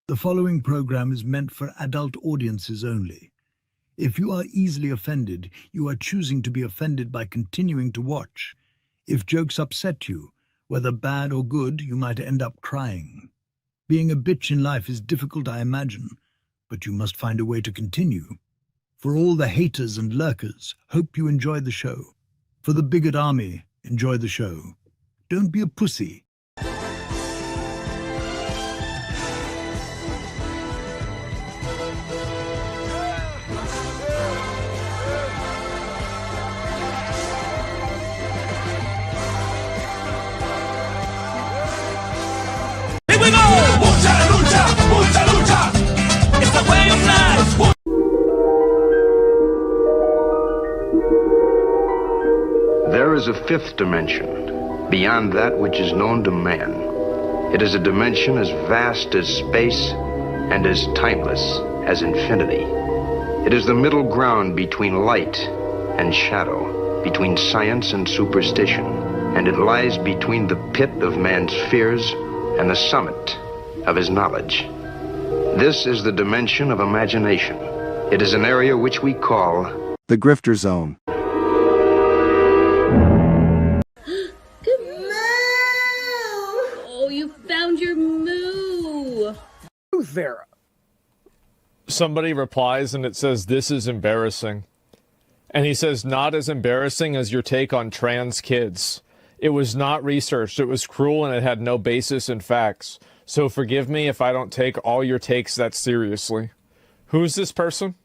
The following program is meant for adult audiences only. If you are easily offended, you are choosing to be offended by continuing to watch. If jokes upset you, whether bad or good, you might end up crying. Being a bitch in life is difficult, I imagine, but you must find a way to continue. For all the haters and lurkers, hope you enjoy the show. For the bigot army, enjoy the show. Don't be a pussy. There is a fifth dimension, beyond that which is known to man. It is a dimension as vast as space and as timeless as infinity. It is the middle ground between light and shadow, between science and superstition, and it lies between the pit of man's fears and the summit of his knowledge. This is the dimension of imagination. It is an area which we call the Grifter Zone. Oh, you found your moo. Who's there? Somebody replies and it says, "This is embarrassing." And he says, "Not as embarrassing as your take on trans kids. It was not researched, it was cruel, and it had no basis in facts. So forgive me if I don't take all your takes that seriously." Who's this person?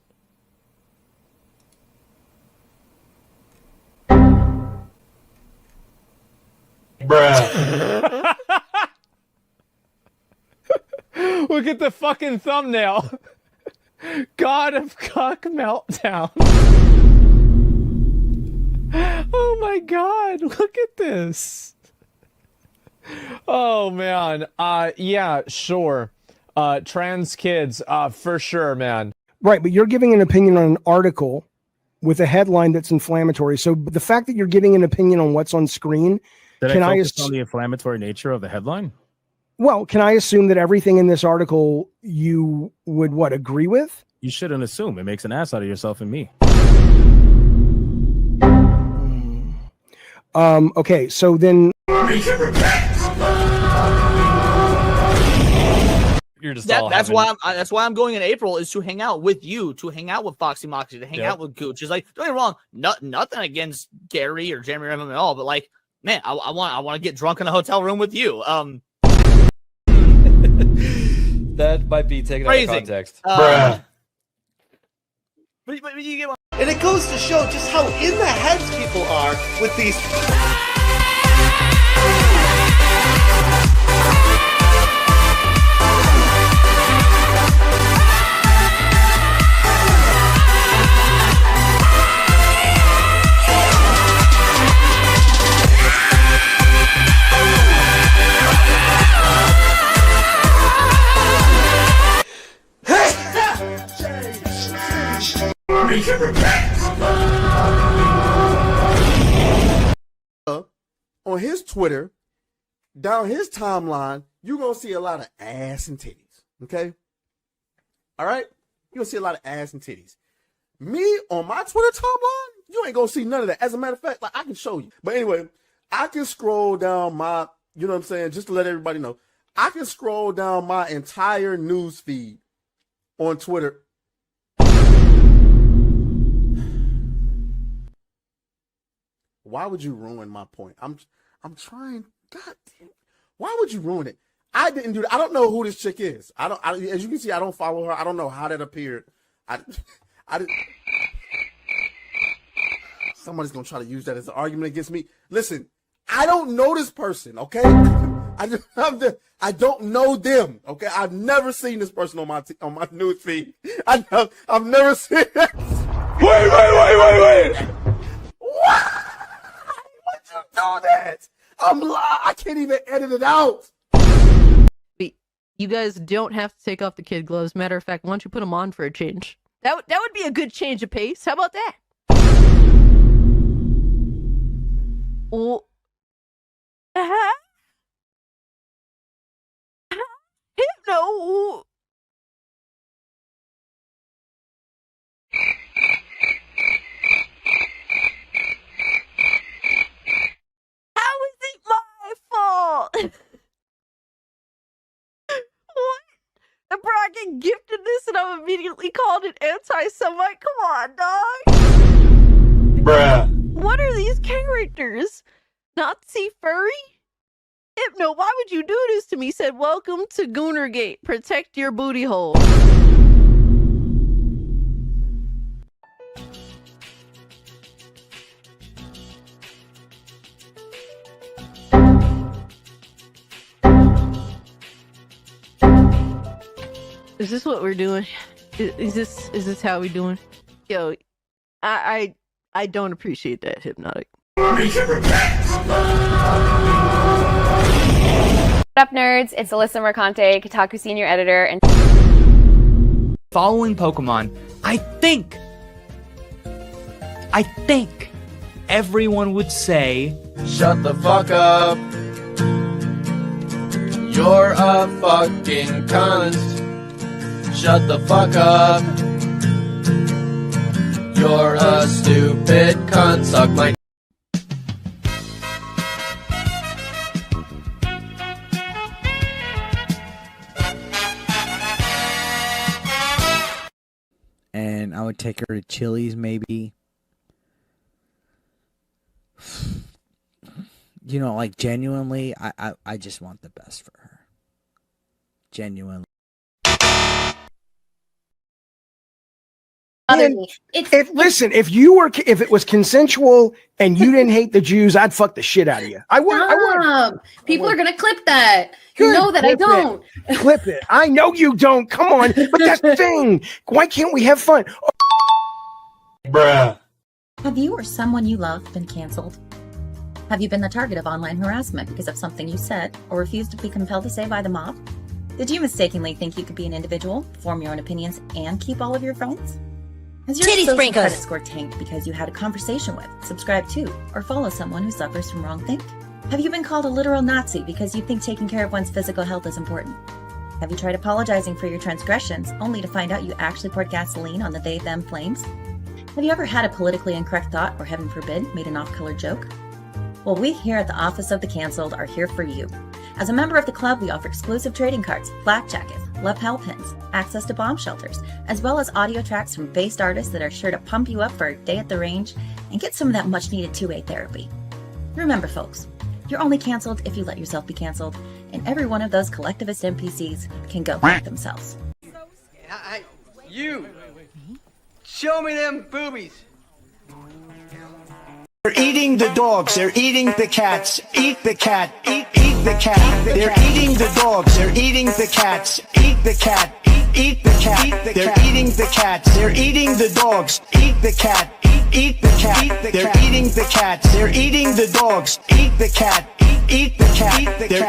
Bruh. Look at the fucking thumbnail. God of Cock Meltdown. Oh my god, look at this. Oh man, yeah, sure. Trans kids, for sure, man. Right, but you're giving an opinion on an article with a headline that's inflammatory. So the fact that you're giving an opinion on what's on screen, Did I focus on the inflammatory nature of the headline? Well, can I assume that everything in this article you would, agree with? You shouldn't assume. It makes an ass out of yourself and me. Okay, so then... You're just that's why I'm going in April, is to hang out with you, to hang out with Foxy Moxie, to hang out with Gooch. Is like, don't get me wrong, nothing against Gary or Jeremy Renman at all, but like, man, I want to get drunk in a hotel room with you. That might be taken out of context. Bruh. But you get. And it goes to show just how in the heads people are with these. On his Twitter, down his timeline, you're going to see a lot of ass and titties, okay? All right? You're going to see a lot of ass and titties. Me, on my Twitter timeline, you ain't going to see none of that. As a matter of fact, like, I can show you. But anyway, I can scroll down my, you know what I'm saying, just to let everybody know, I can scroll down my entire news feed on Twitter. Why would you ruin my point? I'm trying. God damn. Why would you ruin it? I didn't do that. I don't know who this chick is. As you can see, I don't follow her. I don't know how that appeared. I didn't. Somebody's gonna try to use that as an argument against me. Listen, I don't know this person. Okay, I don't know them. Okay, I've never seen this person on my news feed. I've never seen it. Wait. What? You do that? I can't even edit it out. You guys don't have to take off the kid gloves. Matter of fact, why don't you put them on for a change? That would be a good change of pace. How about that? Oh. Hypno. mom immediately called it anti-Semite. Come on, dog. Bruh. What are these characters? Nazi furry? Hypno, why would you do this to me? Said, welcome to Goonergate. Protect your booty hole. Is this what we're doing? Is this how we doing? Yo, I don't appreciate that, Hypnotic. What up, nerds? It's Alyssa Mercante, Kotaku senior editor, and following Pokemon, I think everyone would say, "Shut the fuck up. You're a fucking cunt. Shut the fuck up. You're a stupid cunt. Suck my..." And I would take her to Chili's, maybe. You know, like, genuinely, I just want the best for her. Genuinely. Listen, if it was consensual and you didn't hate the Jews, I'd fuck the shit out of you. I would. People are gonna clip that. Good. You know that I don't. Clip it. I know you don't. Come on. But that's the thing. Why can't we have fun? Bruh. Have you or someone you love been canceled? Have you been the target of online harassment because of something you said or refused to be compelled to say by the mob? Did you mistakenly think you could be an individual, form your own opinions, and keep all of your friends? Has your social credit score tanked because you had a conversation with, subscribe to, or follow someone who suffers from wrongthink? Have you been called a literal Nazi because you think taking care of one's physical health is important? Have you tried apologizing for your transgressions only to find out you actually poured gasoline on the they-them flames? Have you ever had a politically incorrect thought or, heaven forbid, made an off-color joke? Well, we here at the Office of the Cancelled are here for you. As a member of the club, we offer exclusive trading cards, flak jackets, lapel pins, access to bomb shelters, as well as audio tracks from based artists that are sure to pump you up for a day at the range and get some of that much-needed two-way therapy. Remember, folks, you're only canceled if you let yourself be canceled, and every one of those collectivist NPCs can go fuck themselves. You! Show me them boobies! They're eating the dogs, they're eating the cats. Eat the cat, eat the cat. They're eating the dogs, they're eating the cats. Eat the cat, eat the cat. They're eating the cats, they're eating the dogs. Eat the cat, eat the cat. They're eating the cats, they're eating the dogs. Eat the cat, eat the cat. They're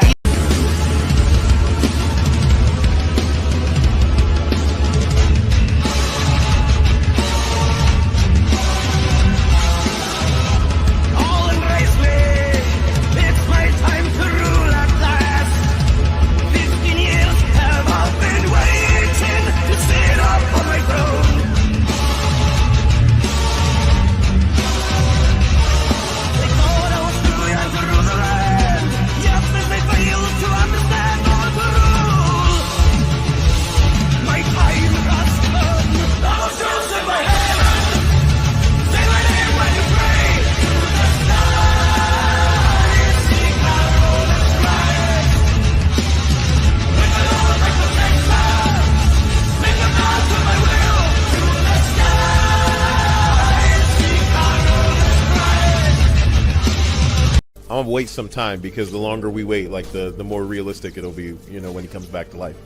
I'm gonna wait some time because the longer we wait, like the more realistic it'll be, you know, when he comes back to life.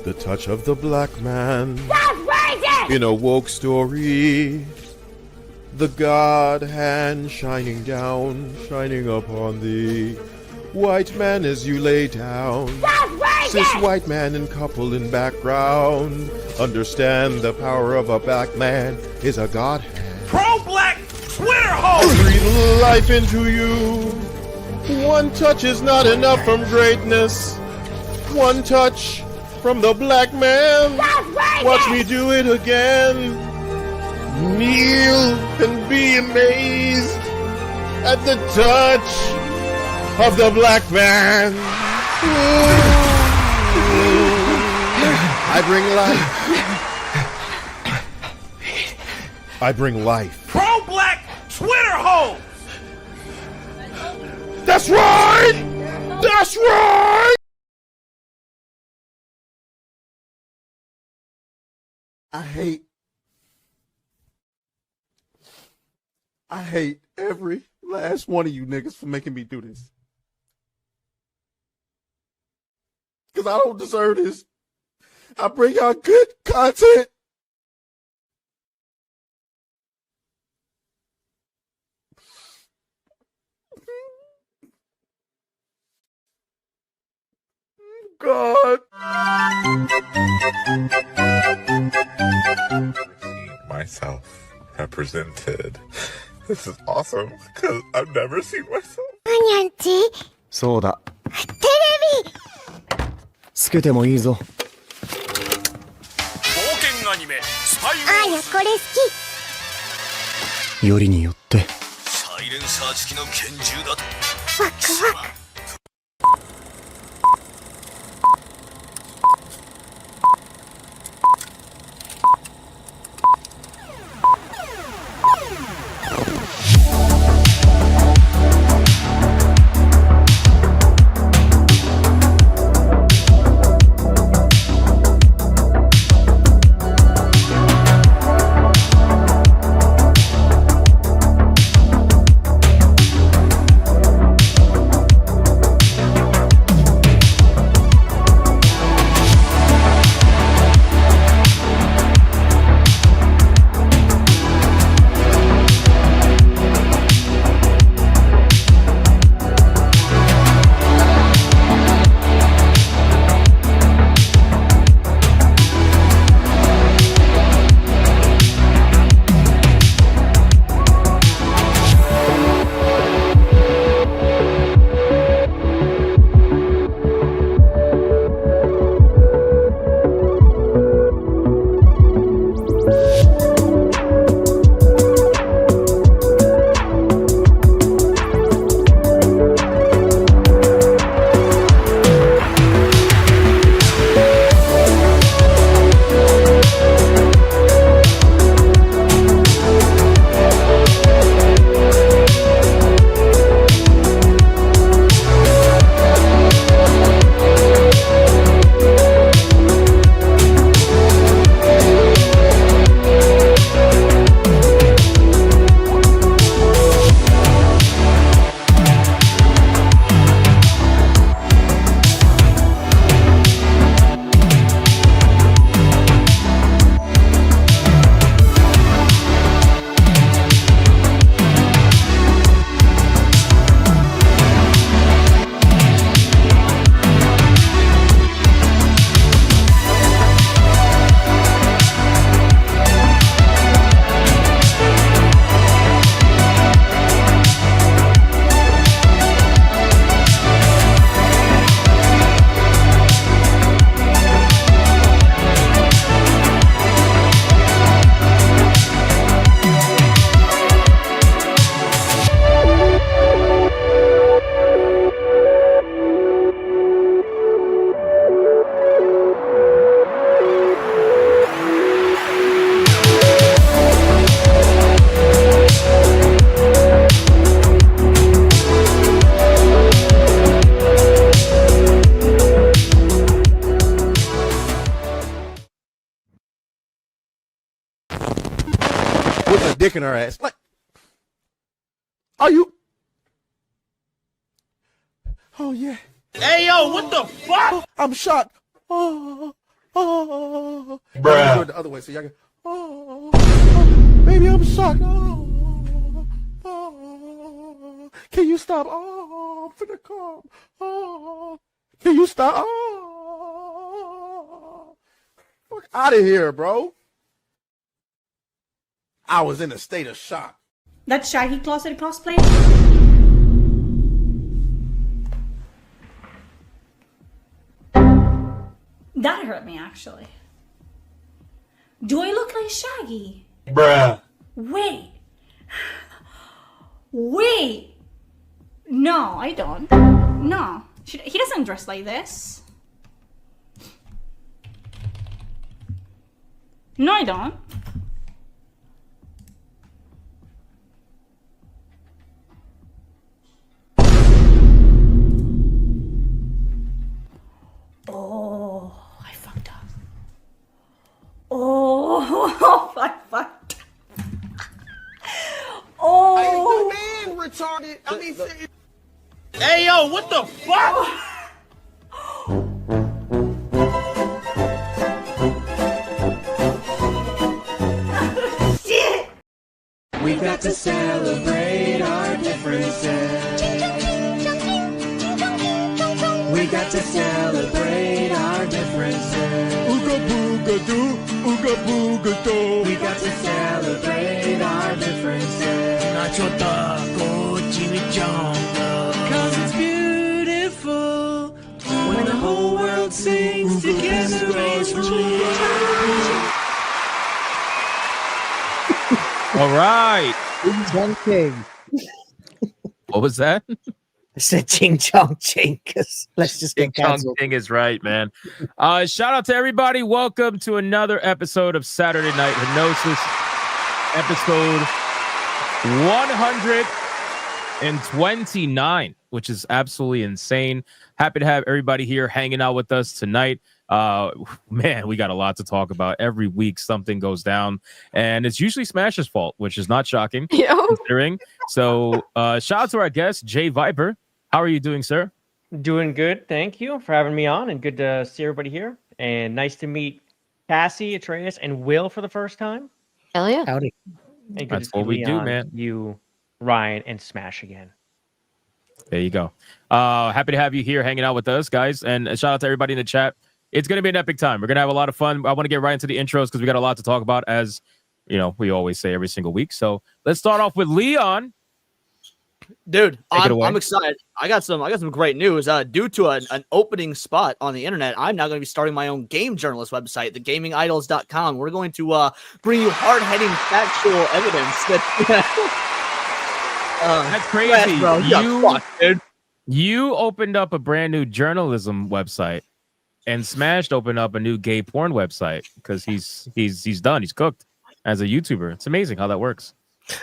The touch of the black man. In a woke story. The God hand shining down, shining upon thee. White man as you lay down. Cis white man and couple in background. Understand the power of a black man is a God hand. Pro-black Twitter hole! Breathe life into you. One touch is not enough from greatness. One touch from the black man. Watch me do it again. Kneel and be amazed at the touch of the black man. Ooh. I bring life. I bring life. Pro-black Twitter hoes! That's right! That's right! I hate every last one of you niggas for making me do this. Because I don't deserve this. I bring out good content. God. Myself represented. This is awesome because I've never seen myself. そうだ。テレビつけてもいいぞ。冒険アニメスパイあやこれ好き。よりによって。サイレンサー付きの拳銃だと。ワクワク。Dick in her ass. Like, are you? Oh yeah. Hey yo, what the fuck? I'm shocked. Oh. Bruh. Do it the other way so y'all can. Oh, baby, I'm shocked. Oh, can you stop? Oh, I'm finna come. Oh, can you stop? Oh, fuck out of here, bro. I was in a state of shock. That Shaggy Closet cosplay? That hurt me, actually. Do I look like Shaggy? Bruh. Wait. Wait. No, I don't. No. He doesn't dress like this. No, I don't. Oh, I fucked up. Oh, I fucked up. Oh. Man, retarded. I mean, hey, yo, what the fuck? Shit. We got to celebrate our differences. We got to celebrate our differences. Ooga booga doo, ooga booga doo. We got to celebrate our differences. Nacho taco, chimichanga. 'Cause it's beautiful when the whole world sings together. All right. One king. What was that? I said ching chong ching because let's just get Chong canceled. Ching is right, man. Shout out to everybody. Welcome to another episode of Saturday Night Hypnosis, episode 129, which is absolutely insane. Happy to have everybody here hanging out with us tonight. Man, we got a lot to talk about. Every week something goes down, and it's usually Smash's fault, which is not shocking considering. So shout out to our guest, JayViper. How are you doing, sir? Doing good. Thank you for having me on, and good to see everybody here. And nice to meet Cassie, Atreus, and Will for the first time. Hell yeah. Howdy. And good That's to see what we do, Leon, man. You, Ryan, and Smash again. There you go. Happy to have you here hanging out with us, guys. And shout out to everybody in the chat. It's going to be an epic time. We're going to have a lot of fun. I want to get right into the intros because we got a lot to talk about, as you know, we always say every single week. So let's start off with Leon. Dude, I'm excited. I got some great news. Due to an opening spot on the internet, I'm now going to be starting my own game journalist website, thegamingidols.com. We're going to bring you hard-hitting factual evidence that that's crazy. Bro, dude. You opened up a brand new journalism website, and Smashed opened up a new gay porn website because he's done. He's cooked as a YouTuber. It's amazing how that works.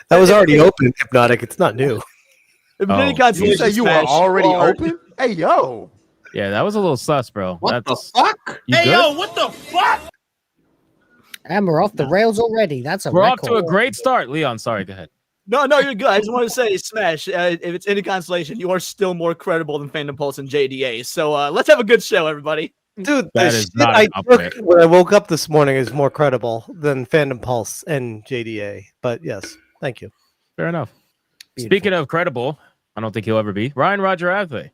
That was already open in Hypnotic. It's not new. You say you were already open? Hey, yo. Yeah, that was a little sus, bro. What the fuck? Hey, yo, what the fuck? And we're off the rails already. That's a We're record. off to a great start. Leon, sorry, go ahead. No, you're good. I just want to say, Smash, if it's any consolation, you are still more credible than Fandom Pulse and JDA. So let's have a good show, everybody. Dude, That the is shit not I an took upgrade. when I woke up this morning is more credible than Fandom Pulse and JDA. But yes, thank you. Fair enough. Beautiful. Speaking of credible, I don't think he'll ever be. Ryan Roger Athey.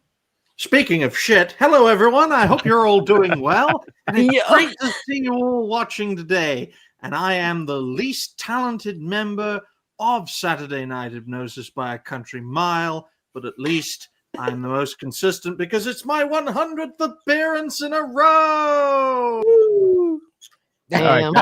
Speaking of shit, hello everyone. I hope you're all doing well. And it's great to see you all watching today. And I am the least talented member of Saturday Night Hypnosis by a country mile, but at least I'm the most consistent because it's my 100th appearance in a row. Damn.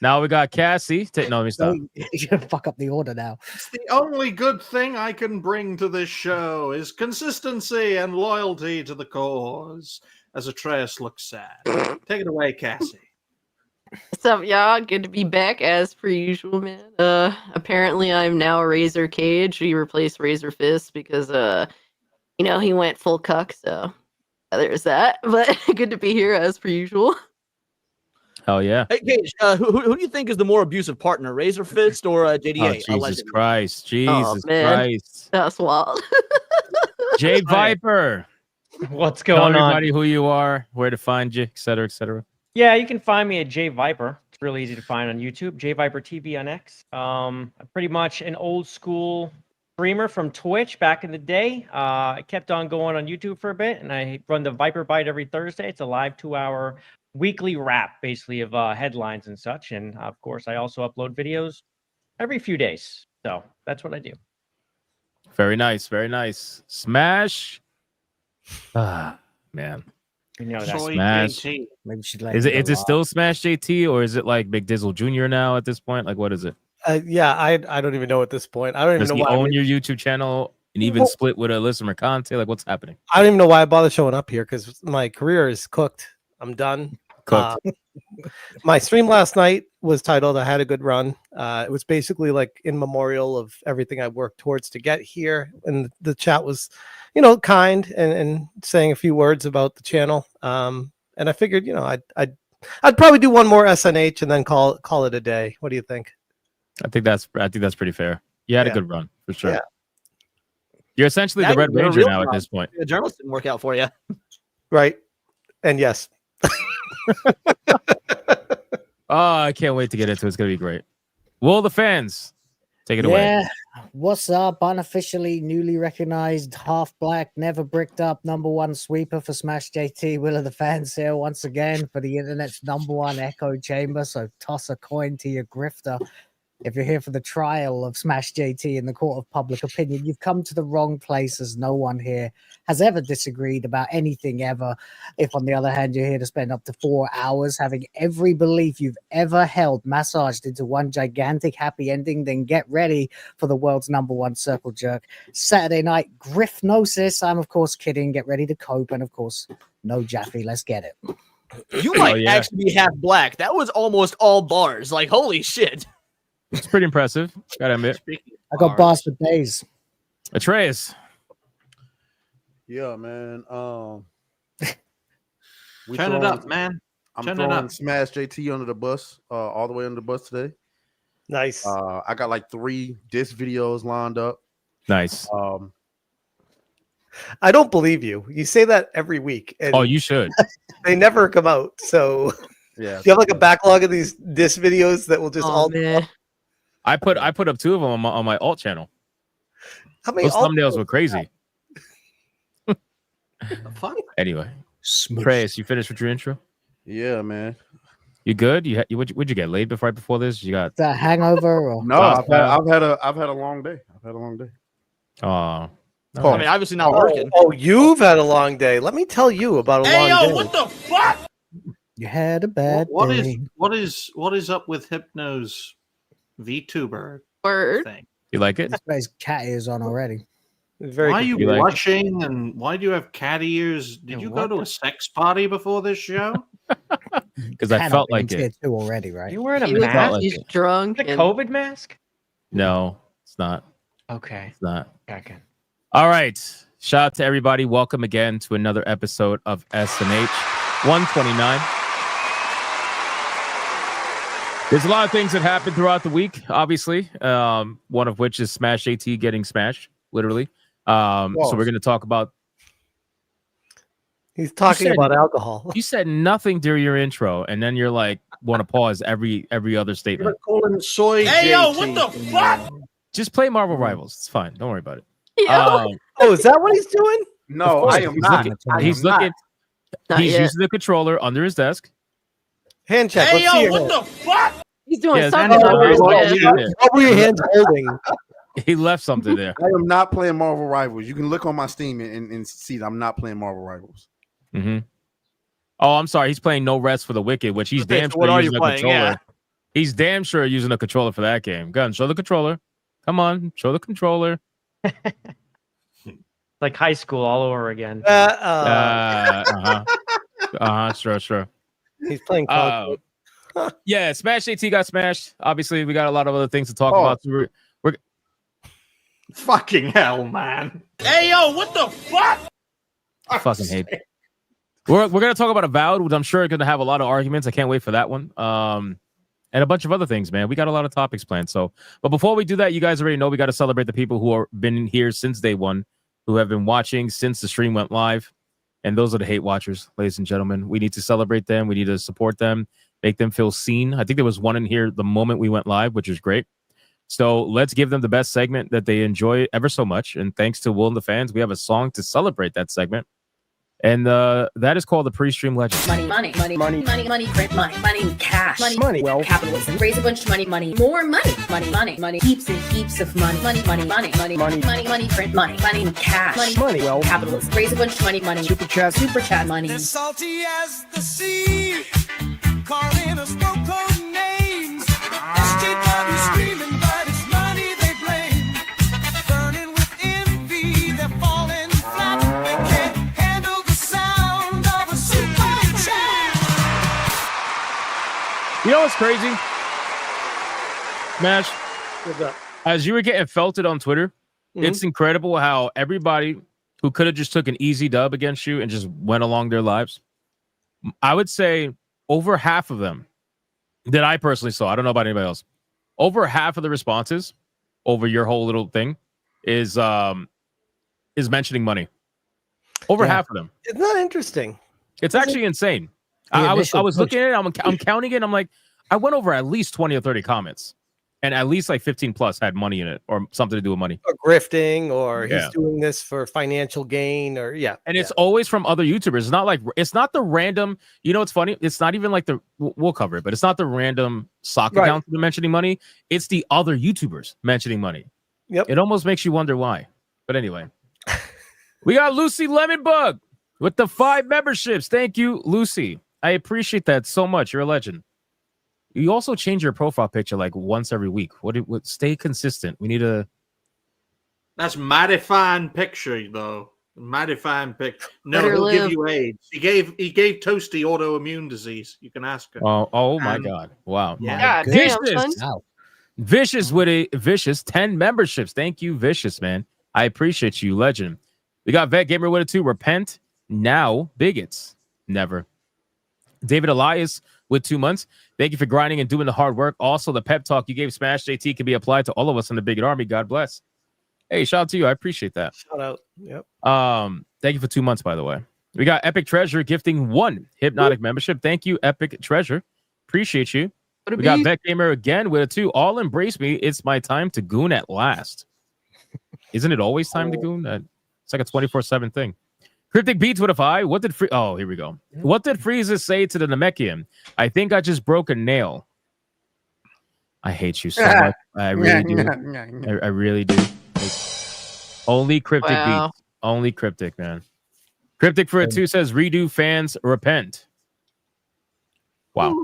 Now we got Cassie. No, let me stop. You're gonna fuck up the order now. It's the only good thing I can bring to this show is consistency and loyalty to the cause. As Atreus looks sad. Take it away, Cassie. What's up, y'all? Good to be back as per usual, man. Apparently I'm now a Razor Cage. We replaced Razor Fist because he went full cuck, so there's that. But good to be here as per usual. Oh yeah. Hey, Gage, who do you think is the more abusive partner, Razor Fist or JDA? Oh, Jesus allegedly? Christ. Jesus man. Christ. That's wild. JayViper. What's Tell going on? everybody who you are, where to find you, et cetera, et cetera. Yeah, you can find me at JayViper. It's really easy to find on YouTube. JayViper TV on X. I'm pretty much an old school streamer from Twitch back in the day. I kept on going on YouTube for a bit, and I run the Viper Bite every Thursday. It's a live 2-hour weekly wrap, basically, of headlines and such. And of course, I also upload videos every few days. So that's what I do. Very nice, very nice. Smash. Ah, man. You know that. Smash. Maybe she'd let Is me it go still off. Smash JT, or is it like Big Dizzle Jr. now at this point? Like, what is it? Yeah, I don't even know at this point. I don't even Does know he why. own your YouTube channel and even split with Alyssa Mercante? Like, what's happening? I don't even know why I bother showing up here because my career is cooked. I'm done. Cooked. My stream last night was titled "I Had a Good Run." It was basically like in memorial of everything I worked towards to get here, and the chat was, kind and saying a few words about the channel. And I figured, I'd probably do one more SNH and then call it a day. What do you think? I think that's pretty fair. You had a good run for sure. Yeah. You're essentially the Red Ranger now at this point. The journalist didn't work out for you. Right. And yes. Oh, I can't wait to get into it. It's going to be great. Will the fans take it away? Yeah. What's up? Unofficially newly recognized half black, never bricked up #1 sweeper for SmashJT. Will of the fans here once again for the internet's #1 echo chamber. So toss a coin to your grifter. If you're here for the trial of SmashJT in the court of public opinion, you've come to the wrong place, as no one here has ever disagreed about anything ever. If, on the other hand, you're here to spend up to 4 hours having every belief you've ever held massaged into one gigantic happy ending, then get ready for the world's #1 circle jerk. Saturday night, Griffnosis. I'm, of course, kidding. Get ready to cope. And, of course, no Jaffe. Let's get it. You might actually be half black. That was almost all bars. Like, holy shit. It's pretty impressive. Gotta admit. I got bars for days. Atreus. Yeah, man. Turn it up, man. I'm Turn it throwing up. SmashJT under the bus, all the way under the bus today. Nice. I got like 3 diss videos lined up. Nice. I don't believe you. You say that every week. And Oh, you should. they never come out. So yeah, you have like a backlog of these diss videos that will just man. I put up 2 of them on my alt channel. How many Those thumbnails were crazy. Fuck. Anyway, Atreus, you finished with your intro? Yeah, man. You good? Would you get laid right before this? You got The hangover? Or... No, I've had a long day. I've had a long day. Oh, I mean, obviously not working. Oh, you've had a long day. Let me tell you about a long day. What the fuck? You had a bad What day. is up with Hypno's VTuber Word. thing? You like it? This guy's cat ears on already. Very Why are you You like it? blushing and why do you have cat ears? Did you go to a sex party before this show? Because I felt like Tier it. 2 already, right? You wearing a He was mask? like he's it. drunk. The and- COVID mask? No, it's not. Okay. It's not. Okay. All right. Shout out to everybody. Welcome again to another episode of SNH 129. There's a lot of things that happened throughout the week, obviously. One of which is SmashJT getting smashed, literally. So we're going to talk about. He's talking said- about alcohol. You said nothing during your intro, and then you're like, want to pause every other statement. Calling soy. Hey, yo, what the fuck? Just play Marvel Rivals. It's fine. Don't worry about it. Yeah. Oh, is that what he's doing? No, I am he's not. looking. I He's am not. looking. Not He's yet. using the controller under his desk. Hand check. Hey, Let's see yo, your what hand. the fuck? He's doing Yeah, something that's over his what desk. he did. What were your hands holding? He left something there. I am not playing Marvel Rivals. You can look on my Steam and see that I'm not playing Marvel Rivals. Mm-hmm. Oh, I'm sorry. He's playing No Rest for the Wicked, which he's Okay, damn so what sure are using you a playing? controller. Yeah. He's damn sure using a controller for that game. Gun, show the controller. Come on, show the controller. Like high school all over again. Sure. He's playing. Yeah, SmashJT got smashed. Obviously, we got a lot of other things to talk about. So we're Fucking hell, man. Hey, yo, what the fuck? I fucking hate it. We're gonna talk about Avowed, which I'm sure is gonna have a lot of arguments. I can't wait for that one. And a bunch of other things, man. We got a lot of topics planned. So, but before we do that, you guys already know we got to celebrate the people who have been here since day one, who have been watching since the stream went live. And those are the hate watchers, ladies and gentlemen. We need to celebrate them. We need to support them, make them feel seen. I think there was one in here the moment we went live, which is great. So let's give them the best segment that they enjoy ever so much. And thanks to Will and the fans, we have a song to celebrate that segment. And that is called the Pre-Stream Legend. Money, print money, cash, money, well, capitalism, raise a bunch of money, more money, heaps and heaps of money, print money, cash, money, well, capitalism, raise a bunch of money, super chat money. As salty as the sea, calling us no code names. SJW screaming, but it's money they blame. Burning with envy, they're falling flat. They can't handle the sound of a super chat. crazy? Smash. What's up? As you were getting felted on Twitter, it's incredible how everybody who could have just took an easy dub against you and just went along their lives. I would say over half of them that I personally saw, I don't know about anybody else, over half of the responses over your whole little thing is mentioning money. Over half of them. It's not interesting. It's actually insane. I was looking at it. I'm counting it. I'm like, I went over at least 20 or 30 comments, and at least like 15 plus had money in it or something to do with money. Or grifting, or he's doing this for financial gain, or And it's always from other YouTubers. It's not the random. You know, it's funny. It's not even like we'll cover it, but it's not the random sock account mentioning money. It's the other YouTubers mentioning money. Yep. It almost makes you wonder why. But anyway, we got Lucy Lemonbug with the 5 memberships. Thank you, Lucy. I appreciate that so much. You're a legend. You also change your profile picture like once every week. What stay consistent. We need a. That's mighty fine picture, though. Mighty fine picture. No, Better he'll live. give you AIDS. He gave Toasty autoimmune disease. You can ask him. Oh my God! Wow. Yeah. God damn, Vicious. son. Vicious with a vicious 10 memberships. Thank you, Vicious, man. I appreciate you, legend. We got Vet Gamer with it too. Repent now, bigots. Never. David Elias with 2 months. Thank you for grinding and doing the hard work. Also, the pep talk you gave SmashJT can be applied to all of us in the Bigot Army. God bless. Hey, shout out to you. I appreciate that. Shout out. Yep. Thank you for 2 months, by the way. We got Epic Treasure gifting 1 Hypnotic membership. Thank you, Epic Treasure. Appreciate you. We got Vet Gamer again with a 2. All embrace me. It's my time to goon at last. Isn't it always time to goon? It's like a 24/7 thing. Cryptic Beats with a 5. What did Oh, here we go. What did Frieza say to the Namekian? I think I just broke a nail. I hate you so much. I really do. I really do. Like, only Cryptic Beats. Only Cryptic, man. Cryptic for a 2 says, redo fans repent. Wow.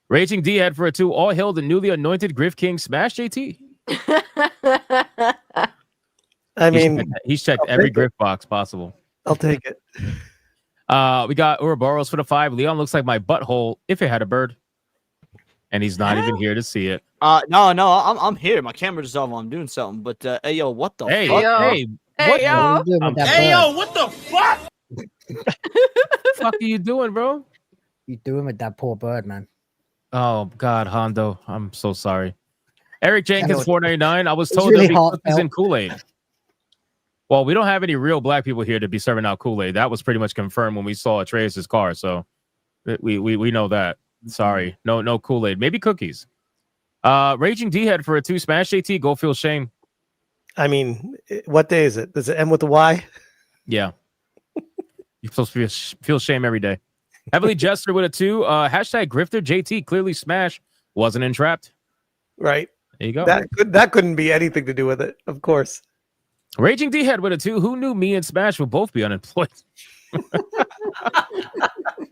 Raging D-Head for a 2. All hail the newly anointed Griff King SmashJT. I mean, he's checked every Griff box possible. I'll take it. We got Ouroboros for the 5. Leon looks like my butthole if it had a bird. And he's not even here to see it. No, I'm here. My camera's off while I'm doing something. But hey, yo, what the fuck? Hey, What the fuck? What the fuck are you doing, bro? You doing with that poor bird, man? Oh God, Hondo, I'm so sorry. Eric Jenkins, $4.99. I was It's told really there'll hot, be cookies and Kool-Aid. Well, we don't have any real black people here to be serving out Kool-Aid. That was pretty much confirmed when we saw Atreus' car. So we know that. Sorry, no Kool-Aid. Maybe cookies. Raging D-Head for a 2. SmashJT. Go feel shame. I mean, what day is it? Does it end with a Y? Yeah. You're supposed to feel shame every day. Heavily Jester with a 2. Hashtag Grifter JT. Clearly Smash wasn't entrapped. Right. There you go. That couldn't be anything to do with it, of course. Raging D-Head with a 2. Who knew me and Smash would both be unemployed?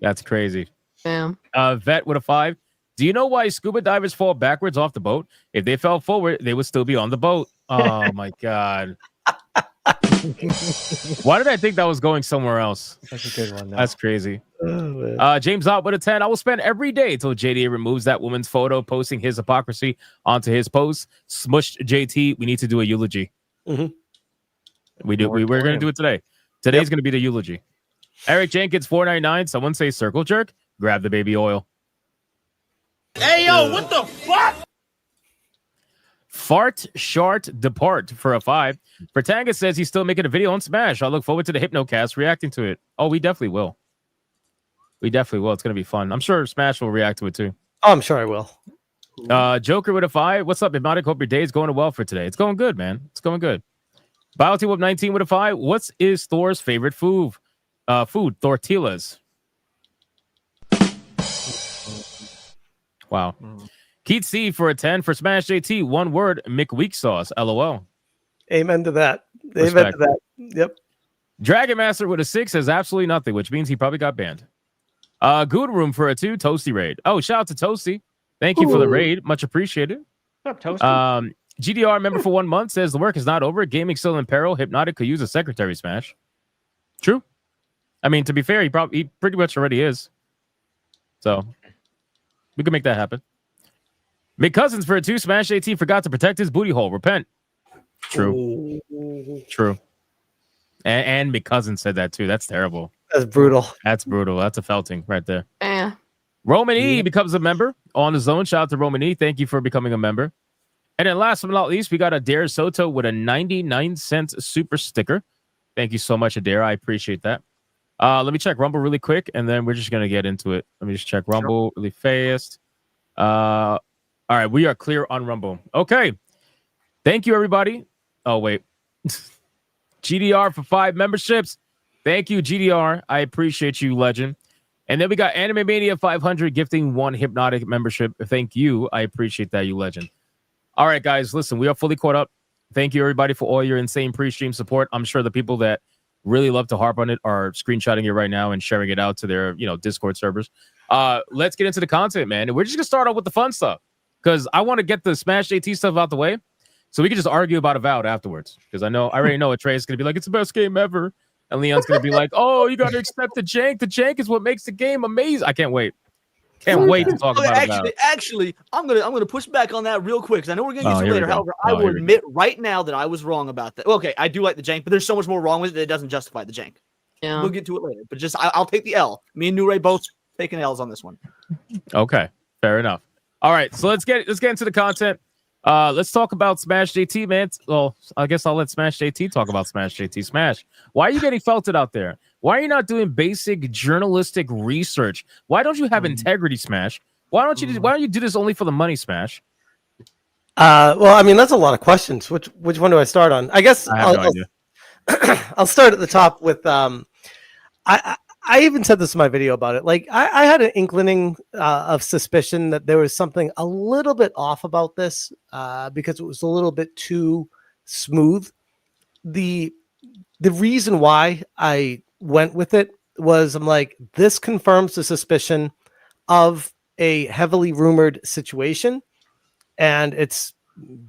That's crazy. Damn. Vet with a 5. Do you know why scuba divers fall backwards off the boat? If they fell forward, they would still be on the boat. Oh my God. Why did I think that was going somewhere else? That's a good one. That's crazy. Oh, James Ott with a 10. I will spend every day until JDA removes that woman's photo, posting his hypocrisy onto his post. Smushed JT. We need to do a eulogy. Mhm. We're going to do it today. Today's going to be the eulogy. Eric Jenkins, $4.99. Someone say circle jerk. Grab the baby oil. Hey, yo, what the fuck? Fart, shart, depart for a 5. Bertanga says he's still making a video on Smash. I look forward to the Hypnocast reacting to it. Oh, we definitely will. We definitely will. It's going to be fun. I'm sure Smash will react to it too. Oh, I'm sure I will. Joker with a 5. What's up, Hypnotic? Hope your day is going well for today. It's going good, man. It's going good. BioT Whip 19 with a 5. What is Thor's favorite food? Tortillas. Wow. Keith C for a 10 for SmashJT. One word, McWeak sauce. LOL. Amen to that. Respect. Amen to that. Yep. Dragon Master with a 6 says absolutely nothing, which means he probably got banned. Good Room for a 2. Toasty raid. Oh, shout out to Toasty. Thank you for the raid. Much appreciated. What's up, Toasty? GDR member for 1 month says the work is not over. Gaming still in peril. Hypnotic could use a secretary smash. True. I mean, to be fair, he pretty much already is. So we could make that happen. McCousins for a 2. SmashJT forgot to protect his booty hole. Repent. True. True. And McCousins said that too. That's terrible. That's brutal. That's brutal. That's a felting right there. Yeah. Roman E becomes a member on the zone. Shout out to Roman E. Thank you for becoming a member. And then last but not least, we got Adair Soto with a 99-cent super sticker. Thank you so much, Adair. I appreciate that. Let me check Rumble really quick, and then we're just going to get into it. Let me just check Rumble really fast. All right, we are clear on Rumble. Okay. Thank you, everybody. Oh, wait. GDR for 5 memberships. Thank you, GDR. I appreciate you, legend. And then we got Anime Mania 500 gifting 1 Hypnotic membership. Thank you. I appreciate that, you legend. All right, guys, listen, we are fully caught up. Thank you, everybody, for all your insane pre-stream support. I'm sure the people that really love to harp on it are screenshotting it right now and sharing it out to their, Discord servers. Let's get into the content, man. And we're just going to start off with the fun stuff because I want to get the SmashJT stuff out the way so we can just argue about Avowed afterwards. Because I already know Trey's going to be like, it's the best game ever. And Leon's going to be like, oh, you got to accept the jank. The jank is what makes the game amazing. I can't wait. Can't wait to talk about it. Actually, I'm gonna push back on that real quick because I know we're gonna get to it later. However, I will admit right now that I was wrong about that. Okay, I do like the jank, but there's so much more wrong with it that it doesn't justify the jank. Yeah, we'll get to it later. But I'll take the L. Me and New Ray both taking L's on this one. Okay, fair enough. All right, so let's get into the content. Let's talk about SmashJT, man. Well, I guess I'll let SmashJT talk about SmashJT. Smash. Why are you getting felted out there? Why are you not doing basic journalistic research? Why don't you have integrity, Smash? Why don't you do this only for the money, Smash? Well, I mean, that's a lot of questions. Which one do I start on? I guess I'll start at the top with I even said this in my video about it. Like I had an inkling of suspicion that there was something a little bit off about this because it was a little bit too smooth. The reason why I went with it was I'm like, this confirms the suspicion of a heavily rumored situation, and it's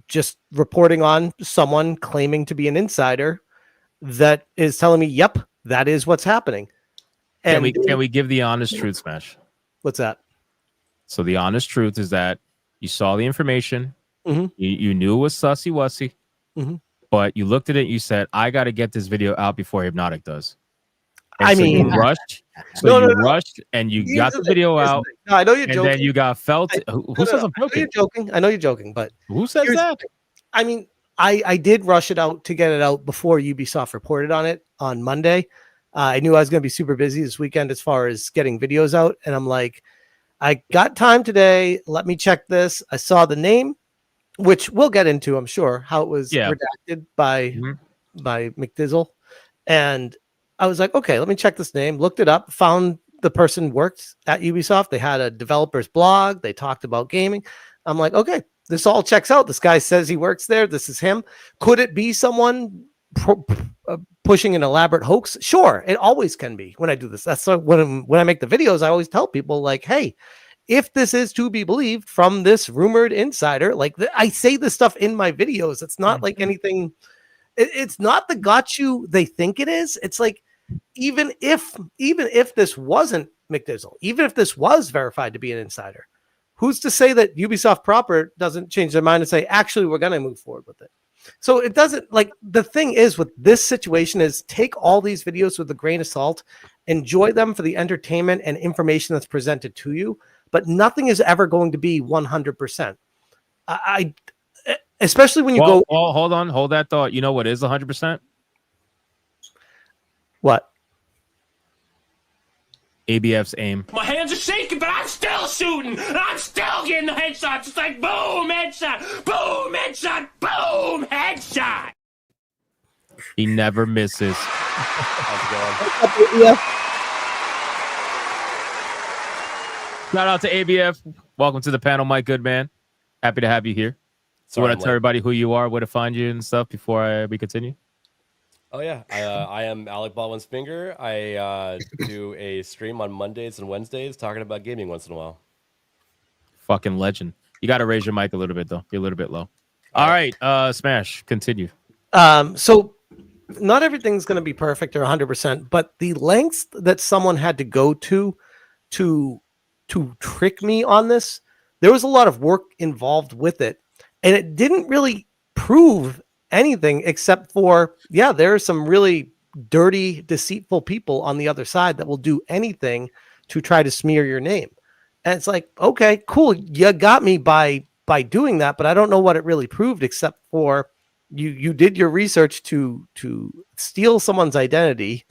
just reporting on someone claiming to be an insider that is telling me, yep, that is what's happening. And can we give the honest truth, Smash? What's that? So the honest truth is that you saw the information, you knew it was sussy wussy, but you looked at it and you said, I got to get this video out before Hypnotic does. And you rushed. So you rushed and you got the video out. No, I know you're and joking. then you got felt. Who says I'm joking? I know you're joking, but who says that? I mean, I did rush it out to get it out before Ubisoft reported on it on Monday. I knew I was going to be super busy this weekend as far as getting videos out. And I'm like, I got time today. Let me check this. I saw the name, which we'll get into, I'm sure, how it was redacted by McDizzle. And I was like, okay, let me check this name. Looked it up, found the person worked at Ubisoft. They had a developer's blog. They talked about gaming. I'm like, okay, this all checks out. This guy says he works there. This is him. Could it be someone pushing an elaborate hoax? Sure, it always can be when I do this. That's when I make the videos, I always tell people like, hey, if this is to be believed from this rumored insider, like I say this stuff in my videos. It's not like anything. It's not the got you they think it is. It's like, even if this wasn't McDizzle, even if this was verified to be an insider, who's to say that Ubisoft proper doesn't change their mind and say, actually, we're going to move forward with it? So it doesn't, like, the thing is with this situation is take all these videos with a grain of salt, enjoy them for the entertainment and information that's presented to you, but nothing is ever going to be 100%. I especially when you go. Well, hold that thought. You know what is 100%? What? ABF's aim. My hands are shaking, but I'm still shooting. I'm still getting the headshots. It's like boom, headshot, boom, headshot, boom, headshot. He never misses. How's it going? Shout out to ABF. Welcome to the panel, my good man. Happy to have you here. So, want to tell everybody who you are, where to find you and stuff before we continue? Oh yeah, I am Alec Baldwin's finger. I do a stream on Mondays and Wednesdays talking about gaming once in a while. Fucking legend. You got to raise your mic a little bit though. You're a little bit low. All right, Smash, continue. So not everything's going to be perfect or 100%, but the lengths that someone had to go to trick me on this there was a lot of work involved with it, and it didn't really prove anything except for, yeah, there are some really dirty, deceitful people on the other side that will do anything to try to smear your name. And it's like, okay, cool, you got me by doing that, but I don't know what it really proved except for you did your research to steal someone's identity.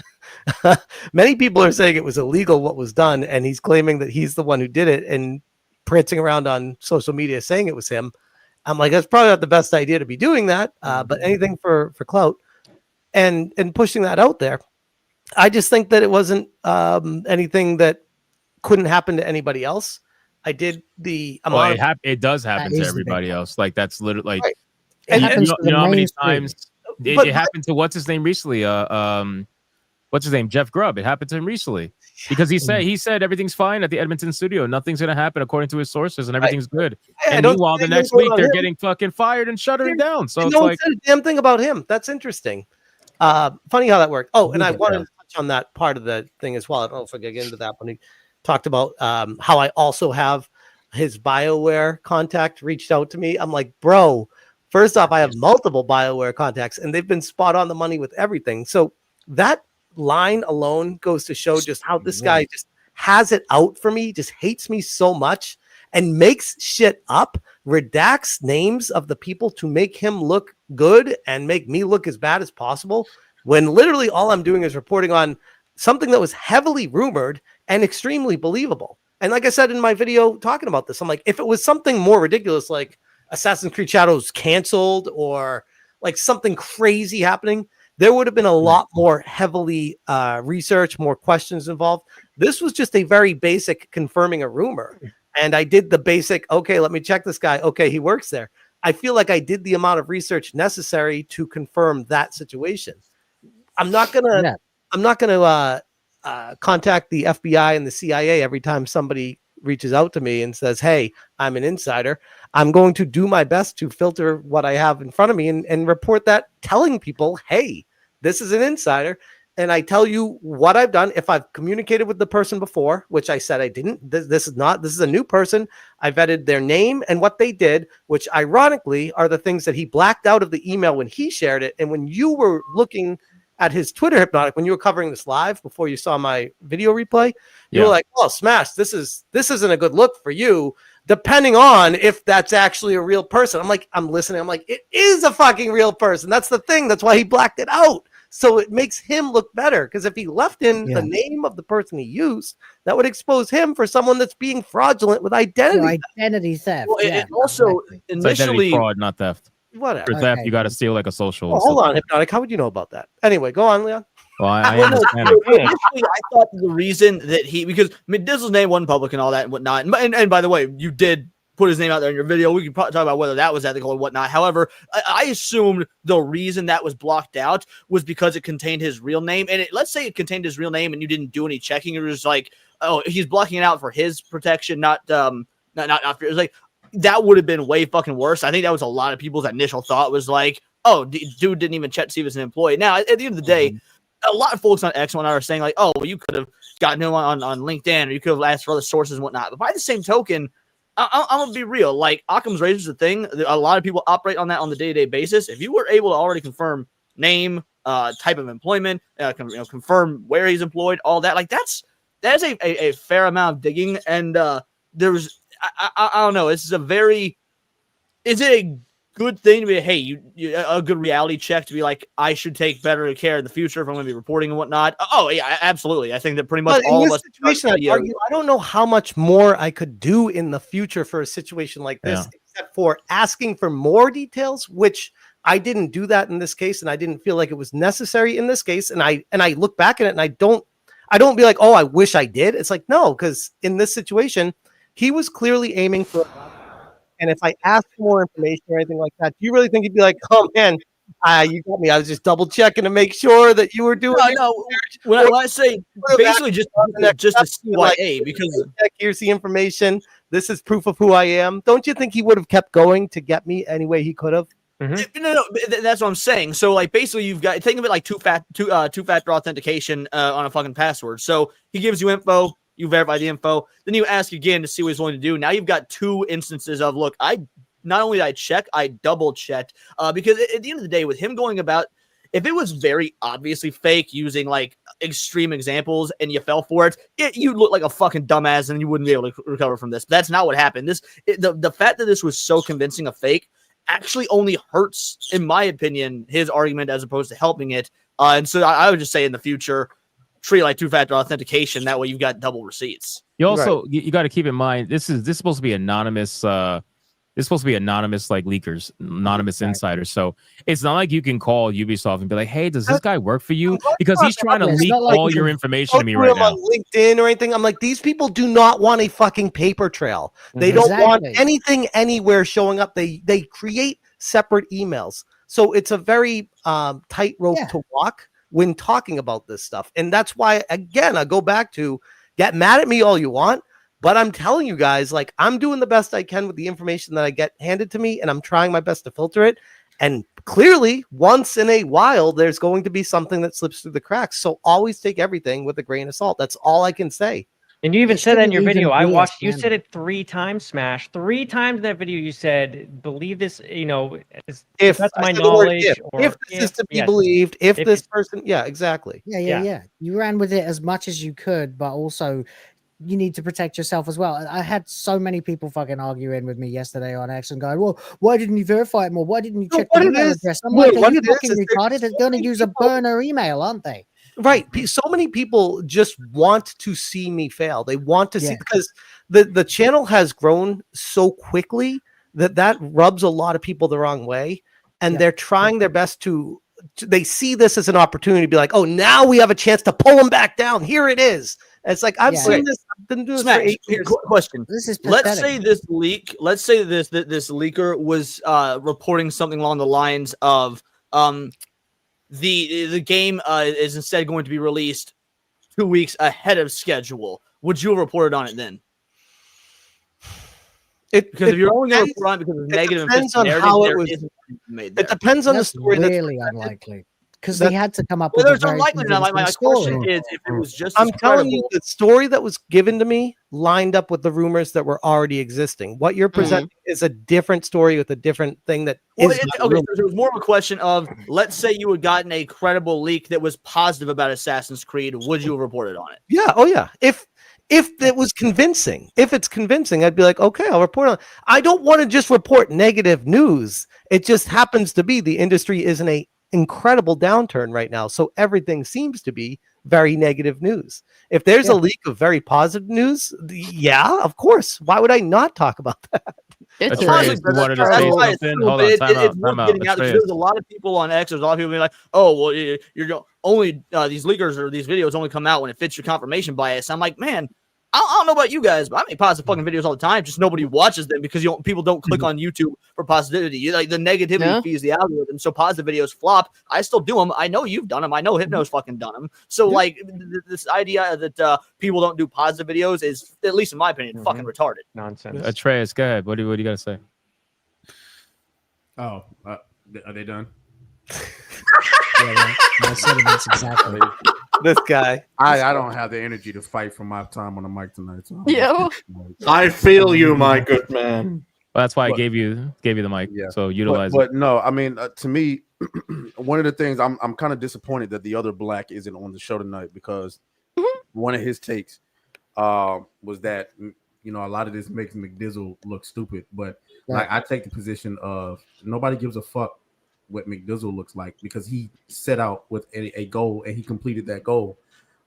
Many people are saying it was illegal what was done, and he's claiming that he's the one who did it and prancing around on social media saying it was him. I'm like, that's probably not the best idea to be doing that, but anything for clout and pushing that out there. I just think that it wasn't anything that couldn't happen to anybody else. I did the amount it does happen to everybody else. Like that's literally like, right. you know how many times it happened to what's his name recently? What's his name? Jeff Grubb. It happened to him recently because he said everything's fine at the Edmonton studio. Nothing's gonna happen according to his sources, and everything's good. And meanwhile, the next week they're getting fucking fired and shuttering down. So it's no one like said a damn thing about him. That's interesting. Funny how that worked. Oh, and I wanted to touch on that part of the thing as well. I don't know if I get into that when he talked about how I also have his BioWare contact reached out to me. I'm like, bro, first off, I have multiple BioWare contacts and they've been spot on the money with everything. So that line alone goes to show just how this guy just has it out for me, just hates me so much and makes shit up, redacts names of the people to make him look good and make me look as bad as possible, when literally all I'm doing is reporting on something that was heavily rumored and extremely believable. And like I said in my video talking about this, I'm like, if it was something more ridiculous, like Assassin's Creed Shadows canceled or like something crazy happening, there would have been a lot more heavily research, more questions involved. This was just a very basic confirming a rumor. And I did the basic, okay, let me check this guy. Okay, he works there. I feel like I did the amount of research necessary to confirm that situation. I'm not gonna contact the FBI and the CIA every time somebody reaches out to me and says, hey, I'm an insider. I'm going to do my best to filter what I have in front of me and report that, telling people, hey, this is an insider. And I tell you what I've done. If I've communicated with the person before, which I said I didn't, this is a new person. I vetted their name and what they did, which ironically are the things that he blacked out of the email when he shared it. And when you were looking at his Twitter, Hypnotic, when you were covering this live before you saw my video replay, you were like, oh, Smash, this isn't a good look for you, depending on if that's actually a real person. I'm like, I'm listening. I'm like, it is a fucking real person. That's the thing. That's why he blacked it out. So it makes him look better, because if he left in the name of the person he used, that would expose him for someone that's being fraudulent with identity. Identity theft. Well, it also it's identity fraud, not theft. Whatever. For theft, you got to steal like a social. Well, hold on, Hypnotic. How would you know about that? Anyway, go on, Leon. Well, I understand. Actually, I thought the reason that because Dizzle's name wasn't public and all that and whatnot. And by the way, you did put his name out there in your video. We can probably talk about whether that was ethical or whatnot. However, I assumed the reason that was blocked out was because it contained his real name. And let's say it contained his real name and you didn't do any checking. It was like, oh, he's blocking it out for his protection, not for. It was like, that would have been way fucking worse. I think that was a lot of people's initial thought was like, oh, dude didn't even check to see if it's an employee. Now, at the end of the day, a lot of folks on X and are saying like, oh, well, you could have gotten him on LinkedIn or you could have asked for other sources and whatnot. But by the same token, I'm going to be real. Like, Occam's razor is a thing. A lot of people operate on that on the day-to-day basis. If you were able to already confirm name, type of employment, confirm where he's employed, all that, like that is a fair amount of digging. And there's, I don't know. Is it a good thing to be, hey, a good reality check to be like, I should take better care in the future if I'm going to be reporting and whatnot? Oh yeah, absolutely. I think that pretty much all of us. Situation, I don't know how much more I could do in the future for a situation like this, except for asking for more details, which I didn't do that in this case, and I didn't feel like it was necessary in this case. And I look back at it, and I don't be like, oh, I wish I did. It's like, no, because in this situation, he was clearly aiming for. And if I asked for more information or anything like that, do you really think he'd be like, oh man, you got me. I was just double checking to make sure that you were doing. No. When I say basically just a CYA, because here's the information. This is proof of who I am. Don't you think he would have kept going to get me any way he could have? No, that's what I'm saying. So, like, basically, you've got, think of it like two-factor authentication on a fucking password. So he gives you info. You verify the info. Then you ask again to see what he's willing to do. Now you've got 2 instances of, look, not only did I check, I double checked. Because at the end of the day, with him going about, if it was very obviously fake using like extreme examples and you fell for it, you'd look like a fucking dumbass and you wouldn't be able to recover from this. But that's not what happened. The fact that this was so convincing a fake actually only hurts, in my opinion, his argument as opposed to helping it. And so I would just say in the future, treat it like 2-factor authentication. That way you've got double receipts. You also you got to keep in mind this is supposed to be anonymous. It's supposed to be anonymous, like leakers, anonymous insiders. So it's not like you can call Ubisoft and be like, "Hey, does this guy work for you?" Because he's trying to leak all your information to me right now. On LinkedIn or anything. I'm like, these people do not want a fucking paper trail. They don't want anything anywhere showing up. They create separate emails. So it's a very tightrope to walk when talking about this stuff. And that's why, again, I go back to, get mad at me all you want, but I'm telling you guys, like, I'm doing the best I can with the information that I get handed to me, and I'm trying my best to filter it. And clearly, once in a while, there's going to be something that slips through the cracks. So always take everything with a grain of salt. That's all I can say. And you even said that in your video. I watched. You said it 3 times, Smash. 3 times in that video, you said, "Believe this." You know, if that's my knowledge, if this is to be believed, if this person, exactly. Yeah. You ran with it as much as you could, but also you need to protect yourself as well. I had so many people fucking arguing with me yesterday on X and going, "Well, why didn't you verify it more? Why didn't you check the email address?" I'm like, "Are you fucking retarded? They're going to use a burner email, aren't they?" Right. So many people just want to see me fail. They want to see, because the channel has grown so quickly that rubs a lot of people the wrong way. And they're trying their best to, they see this as an opportunity to be like, oh, now we have a chance to pull them back down. Here it is. It's like, I've seen this. I've been doing this for 8 years. Question. This is let's say this leaker was reporting something along the lines of the game is instead going to be released 2 weeks ahead of schedule. Would you have reported on it then? Because if you're only going to report on it because of negative depends on how it was made. It depends on the story. Really unlikely. Because they had to come up with there's a very unlikely. My question is, if it was just, I'm telling you, the story that was given to me lined up with the rumors that were already existing. What you're presenting is a different story with a different thing that is. Okay, so it was more of a question of, let's say you had gotten a credible leak that was positive about Assassin's Creed. Would you have reported on it? Yeah. Oh, yeah. If it was convincing, if it's convincing, I'd be like, okay, I'll report on it. I don't want to just report negative news. It just happens to be the industry is in a incredible downturn right now, so everything seems to be very negative news. If there's a leak of very positive news, of course, why would I not talk about that? There's a lot of people on X. There's a lot of people being like, "Oh, well, you're only these leakers or these videos only come out when it fits your confirmation bias." I'm like, man, I don't know about you guys, but I make positive fucking videos all the time. Just nobody watches them because people don't click on YouTube for positivity. Like the negativity feeds the algorithm, so positive videos flop. I still do them. I know you've done them. I know Hypno's fucking done them. So like this idea that people don't do positive videos is, at least in my opinion, fucking retarded. Nonsense. Atreus, go ahead. What do you got to say? Oh, are they done? My sentiments exactly. This guy. I don't have the energy to fight for my time on the mic tonight. So I feel you, my good man. Well, that's why I gave you the mic. Yeah. So utilize but no, I mean, to me, one of the things I'm kind of disappointed that the other black isn't on the show tonight, because one of his takes was that, you know, a lot of this makes McDizzle look stupid. But like, I take the position of nobody gives a fuck what McDizzle looks like, because he set out with a goal and he completed that goal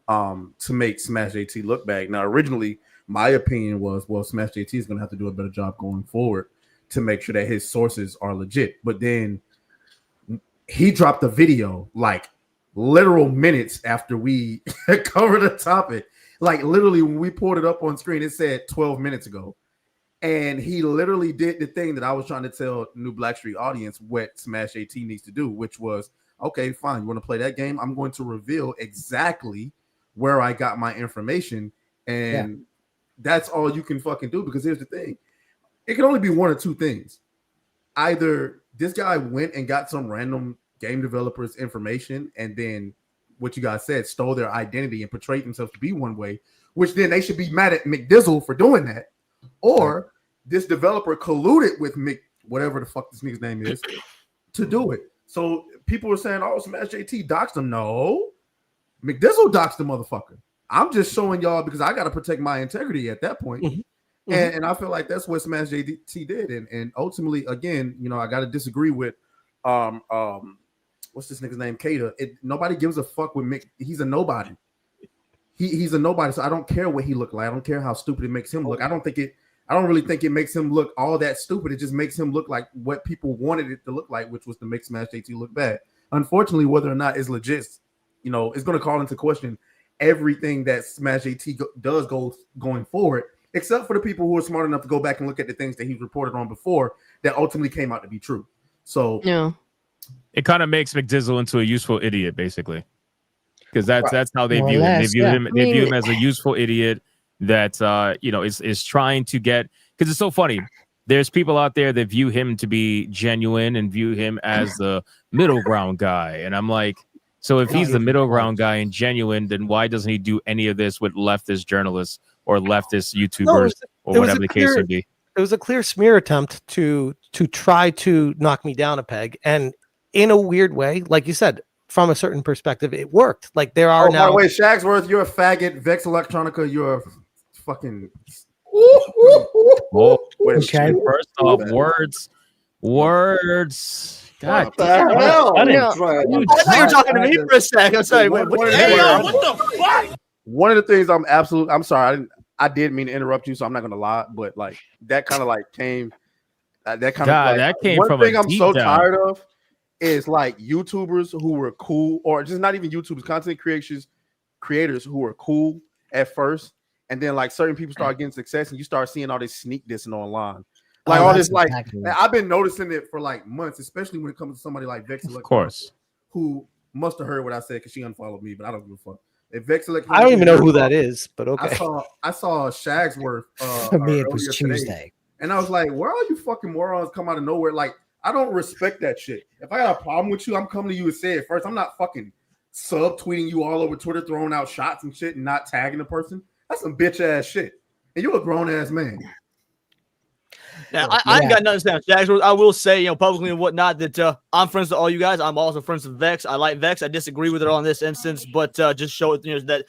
to make SmashJT look bad. Now, originally, my opinion was, well, SmashJT is going to have to do a better job going forward to make sure that his sources are legit. But then he dropped the video like literal minutes after we covered the topic. Like literally when we pulled it up on screen, it said 12 minutes ago. And he literally did the thing that I was trying to tell New Black Street audience what SmashJT needs to do, which was, okay, fine, you want to play that game? I'm going to reveal exactly where I got my information. And that's all you can fucking do, because here's the thing. It can only be one or two things. Either this guy went and got some random game developer's information and then, what you guys said, stole their identity and portrayed themselves to be one way, which then they should be mad at McDizzle for doing that, or this developer colluded with whatever the fuck this nigga's name is to do it. So people were saying, "Oh, SmashJT doxed him." No, McDizzle doxed the motherfucker. I'm just showing y'all because I got to protect my integrity at that point. And I feel like that's what SmashJT did. And ultimately, again, you know, I got to disagree with what's this nigga's name? Kata. Nobody gives a fuck with Mick. He's a nobody. He's a nobody. So I don't care what he looked like. I don't care how stupid it makes him look. I don't really think it makes him look all that stupid. It just makes him look like what people wanted it to look like, which was to make SmashJT look bad. Unfortunately, whether or not it's legit, you know, it's going to call into question everything that SmashJT does going forward, except for the people who are smart enough to go back and look at the things that he reported on before that ultimately came out to be true. So yeah, it kind of makes McDizzle into a useful idiot, basically, because that's how they view him. They view him. They view him as a useful idiot that you know is trying to get. Because it's so funny. There's people out there that view him to be genuine and view him as the middle ground guy, and I'm like, so if he's the middle ground guy and genuine, then why doesn't he do any of this with leftist journalists or leftist YouTubers or whatever the case would be? It was a clear smear attempt to try to knock me down a peg, and in a weird way, like you said, from a certain perspective, it worked. Like there are now. By the way, Shagsworth, you're a faggot. Vex Electronica, you're a fucking. Oh, okay. First off, words. God what the hell? I thought you were talking to me for a sec. I'm sorry. Wait, what the fuck? One of the things I'm sorry, I didn't mean to interrupt you, so I'm not gonna lie, but like that kind of like came. That kind of that came one from thing a I'm deep so down. tired of is like YouTubers who were cool, or just not even YouTubers, content creators who were cool at first, and then like certain people start getting success, and you start seeing all this sneak dissing online. Like all this, like I've been noticing it for like months, especially when it comes to somebody like Vex Electronica, Of course. who must have heard what I said because she unfollowed me, but I don't give a fuck. If Vex Electronica, I don't even know who that is, but okay. I saw Shagsworth. For me, it was earlier Tuesday. today, and I was like, "Where are you fucking morons come out of nowhere?" Like, I don't respect that shit. If I got a problem with you, I'm coming to you and say it first. I'm not fucking subtweeting you all over Twitter, throwing out shots and shit, and not tagging the person. That's some bitch ass shit. And you're a grown ass man. Now, I ain't got nothing to say on Shagsworth. I will say, you know, publicly and whatnot, that I'm friends with all you guys. I'm also friends with Vex. I like Vex. I disagree with her on this instance, but just show it, you know, that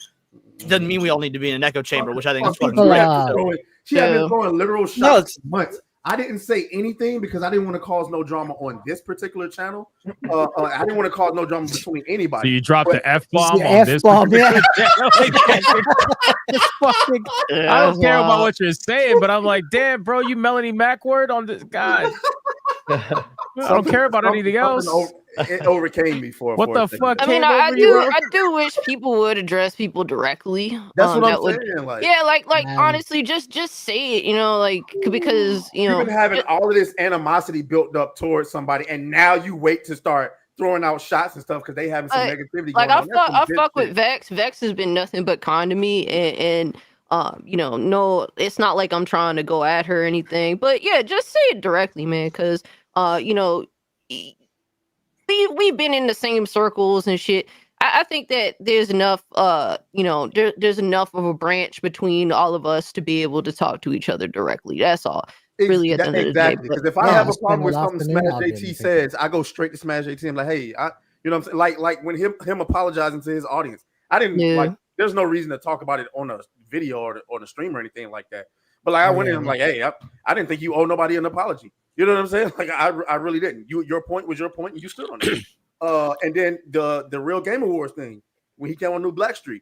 doesn't mean we all need to be in an echo chamber, which I think is fucking great. She had been throwing literal shots for months. I didn't say anything because I didn't want to cause no drama on this particular channel. I didn't want to cause no drama between anybody. So you dropped the F-bomb The on this F-bomb, particular yeah. channel? I don't care about what you're saying, but I'm like, damn, bro, you Melanie Mac word on this guy. I don't care about anything else. It overcame me for what for the a second. fuck? I mean, came I over you? do wish people would address people directly. That's what I'm would, saying. Like, yeah, like honestly, just say it. You know, like because you know, you've been having all of this animosity built up towards somebody, and now you wait to start throwing out shots and stuff because they having some negativity. Like going on. I fuck with Vex. Vex has been nothing but kind to me, and you know, no, it's not like I'm trying to go at her or anything. But yeah, just say it directly, man, because you know. We've been in the same circles and shit. I think that there's enough, you know, there's enough of a branch between all of us to be able to talk to each other directly. That's all. Really, at the end of the day. Exactly. Because if I have a problem with something SmashJT says, I go straight to SmashJT. I'm like, hey, you know what I'm saying? Like when him apologizing to his audience, I didn't like. There's no reason to talk about it on a video or on a stream or anything like that. But like I went in, I'm like, hey, I didn't think you owe nobody an apology. You know what I'm saying? Like I really didn't. Your point was your point, and you stood on it. And then the Real Game Awards thing when he came on New Blackstreet,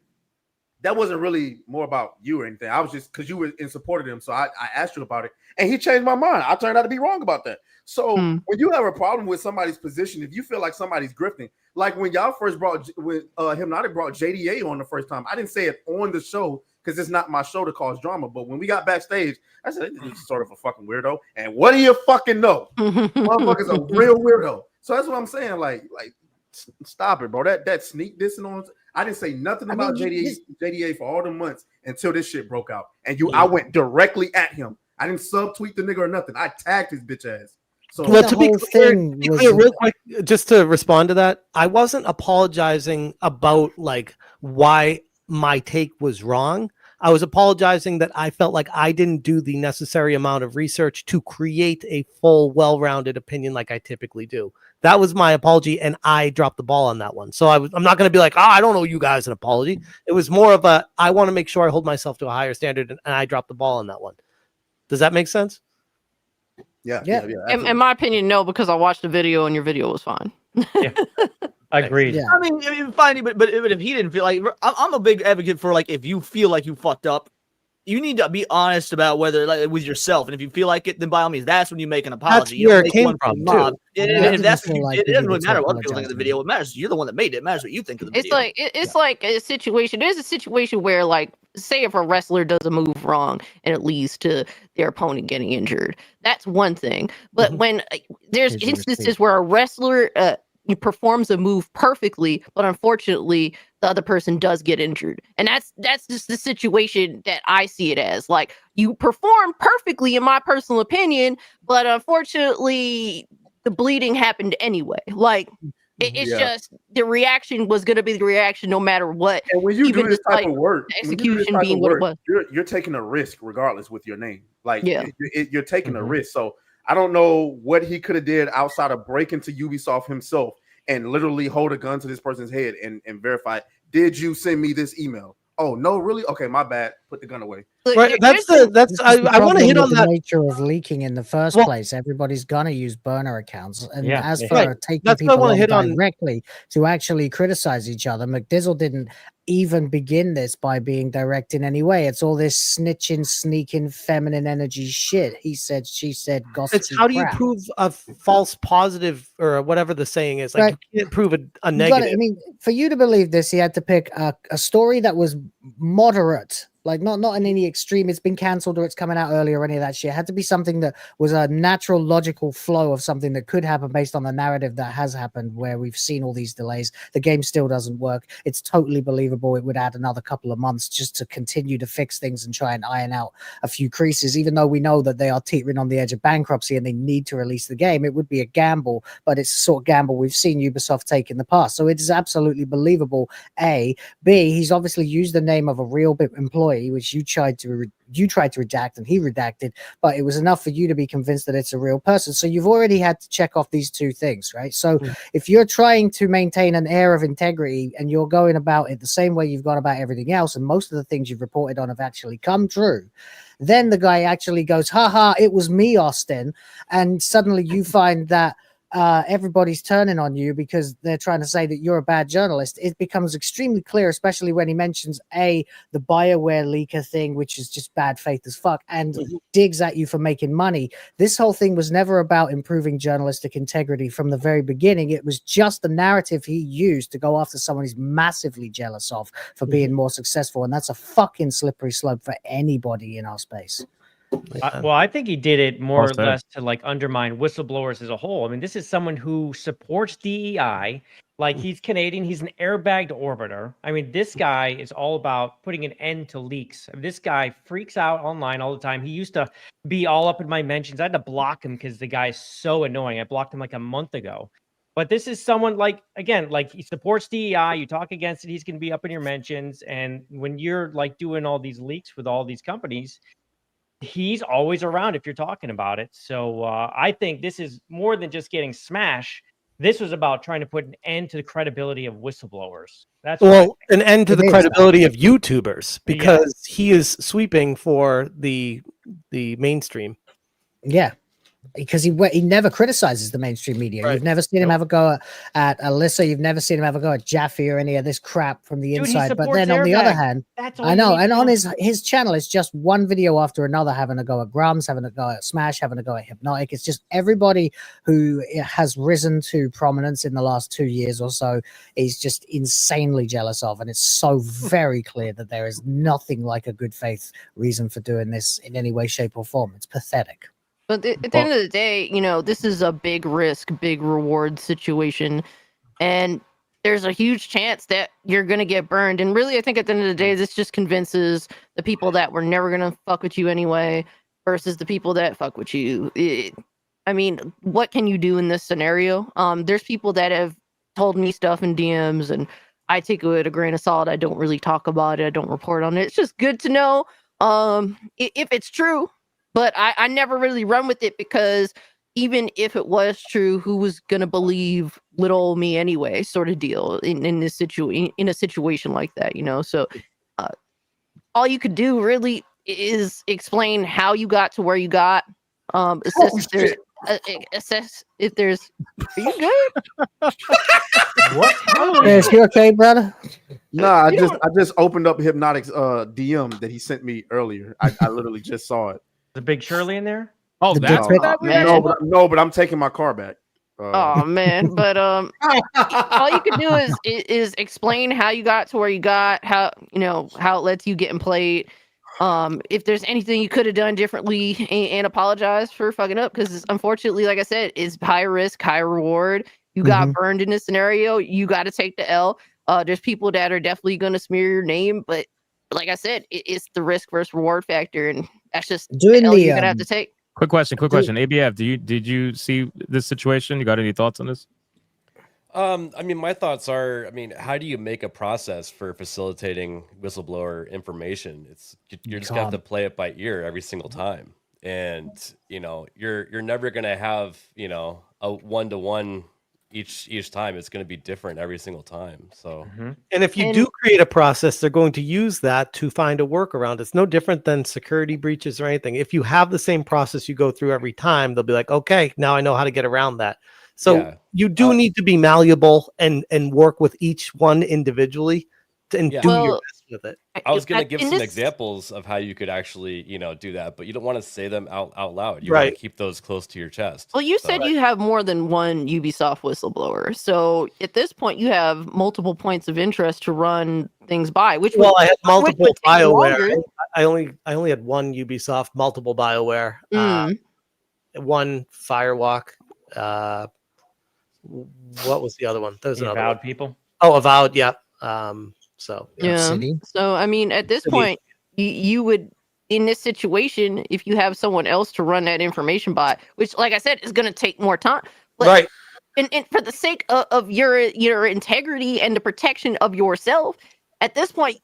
that wasn't really more about you or anything. I was just because you were in support of him, so I asked you about it, and he changed my mind. I turned out to be wrong about that. So when you have a problem with somebody's position, if you feel like somebody's grifting, like when y'all first brought Hypnotic brought JDA on the first time, I didn't say it on the show because it's not my show to cause drama. But when we got backstage, I said, this is sort of a fucking weirdo. And what do you fucking know? Motherfucker's a real weirdo. So that's what I'm saying. Like, stop it, bro. That sneak dissing on. I didn't say nothing about JDA for all the months until this shit broke out. And I went directly at him. I didn't subtweet the nigga or nothing. I tagged his bitch ass. So well, to be clear, real quick, just to respond to that, I wasn't apologizing about like why my take was wrong. I was apologizing that I felt like I didn't do the necessary amount of research to create a full, well-rounded opinion like I typically do. That was my apology, and I dropped the ball on that one. So I'm not going to be like, I don't owe you guys an apology. It was more of a, I want to make sure I hold myself to a higher standard, and I dropped the ball on that one. Does that make sense? Yeah. In my opinion, no, because I watched the video and your video was fine. Agreed. I mean, fine, but if he didn't feel like, I'm a big advocate for like, if you feel like you fucked up, you need to be honest about whether like with yourself, and if you feel like it, then by all means, that's when you make an apology. That's where it came from too. And that's what it doesn't really matter what other people think of the video. It matters. You're the one that made it. It matters what you think of the video. It's like a situation. There's a situation where, like, say if a wrestler does a move wrong and it leads to their opponent getting injured, that's one thing. But when there's instances where a wrestler performs a move perfectly, but unfortunately the other person does get injured, and that's just the situation that I see it as. Like, you perform perfectly, in my personal opinion, but unfortunately the bleeding happened anyway. Like, it's just the reaction was going to be the reaction no matter what. And when you do this type of work, execution being what it was, you're taking a risk regardless with your name. Like, Yeah. you're taking a risk. So I don't know what he could have did outside of break into Ubisoft himself and literally hold a gun to this person's head and verify, did you send me this email? Oh, no, really? Okay, my bad. Put the gun away. Right, I want to hit on that. Nature of leaking in the first place. Everybody's gonna use burner accounts, and as for taking That's what I people wanna on hit on. directly to actually criticize each other, McDizzle didn't even begin this by being direct in any way. It's all this snitching, sneaking, feminine energy shit. He said, she said, gossip. It's how do you prove a false positive or whatever the saying is? Like, Right. you can't prove a You gotta- negative. I mean, for you to believe this, he had to pick a story that was moderate, like not in any extreme. It's been cancelled or it's coming out early or any of that shit. It had to be something that was a natural, logical flow of something that could happen based on the narrative that has happened, where we've seen all these delays. The game still doesn't work. It's totally believable. It would add another couple of months just to continue to fix things and try and iron out a few creases, even though we know that they are teetering on the edge of bankruptcy and they need to release the game. It would be a gamble, but it's the sort of gamble we've seen Ubisoft take in the past. So it is absolutely believable. A. B. He's obviously used the name of a real employee, which you tried to redact and he redacted, but it was enough for you to be convinced that it's a real person. So you've already had to check off these two things, right? So if you're trying to maintain an air of integrity and you're going about it the same way you've gone about everything else, and most of the things you've reported on have actually come true, then the guy actually goes, haha, it was me, Austin. And suddenly you find that everybody's turning on you because they're trying to say that you're a bad journalist. It becomes extremely clear, especially when he mentions the BioWare leaker thing, which is just bad faith as fuck, and digs at you for making money. This whole thing was never about improving journalistic integrity from the very beginning. It was just the narrative he used to go after someone he's massively jealous of for being more successful, and that's a fucking slippery slope for anybody in our space. Well, I think he did it more Well or said. less to like undermine whistleblowers as a whole. I mean, this is someone who supports DEI. Like, he's Canadian. He's an airbagged orbiter. I mean, this guy is all about putting an end to leaks. I mean, this guy freaks out online all the time. He used to be all up in my mentions. I had to block him because the guy is so annoying. I blocked him like a month ago. But this is someone like, again, like, he supports DEI. You talk against it, he's going to be up in your mentions. And when you're like doing all these leaks with all these companies, he's always around if you're talking about it. So I think this is more than just getting smashed. This was about trying to put an end to the credibility of whistleblowers. That's what I Well, an end to the credibility of YouTubers, because he is sweeping for the mainstream. Yeah, because he never criticizes the mainstream media. You've never seen him have a go at Alyssa. You've never seen him have a go at Jaffe or any of this crap from the Dude, he inside. But supports then on the other Airbag. hand, That's all I you know, need and to on know. his channel, it's just one video after another having a go at Grums, having a go at Smash, having a go at Hypnotic. It's just everybody who has risen to prominence in the last 2 years or so is just insanely jealous of, and it's so very clear that there is nothing like a good faith reason for doing this in any way, shape, or form. It's pathetic. But at the end of the day, you know, this is a big risk, big reward situation. And there's a huge chance that you're going to get burned. And really, I think at the end of the day, this just convinces the people that were never going to fuck with you anyway versus the people that fuck with you. I mean, what can you do in this scenario? There's people that have told me stuff in DMs and I take it with a grain of salt. I don't really talk about it. I don't report on it. It's just good to know if it's true. But I never really run with it because even if it was true, who was gonna believe little old me anyway? Sort of deal in this in a situation like that, you know. So all you could do really is explain how you got to where you got. Assess if there's. Are you good? What? Is you okay, brother? Nah, I just opened up Hypnotic's DM that he sent me earlier. I literally just saw it. The big Shirley in there? Oh, that's no, what that was? no, but I'm taking my car back. Oh man, but all you can do is explain how you got to where you got, how how it lets you getting played. If there's anything you could have done differently, and apologize for fucking up, because unfortunately, like I said, it's high risk, high reward. You got burned in this scenario, you got to take the L. There's people that are definitely going to smear your name, but like I said, it's the risk versus reward factor, and that's just the L you're gonna have to take. Quick question. ABF, did you see this situation? You got any thoughts on this? I mean, my thoughts are, how do you make a process for facilitating whistleblower information? You're just gonna have to play it by ear every single time. And, you're never gonna have, a one-to-one each time. It's gonna be different every single time. So And if you do create a process, they're going to use that to find a workaround. It's no different than security breaches or anything. If you have the same process you go through every time, they'll be like, okay, now I know how to get around that. So you do need to be malleable and work with each one individually and do your best with it. I was going to give some examples of how you could actually, do that, but you don't want to say them out loud. You want to keep those close to your chest. Well, you said you have more than one Ubisoft whistleblower. So at this point, you have multiple points of interest to run things by. I had multiple BioWare. I only had one Ubisoft, multiple BioWare, one Firewalk. What was the other one? There's another Avowed one. people. Oh, Avowed, yeah. So I mean, at this point, you would, in this situation, if you have someone else to run that information by, which, like I said, is going to take more time. But, and for the sake of your integrity and the protection of yourself, at this point,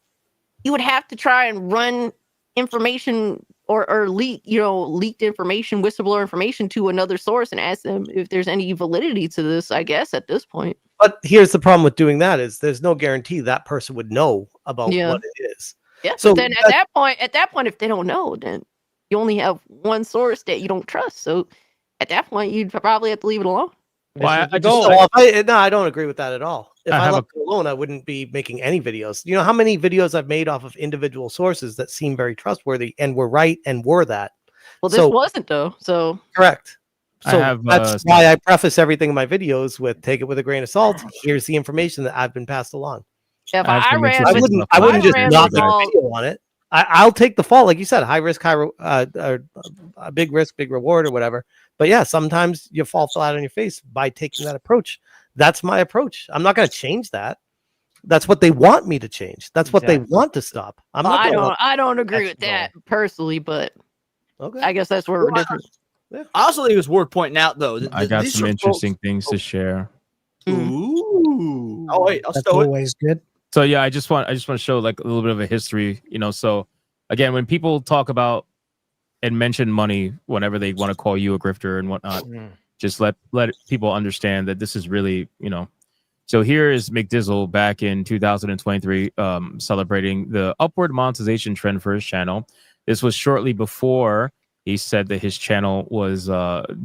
you would have to try and run information or leaked information, whistleblower information to another source and ask them if there's any validity to this, I guess, at this point. But here's the problem with doing that is there's no guarantee that person would know about what it is. Yeah. So then at that point, if they don't know, then you only have one source that you don't trust. So at that point, you'd probably have to leave it alone. Well, I don't agree with that at all. If I left it alone, I wouldn't be making any videos. You know how many videos I've made off of individual sources that seem very trustworthy and were right and were that. Well, this wasn't though. So correct. So that's why I preface everything in my videos with "take it with a grain of salt." Here's the information that I've been passed along. If I wouldn't just not make a video on it. I'll take the fault, like you said, high risk, big risk, big reward, or whatever. But yeah, sometimes you fall flat on your face by taking that approach. That's my approach. I'm not going to change that. That's what they want me to change. That's what they want to stop. I don't agree with that personally, but I guess that's where we're different. I also think it's worth pointing out, though. I got some interesting things to share. Ooh. Oh wait, that's always good. So yeah, I just want to show like a little bit of a history, So again, when people talk about and mention money whenever they want to call you a grifter and whatnot, just let people understand that this is really, So here is McDizzle back in 2023, celebrating the upward monetization trend for his channel. This was shortly before he said that his channel was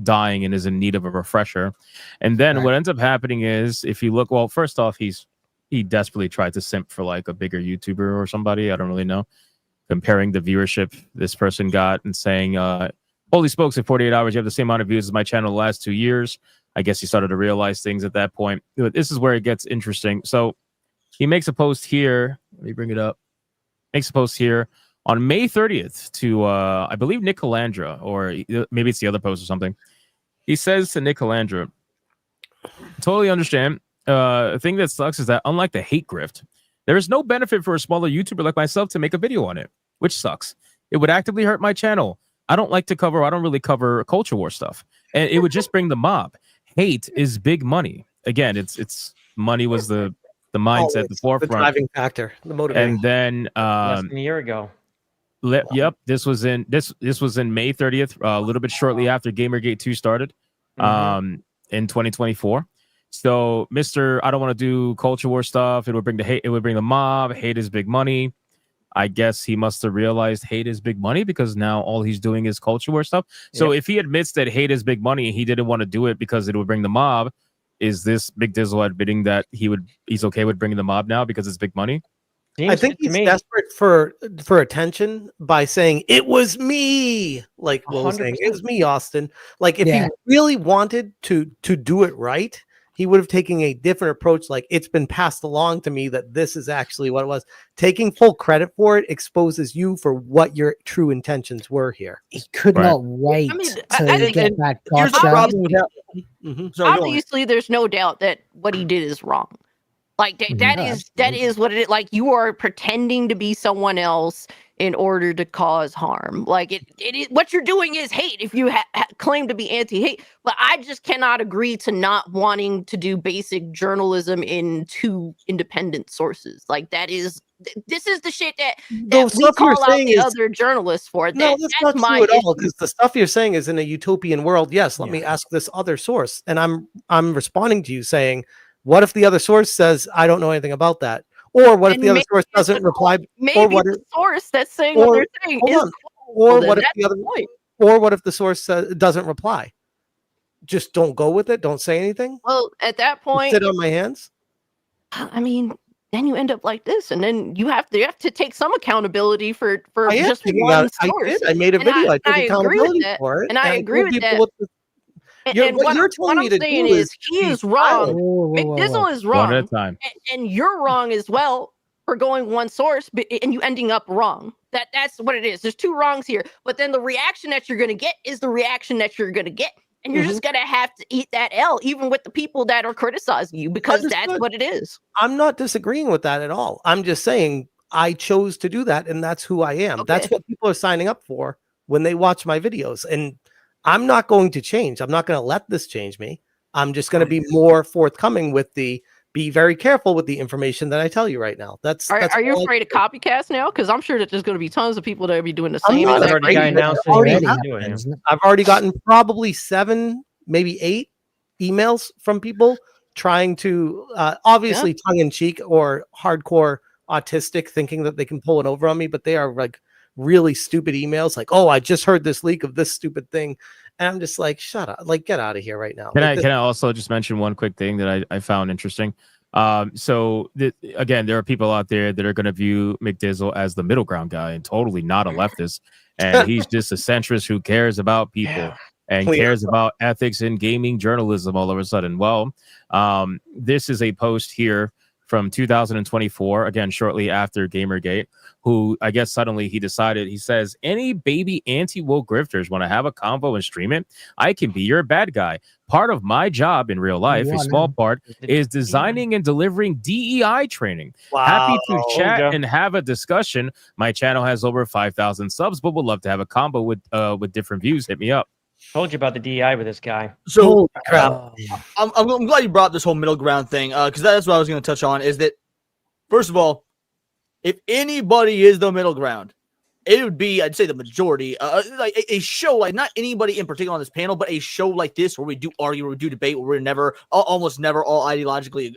dying and is in need of a refresher. And then what ends up happening is, if you look, well, first off, he desperately tried to simp for like a bigger YouTuber or somebody. I don't really know. Comparing the viewership this person got and saying, holy smokes, in 48 hours, you have the same amount of views as my channel the last 2 years. I guess he started to realize things at that point. This is where it gets interesting. So he makes a post here. Let me bring it up. Makes a post here on May 30th to, I believe, Nick Calandra, or maybe it's the other post or something. He says to Nick Calandra, totally understand. The thing that sucks is that unlike the hate grift, there is no benefit for a smaller YouTuber like myself to make a video on it, which sucks. It would actively hurt my channel. I don't really cover culture war stuff. And it would just bring the mob. Hate is big money. Again, it's money was the the mindset, Always. the forefront, the driving factor, the motivation. and then Less than a year ago. Yep, this was in May 30th, a little bit shortly after Gamergate 2 started, in 2024. So, Mr. I don't want to do culture war stuff. It would bring the hate. It would bring the mob. Hate is big money. I guess he must have realized hate is big money because now all he's doing is culture war stuff. So, if he admits that hate is big money and he didn't want to do it because it would bring the mob, is this Big Dizzle admitting that he's okay with bringing the mob now because it's big money? I think he's desperate for attention by saying it was me, like Will was saying, it was me, Austin. Like if he really wanted to do it right, he would have taken a different approach. Like it's been passed along to me that this is actually what it was. Taking full credit for it exposes you for what your true intentions were here. He could not wait to get that Here's the gotcha. problem with that. Obviously, there's no doubt that what he did is wrong. Like that is what it is. Like you are pretending to be someone else in order to cause harm. Like it is what you're doing is hate. If you claim to be anti-hate, but I just cannot agree to not wanting to do basic journalism in two independent sources. Like this is the shit that we call out the other journalists for. No, that's not true at all. Because the stuff you're saying is in a utopian world. Yes, let me ask this other source, and I'm responding to you saying, what if the other source says, I don't know anything about that? Or what if the other source doesn't reply? Maybe or what the source that's saying or- what they're saying hold is on. cool, Or then what if that's the other point. or what if the source doesn't reply? Just don't go with it. Don't say anything. Well, at that point, Sit on my hands. I mean, then you end up like this, and then you have to take some accountability for I am just taking one out- I source. did. I made a And video. I took agree accountability with that, for it, and I and I agree told with people that. what the- And what what you're telling I'm me to saying do is he be is wrong. silent. McDizzle is One wrong, at a time. and you're wrong as well for going one source, and you ending up wrong. That's what it is. There's two wrongs here, but then the reaction that you're gonna get is the reaction that you're gonna get, and you're just gonna have to eat that L, even with the people that are criticizing you, because that's Understood. what it is. I'm not disagreeing with that at all. I'm just saying I chose to do that, and that's who I am. That's what people are signing up for when they watch my videos. And I'm not going to change. I'm not going to let this change me. I'm just going to be more forthcoming with be very careful with the information that I tell you right now. That's Are you all I afraid of copycats now? Because I'm sure that there's going to be tons of people that will be doing the I'm same. not exact afraid. thing. I've already gotten probably 7, maybe 8 emails from people trying to obviously tongue in cheek or hardcore autistic, thinking that they can pull it over on me, but they are like really stupid emails like, oh, I just heard this leak of this stupid thing. And I'm just like, shut up, like get out of here right now. Can I also just mention one quick thing that I found interesting? Again, there are people out there that are going to view McDizzle as the middle ground guy and totally not a leftist, and he's just a centrist who cares about people and cares about ethics in gaming journalism all of a sudden. Well, this is a post here from 2024, again, shortly after Gamergate, who I guess suddenly he decided, he says, any baby anti-woke grifters want to have a convo and stream it? I can be your bad guy. Part of my job in real life, a small part, is designing and delivering DEI training. Happy to chat and have a discussion. My channel has over 5,000 subs, but would love to have a combo with different views. Hit me up. Told you about the DEI with this guy. So I'm glad you brought up this whole middle ground thing, because that's what I was going to touch on. Is that first of all, if anybody is the middle ground, it would be, I'd say, the majority. Like a show, like not anybody in particular on this panel, but a show like this where we do argue, where we do debate, where we're almost never all ideologically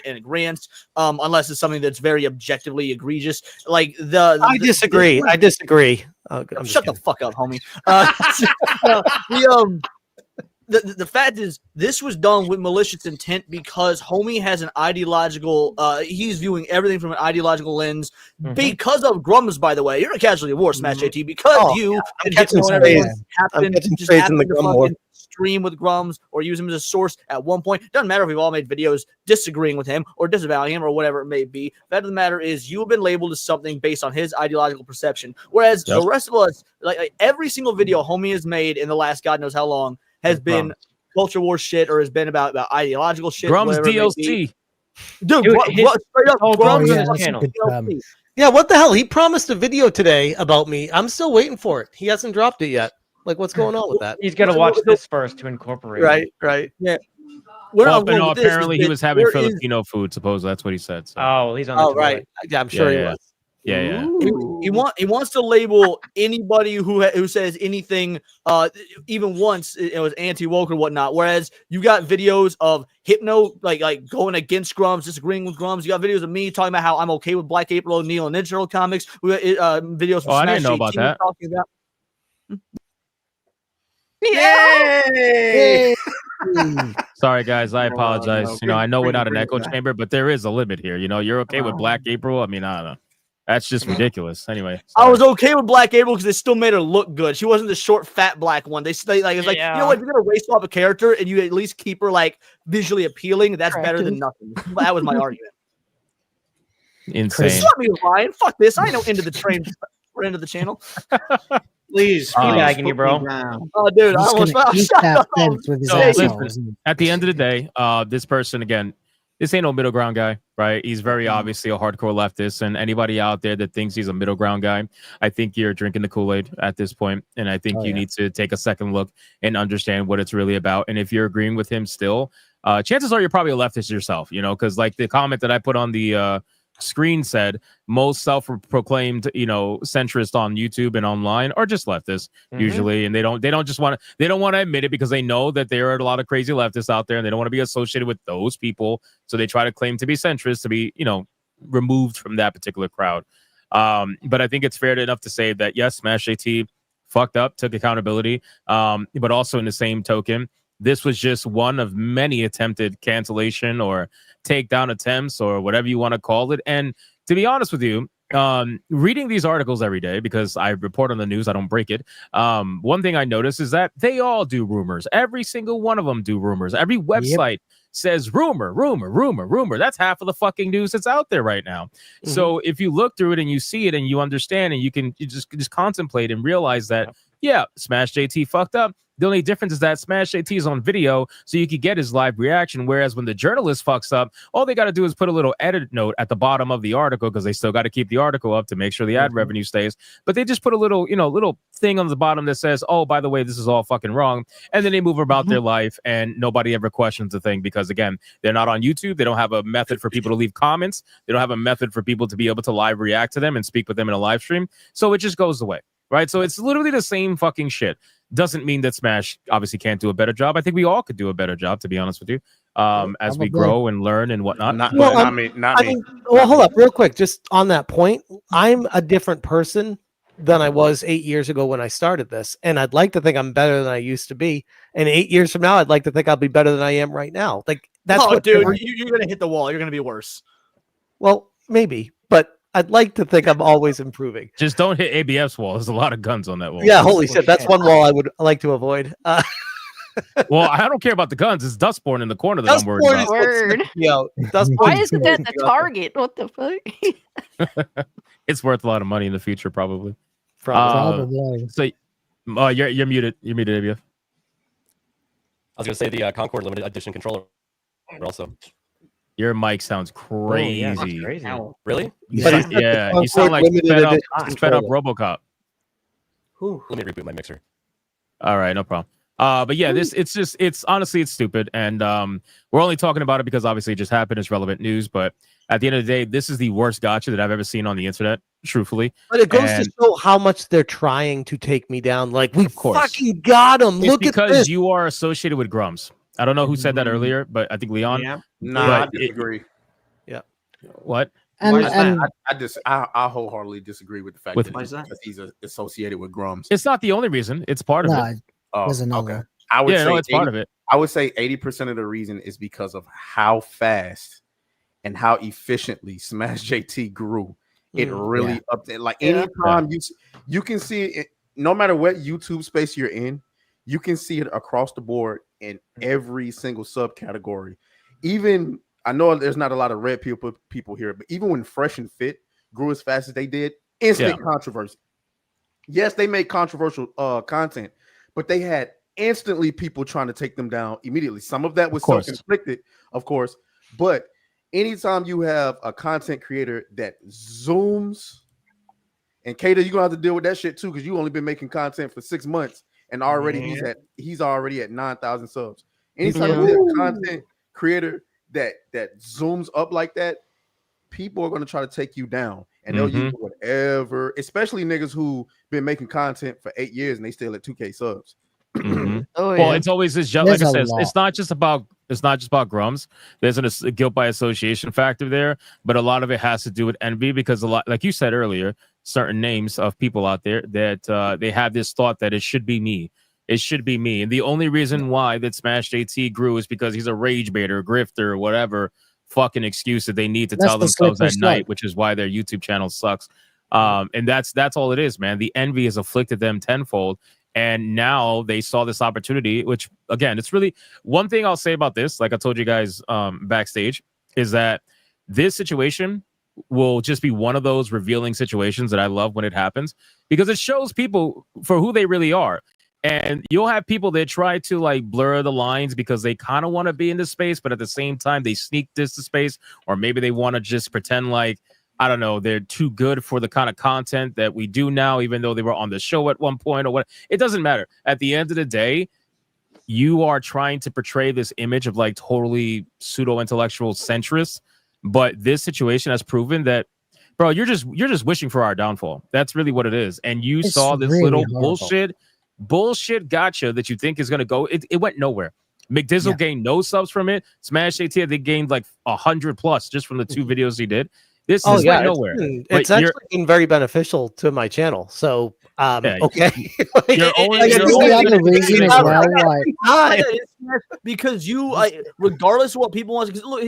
in agreement, unless it's something that's very objectively egregious. Like I disagree. I disagree. Shut the fuck up, homie. The fact is, this was done with malicious intent because homie has an ideological. He's viewing everything from an ideological lens because of Grums. By the way, you're a casualty of war, SmashJT, because I'm catching strays. I'm catching strays in the Grum war. Stream with Grums or use him as a source at one point. Doesn't matter if we've all made videos disagreeing with him or disavowing him or whatever it may be. The fact of the matter is, you have been labeled as something based on his ideological perception, whereas the rest of us, like every single video homie has made in the last God knows how long, has been culture war shit or has been about ideological shit. Grums DLC. Dude, straight up, Grums is DLC. Yeah, what the hell? He promised a video today about me. I'm still waiting for it. He hasn't dropped it yet. Like, what's going on with that? He's got to watch this first to incorporate. Right. Yeah. we're Well, not going no, with this. apparently he was having there is- Filipino food. Suppose that's what he said. So. Oh, he's on the Oh, tour. right. Yeah, I'm sure he was. Yeah. He wants to label anybody who says anything, even once it was anti-woke or whatnot. Whereas you got videos of Hypno like going against Grums, disagreeing with Grums. You got videos of me talking about how I'm okay with Black April O'Neil and Ninja Turtle comics. We got videos from Oh, I Smash didn't know about JT that. talking about. Yay! Sorry, guys. I apologize. no, I know we're bring- not an bring it echo back. chamber, but there is a limit here. You're okay with Black April. I mean, I don't know. That's just ridiculous. Anyway, I was okay with Black April because they still made her look good. She wasn't the short, fat black one. They it's like, you know what? If you're gonna race swap a character and you at least keep her like visually appealing, that's better than nothing. That was my argument. insane. Let me Ryan. Fuck this. I know into the train. We're into the channel. Please, Teabagging you, bro. Oh, dude, I He's almost gonna fell. eat Shut that up. fence with his So, asshole. listen, at the end of the day, this person again, this ain't no middle ground guy, right? He's very obviously a hardcore leftist, and anybody out there that thinks he's a middle ground guy, I think you're drinking the Kool-Aid at this point, and I think you need to take a second look and understand what it's really about. And if you're agreeing with him still, chances are you're probably a leftist yourself, because like the comment that I put on the screen said most self-proclaimed centrist on YouTube and online are just leftists usually, and they don't want to admit it because they know that there are a lot of crazy leftists out there and they don't want to be associated with those people, so they try to claim to be centrist to be removed from that particular crowd. But I think it's fair enough to say that yes, SmashJT fucked up, took accountability, but also in the same token, this was just one of many attempted cancellation or takedown attempts or whatever you want to call it. And to be honest with you, reading these articles every day, because I report on the news, I don't break it. One thing I notice is that they all do rumors. Every single one of them do rumors. Every website says rumor. That's half of the fucking news that's out there right now. So if you look through it and you see it and you understand and you just contemplate and realize that, yeah, SmashJT fucked up. The only difference is that SmashJT is on video, so you could get his live reaction. Whereas when the journalist fucks up, all they got to do is put a little edit note at the bottom of the article, because they still got to keep the article up to make sure the ad revenue stays. But they just put a little, little thing on the bottom that says, "Oh, by the way, this is all fucking wrong," and then they move about their life, and nobody ever questions the thing because again, they're not on YouTube. They don't have a method for people to leave comments. They don't have a method for people to be able to live react to them and speak with them in a live stream. So it just goes away, right? So it's literally the same fucking shit. Doesn't mean that Smash obviously can't do a better job. I think we all could do a better job, to be honest with you, as we grow and learn and whatnot. Not me. Well, hold up real quick. Just on that point, I'm a different person than I was 8 years ago when I started this. And I'd like to think I'm better than I used to be. And 8 years from now, I'd like to think I'll be better than I am right now. Like that's what, dude, you're going to hit the wall. You're going to be worse. Well, maybe, but I'd like to think I'm always improving. Just don't hit ABF's wall. There's a lot of guns on that wall. Yeah, holy shit. That's one wall I would like to avoid. Well, I don't care about the guns. It's Dustborn in the corner that I'm worried about. Word. Why isn't that the target? What the fuck? It's worth a lot of money in the future, probably. Probably. So, you're muted. You're muted, ABF. I was going to say the Concord limited edition controller also. Your mic sounds crazy. Yeah, that's crazy. Really? You sound like sped up RoboCop. Let me reboot my mixer. All right, no problem. But yeah, it's honestly, it's stupid. And we're only talking about it because obviously it just happened. It's relevant news. But at the end of the day, this is the worst gotcha that I've ever seen on the internet, truthfully. But it goes to show how much they're trying to take me down. Like, we fucking got them. Look at this. Because you are associated with Grums. I don't know who said that earlier, but I think Leon. Yeah. I disagree. What? I wholeheartedly disagree with the fact that he's associated with Grums. It's not the only reason. It's part of it. There's another. I would say it's part of it. I would say 80% of the reason is because of how fast and how efficiently SmashJT grew. It really up there. Like anytime you can see it, no matter what YouTube space you're in, you can see it across the board in every single subcategory. Even I know there's not a lot of red people here, but even when Fresh and Fit grew as fast as they did, instant controversy. Yes, they made controversial content, but they had instantly people trying to take them down immediately. Some of that was self-inflicted, of course, but anytime you have a content creator that zooms, and Kato, you're gonna have to deal with that shit too, because you only been making content for 6 months and already he's already at 9,000 subs. Anytime you have content creator that zooms up like that, people are going to try to take you down, and they'll use whatever, especially niggas who been making content for 8 years and they still at 2K subs. Well, it's always this. Like I said, it's not just about Grums. There's a guilt by association factor there, but a lot of it has to do with envy, because a lot, like you said earlier, certain names of people out there that they have this thought that it should be me. It should be me, and the only reason why that SmashJT grew is because he's a rage baiter, grifter, whatever fucking excuse that they need to tell themselves at night, which is why their YouTube channel sucks. And that's all it is, man. The envy has afflicted them tenfold. And now they saw this opportunity, which, again, it's really one thing I'll say about this, like I told you guys backstage, is that this situation will just be one of those revealing situations that I love when it happens, because it shows people for who they really are. And you'll have people that try to like blur the lines because they kind of want to be in this space, but at the same time, they sneak this to space, or maybe they want to just pretend like, I don't know, they're too good for the kind of content that we do now, even though they were on the show at one point or what. It doesn't matter. At the end of the day, you are trying to portray this image of like totally pseudo-intellectual centrist. But this situation has proven that, bro, you're just wishing for our downfall. That's really what it is. And you saw this really little bullshit gotcha that you think is going to go. It went nowhere. McDizzle gained no subs from it. SmashJT, they gained like 100 plus just from the 2 videos he did. This is went nowhere. It's actually been very beneficial to my channel. So, okay. Because you, regardless of what people want, because look,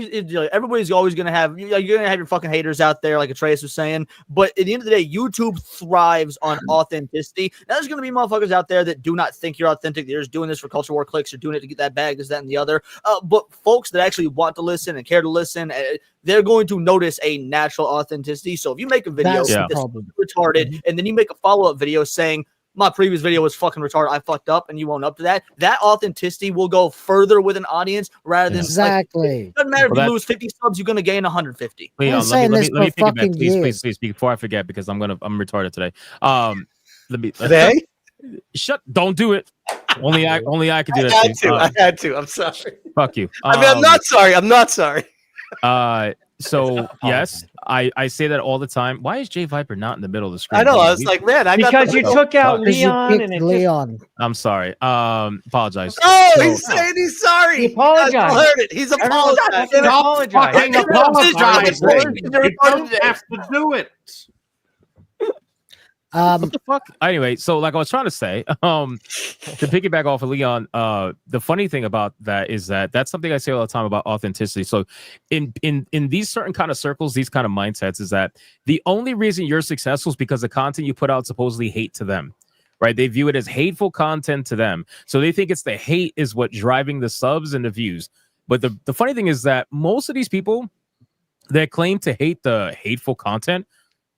everybody's always gonna have you're gonna have your fucking haters out there, like Atreus was saying. But at the end of the day, YouTube thrives on authenticity. Now, there's gonna be motherfuckers out there that do not think you're authentic. They're just doing this for culture war clicks, or doing it to get that bag, this, that, and the other. But folks that actually want to listen and care to listen, they're going to notice a natural authenticity. So if you make a video that's retarded, and then you make a follow-up video saying, my previous video was fucking retarded, I fucked up, and you own up to that, that authenticity will go further with an audience rather than exactly. Like, it doesn't matter if you lose 50 subs, you're gonna gain 150. Leon, let me piggyback, please, before I forget, because I'm retarded today. Today? Shut! Don't do it. Only I can do that. I had to. I'm sorry. Fuck you. I mean, I'm not sorry. I'm not sorry. So yes, I say that all the time. Why is JayViper not in the middle of the screen? I know. I was like, man, because you took out Leon and Leon. I'm sorry. Apologize. Oh, he's saying he's sorry. He apologized. I heard it. He's apologized. You don't have to do it. What the fuck? Anyway, so like I was trying to say, to piggyback off of Leon, the funny thing about that is that that's something I say all the time about authenticity. So in these certain kind of circles, these kind of mindsets, is that the only reason you're successful is because the content you put out supposedly hate to them, right? They view it as hateful content to them. So they think it's the hate is what driving the subs and the views. But the funny thing is that most of these people that claim to hate the hateful content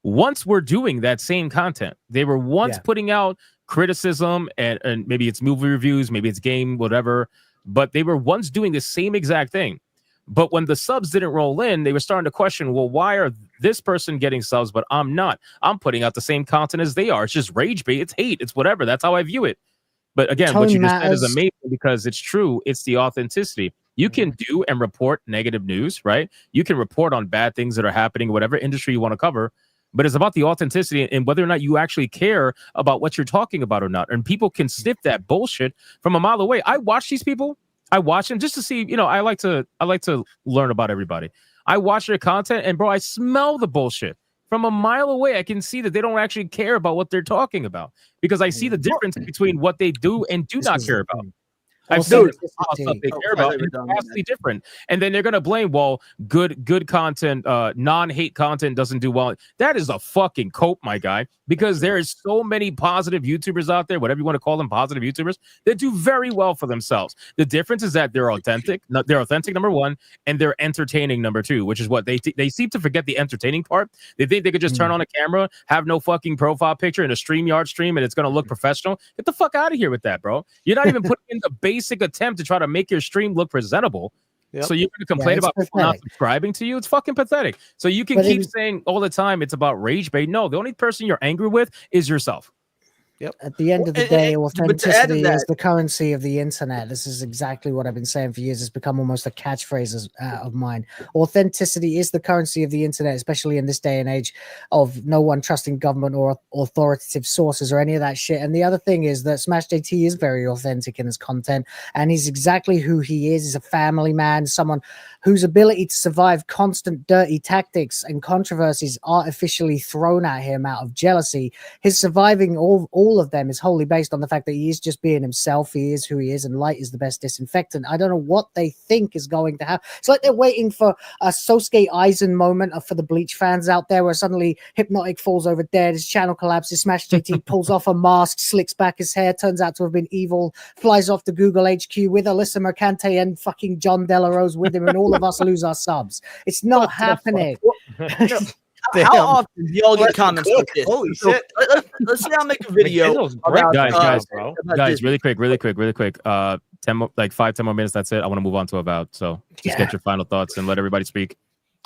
once we're doing that same content. They were once putting out criticism and maybe it's movie reviews, maybe it's game, whatever, but they were once doing the same exact thing. But when the subs didn't roll in, they were starting to question, well, why are this person getting subs, but I'm not? I'm putting out the same content as they are. It's just rage bait. It's hate. It's whatever. That's how I view it. But again, what you just said is amazing, because it's true. It's the authenticity. You can do and report negative news, right? You can report on bad things that are happening, whatever industry you want to cover. But it's about the authenticity and whether or not you actually care about what you're talking about or not. And people can sniff that bullshit from a mile away. I watch these people. I watch them just to see, I like to learn about everybody. I watch their content and bro, I smell the bullshit from a mile away. I can see that they don't actually care about what they're talking about, because I see the difference between what they do and do not care about. I've seen stuff they care about. It's vastly different. And then they're going to blame, well, good content, non-hate content doesn't do well. That is a fucking cope, my guy, because there is so many positive YouTubers out there, whatever you want to call them, positive YouTubers, that do very well for themselves. The difference is that they're authentic. They're authentic, number one, and they're entertaining, number two, which is what they seem to forget the entertaining part. They think they could just turn on a camera, have no fucking profile picture in a StreamYard stream, and it's going to look professional. Get the fuck out of here with that, bro. You're not even putting in the basic attempt to try to make your stream look presentable. So you're going to complain about people not subscribing to you? It's fucking pathetic. So you can keep saying all the time it's about rage bait. No, the only person you're angry with is yourself. Yep. At the end of the And- day, and- but to add to authenticity that- is the currency of the internet. This is exactly what I've been saying for years. It's become almost a catchphrase of mine. Authenticity is the currency of the internet, especially in this day and age of no one trusting government or authoritative sources or any of that shit. And the other thing is that SmashJT is very authentic in his content, and he's exactly who he is. He's a family man, someone whose ability to survive constant dirty tactics and controversies artificially thrown at him out of jealousy. His surviving all of them is wholly based on the fact that he is just being himself. He is who he is, and light is the best disinfectant. I don't know what they think is going to happen. It's like they're waiting for a Sosuke Aizen moment for the Bleach fans out there, where suddenly Hypnotic falls over dead, his channel collapses, SmashJT pulls off a mask, slicks back his hair, turns out to have been evil, flies off to Google HQ with Alyssa Mercante and fucking John Delarose with him, and all of us lose our subs. It's not happening. How often do y'all get comments like this? Holy So, shit. let's say I'll make a video about, guys, about guys, Disney. really quick. 10 more minutes. That's it. I want to move on to Avowed. So just get your final thoughts and let everybody speak.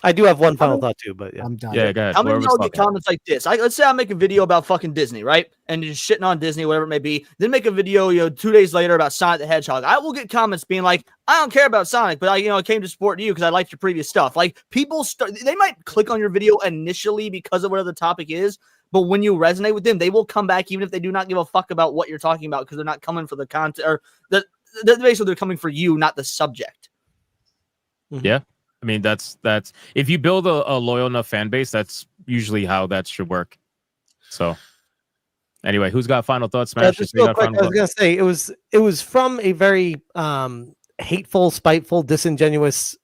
I do have one final thought too, but yeah. I'm done. Yeah, go ahead. How many of Whoever's y'all get talking. comments like this? Let's say I make a video about fucking Disney, right? And just shitting on Disney, whatever it may be. Then make a video, 2 days later about Sonic the Hedgehog. I will get comments being like, I don't care about Sonic, but I came to support you because I liked your previous stuff. Like people they might click on your video initially because of whatever the topic is, but when you resonate with them, they will come back even if they do not give a fuck about what you're talking about because they're not coming for the content or basically they're coming for you, not the subject. Yeah. I mean, that's if you build a loyal enough fan base, that's usually how that should work. So anyway, who's got final thoughts? Smash. Just real quick, I was gonna say it was from a very hateful, spiteful, disingenuous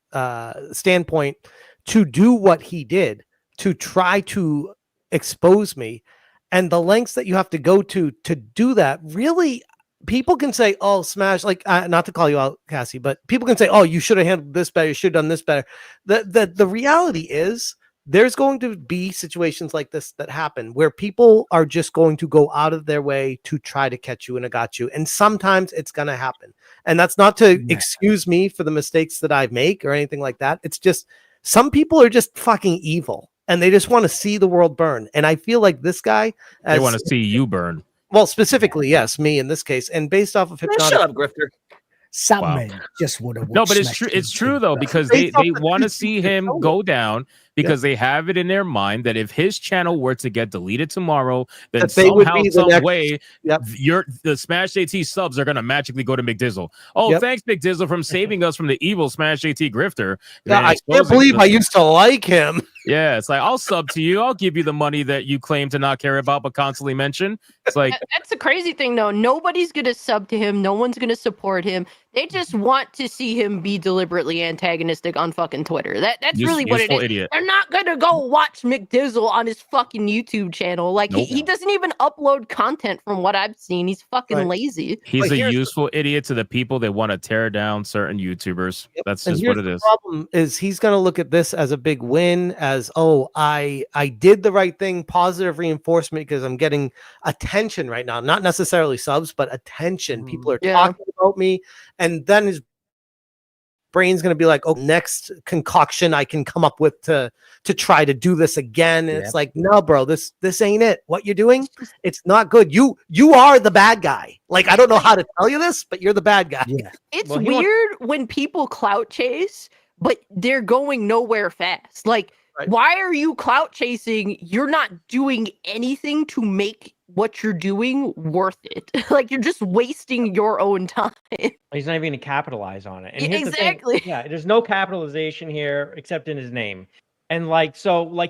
standpoint to do what he did, to try to expose me, and the lengths that you have to go to do that. Really, people can say, "Oh, Smash," like not to call you out, Cassie, but people can say, "Oh, you should have handled this better. You should have done this better." The reality is, there's going to be situations like this that happen where people are just going to go out of their way to try to catch you in a got you, and sometimes it's going to happen. And that's not to excuse me for the mistakes that I make or anything like that. It's just some people are just fucking evil, and they just want to see the world burn. And I feel like this guy, they want to see you burn. Well, specifically, yes, me in this case, and based off of Hypnotic. Shut up, Grifter. Some just would have. No, but it's true. It's true though, because they want to see him go down because they have it in their mind that if his channel were to get deleted tomorrow, then That they would somehow, be the some next- way, the SmashJT subs are gonna magically go to McDizzle. Oh, thanks McDizzle from saving us from the evil SmashJT grifter. Yeah, Man, I can't exposing believe the- I used to like him. Yeah, it's like I'll sub to you. I'll give you the money that you claim to not care about, but constantly mention. It's like That's the crazy thing, though. Nobody's gonna sub to him. No one's gonna support him. They just want to see him be deliberately antagonistic on fucking Twitter. That's really what it useful is. idiot. They're not gonna go watch McDizzle on his fucking YouTube channel. Like Nope. he doesn't even upload content from what I've seen. He's fucking lazy. he's a useful idiot to the people that want to tear down certain YouTubers. That's And just here's what it the is. problem is he's going to look at this as a big win, as I did the right thing, positive reinforcement because I'm getting attention right now, not necessarily subs, but attention. People are talking about me, and then his brain's going to be like, oh, next concoction I can come up with to try to do this again. And it's like, no, bro, this ain't it. What you're doing, it's not good. You are the bad guy. Like, I don't know how to tell you this, but you're the bad guy. Yeah. It's weird when people clout chase, but they're going nowhere fast. Like, why are you clout chasing? You're not doing anything to make what you're doing worth it. Like, you're just wasting your own time. He's not even going to capitalize on it. And here's the Exactly. thing. Yeah, there's no capitalization here except in his name. And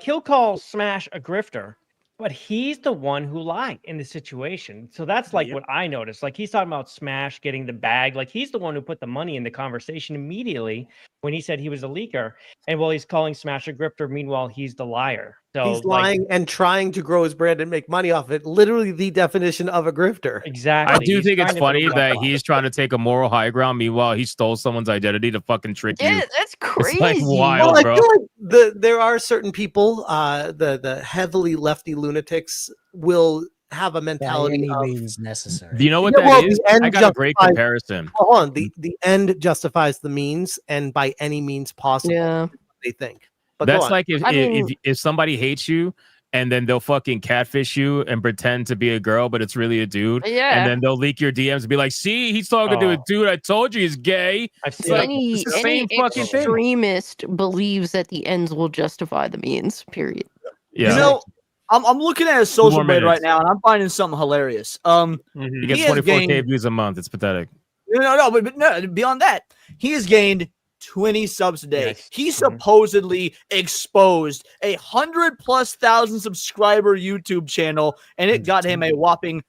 he'll call Smash a grifter, but he's the one who lied in the situation. So that's like what I noticed. Like, he's talking about Smash getting the bag. Like, he's the one who put the money in the conversation immediately when he said he was a leaker. And while he's calling Smash a grifter, meanwhile, he's the liar. So He's lying and trying to grow his brand and make money off of it. Literally the definition of a grifter. Exactly. I do think it's funny that he's trying to take a moral high ground. Meanwhile, he stole someone's identity to fucking trick you. Yeah, that's crazy. It's like wild, Well, I bro. feel like there are certain people, the heavily lefty lunatics will have a mentality of means necessary. Do you know what Yeah, that well, is? the end I got a great justifies- comparison. Hold on, the end justifies the means, and by any means possible. Yeah. They think. But go That's on. like if somebody hates you and then they'll fucking catfish you and pretend to be a girl, but it's really a dude. Yeah. And then they'll leak your DMs and be like, see, he's talking to a dude. I told you he's gay. It's like, Any it's the same fucking thing. extremist believes that the ends will justify the means. Period. Yeah. You know, I'm looking at his social more blade right minutes. now, and I'm finding something hilarious. He gets 24K views a month. It's pathetic. But no, beyond that, he has gained 20 subs a day. He supposedly exposed 100,000+ subscriber YouTube channel, and it got him a whopping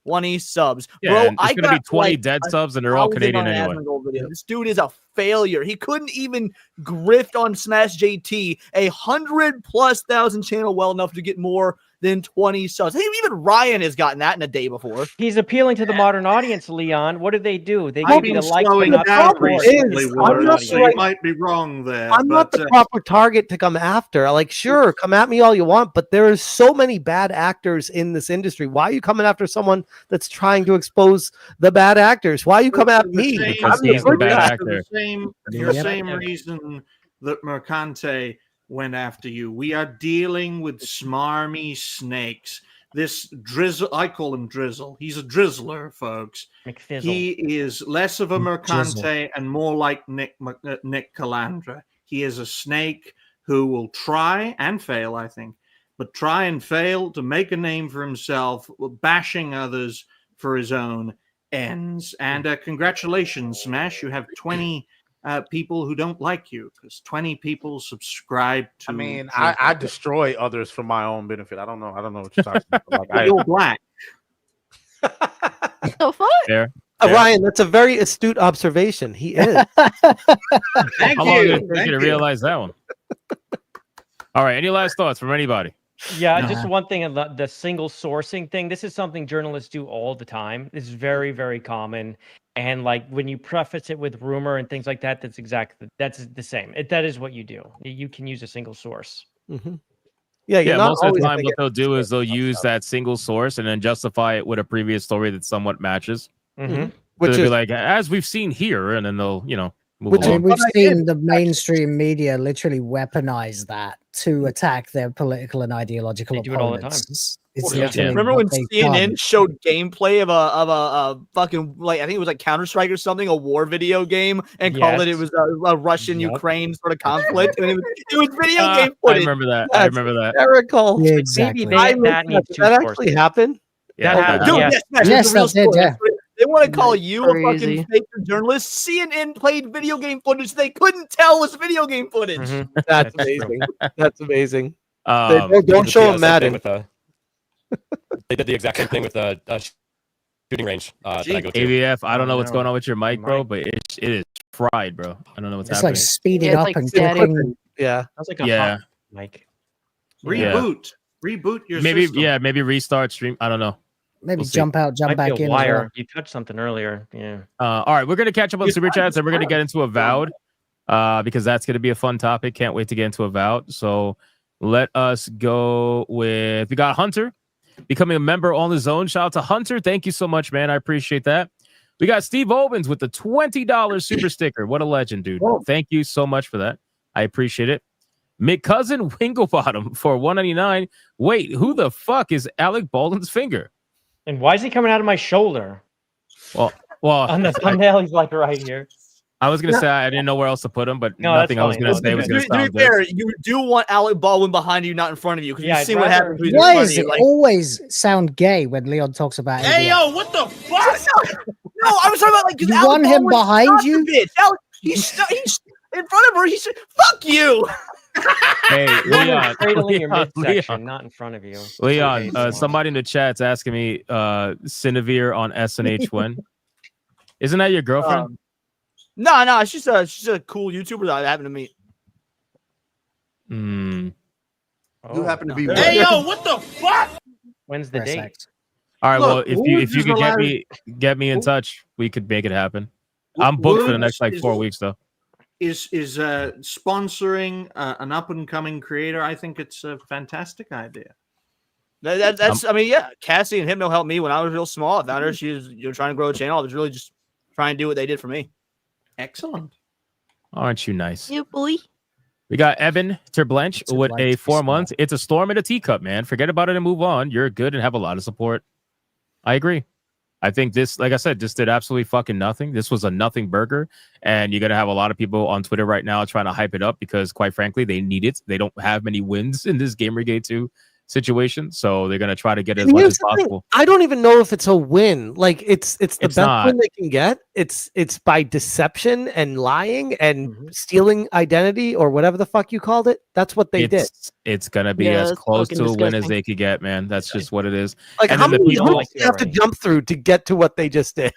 20 subs. Yeah, Bro, it's gonna be 20 dead subs, and they're all 1,000 Canadian on an anyway. Asmongold video. This dude is a failure. He couldn't even grift on SmashJT 100,000+ channel well enough to get more than 20 subs. I think even Ryan has gotten that in a day before. He's appealing to the modern audience, Leon. What do? They give I've you been the likes, but slowing not down the support. recently, I'm Ward, not so right. you might be wrong there. I'm not but, the proper target to come after. Like, sure, come at me all you want, but there are so many bad actors in this industry. Why are you coming after someone that's trying to expose the bad actors? Why are you coming at me? Because I'm the he's the good bad guy. actor. the same reason that Mercante went after you. We are dealing with smarmy snakes. This drizzle, I call him Drizzle. He's a drizzler, folks. McFizzle. He is less of a Mercante Jizzle. and more like Nick Calandra. He is a snake who will try and fail, I think, but try and fail to make a name for himself, bashing others for his own ends. And congratulations, Smash. You have 20 people who don't like you because 20 people subscribe to. I mean, I destroy others for my own benefit. I don't know what you're talking about. Like, You're black. So fun. There. Ryan, that's a very astute observation. He is. Thank How long did you. it take Thank you to you. realize that one? All right. Any last thoughts from anybody? Yeah, No. just one thing, the single sourcing thing. This is something journalists do all the time. This is very, very common. And like when you preface it with rumor and things like that, that's the same. That is what you do. You can use a single source. Mm-hmm. Yeah, you're Yeah, not most of the always time, gonna what get- they'll do is they'll use that single source and then justify it with a previous story that somewhat matches. Mhm. So Which they'll be is- like, as we've seen here, and then they'll, move I mean, along. we've seen the mainstream media literally weaponize that to attack their political and ideological They do it all the opponents. time. It's Yeah. literally Remember what when they've CNN done. showed gameplay of a fucking, like, I think it was like Counter-Strike or something, a war video game, and called it Yes. was a Russian-Ukraine sort of conflict, and it was video game I footage. remember that. I remember that. Hysterical. Yeah, Maybe exactly. that needs Did two that sources. actually happen? Yeah, That that happened. Dude, Yes. yes, Yes, it's a real that did, story. yeah. They want to call you a Crazy. fucking fake journalist. CNN played video game footage they couldn't tell was video game footage. Mhm. That's That's true. amazing. That's amazing. Um, Don't show him Same thing Madden. with, they did the exact same thing with shooting range that I go to. AVF, I don't know what's no. going on with your mic, bro, but it is fried, bro. I don't know what's It's happening. like speeding Yeah, it's up like and static. clicking. Yeah. Sounds like a Yeah. hot mic. Reboot. Reboot your maybe, system. maybe restart stream. I don't know. Maybe We'll see. jump out, jump Might back be a in. As wire. well. You touched something earlier. Yeah. All right, we're gonna catch up on super chats and we're gonna get into Avowed, because that's gonna be a fun topic. Can't wait to get into Avowed. So let us go with, we got Hunter becoming a member on the zone. Shout out to Hunter. Thank you so much, man. I appreciate that. We got Steve Obens with the $20 super sticker. What a legend, dude. Thank you so much for that. I appreciate it. McCousin Winglebottom for $1.99. Wait, who the fuck is Alec Baldwin's finger? And why is he coming out of my shoulder? Well, On the thumbnail, he's like right here. I was gonna say I didn't know where else to put him, but No, that's nothing I was fine. gonna No, say was To gonna be sound good. fair, you do want Alec Baldwin behind you, not in front of you, because Yeah, you I'd see what rather- happens. when he's in Why front does of it you. Like, always sound gay when Leon talks about it? what the fuck? no, I was talking about like 'cause You Alec want him Baldwin's behind not the you? Bitch. He's in front of her. He said, "Fuck you." Hey, Leon, Cradling your Leon, midsection, not in front of you. Leon, Okay, somebody in the chat's asking me, Cinevere on SNH when? Isn't that your girlfriend? No, she's a cool YouTuber that I happen to meet. Hmm. You happen to be. what the fuck? When's the Press date? X. All right. Look, Well, if Woods you is could allowed- get me in touch, we could make it happen. I'm booked for the Woods next like is- 4 weeks though. Is sponsoring an up and coming creator. I think it's a fantastic idea. That's I mean, yeah. Cassie and Hypno helped me when I was real small. I found her. She was trying to grow a channel. I was really just trying to do what they did for me. Excellent. Aren't you nice? You boy. We got Evan Terblanche with like a to be 4 small. months. It's a storm in a teacup, man. Forget about it and move on. You're good and have a lot of support. I agree. I think this, like I said, this did absolutely fucking nothing. This was a nothing burger. And you're going to have a lot of people on Twitter right now trying to hype it up because, quite frankly, they need it. They don't have many wins in this Gamergate 2 situation. So they're going to try to get as much as possible. I don't even know if it's a win. Like it's the best not. win they can get. It's by deception and lying and Mm-hmm. stealing identity or whatever the fuck you called it. That's what they did. It's going to be Yeah, as it's close fucking to a win as disgusting. they could get, man. That's just what it is. Like And how then the many people, hoops do you have to jump through to get to what they just did?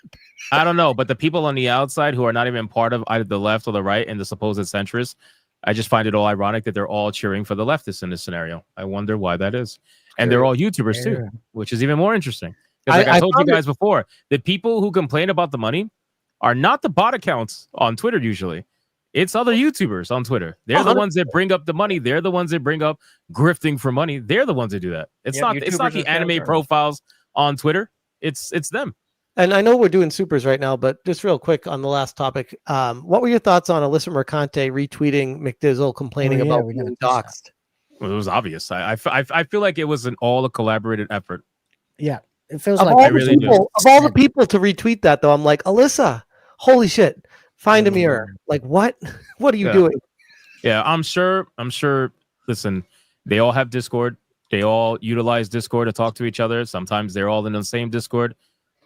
I don't know, but the people on the outside who are not even part of either the left or the right and the supposed centrists, I just find it all ironic that they're all cheering for the leftists in this scenario. I wonder why that is. And they're all YouTubers too, Yeah. which is even more interesting. Because like I told you found guys before, the people who complain about the money are not the bot accounts on Twitter usually. It's other YouTubers on Twitter. They're the ones that bring up the money. They're the ones that bring up grifting for money. They're the ones that do that. It's Yep, not it's not YouTubers the and anime fans are. profiles on Twitter. It's them. And I know we're doing supers right now, but just real quick on the last topic, what were your thoughts on Alyssa Mercante retweeting McDizzle complaining about being doxxed? Well, it was obvious. I feel like it was all a collaborated effort. Yeah, it feels Of like all the people to retweet that, though, I'm like, Alyssa, holy shit, find a mirror. Like, what? What are you Yeah. doing? Yeah, I'm sure. Listen, they all have Discord. They all utilize Discord to talk to each other. Sometimes they're all in the same Discord.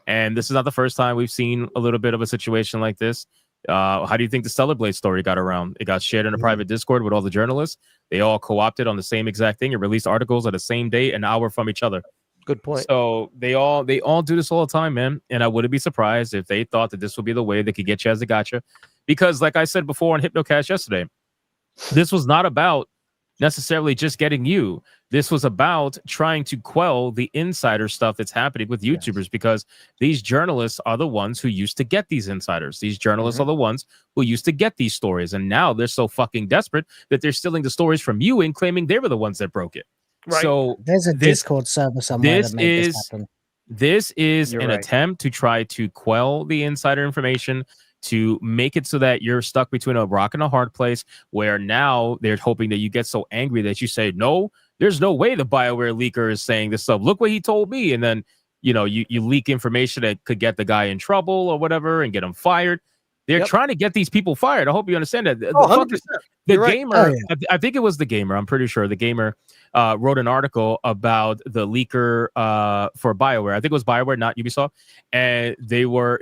And this is not the first time we've seen a little bit of a situation like this. How do you think the Stellar Blade story got around? It got shared in a private Discord with all the journalists. They all co-opted on the same exact thing and released articles at the same day, an hour from each other. Good point. So they all do this all the time, man. And I wouldn't be surprised if they thought that this would be the way they could get you as a gotcha. Because like I said before on Hypnocast yesterday, this was not about necessarily just getting you. This was about trying to quell the insider stuff that's happening with YouTubers because these journalists are the ones who used to get these insiders. These journalists are the ones who used to get these stories. And now they're so fucking desperate that they're stealing the stories from you and claiming they were the ones that broke it. Right. So there's a Discord server somewhere that made this happen. This is You're an right. attempt to try to quell the insider information, to make it so that you're stuck between a rock and a hard place where now they're hoping that you get so angry that you say, no, there's no way the BioWare leaker is saying this stuff. Look what he told me. And then, you leak information that could get the guy in trouble or whatever and get him fired. They're trying to get these people fired. I hope you understand that. The 100%. You're right. gamer, Oh, yeah. I think it was the gamer. I'm pretty sure the gamer wrote an article about the leaker for BioWare. I think it was BioWare, not Ubisoft. And they were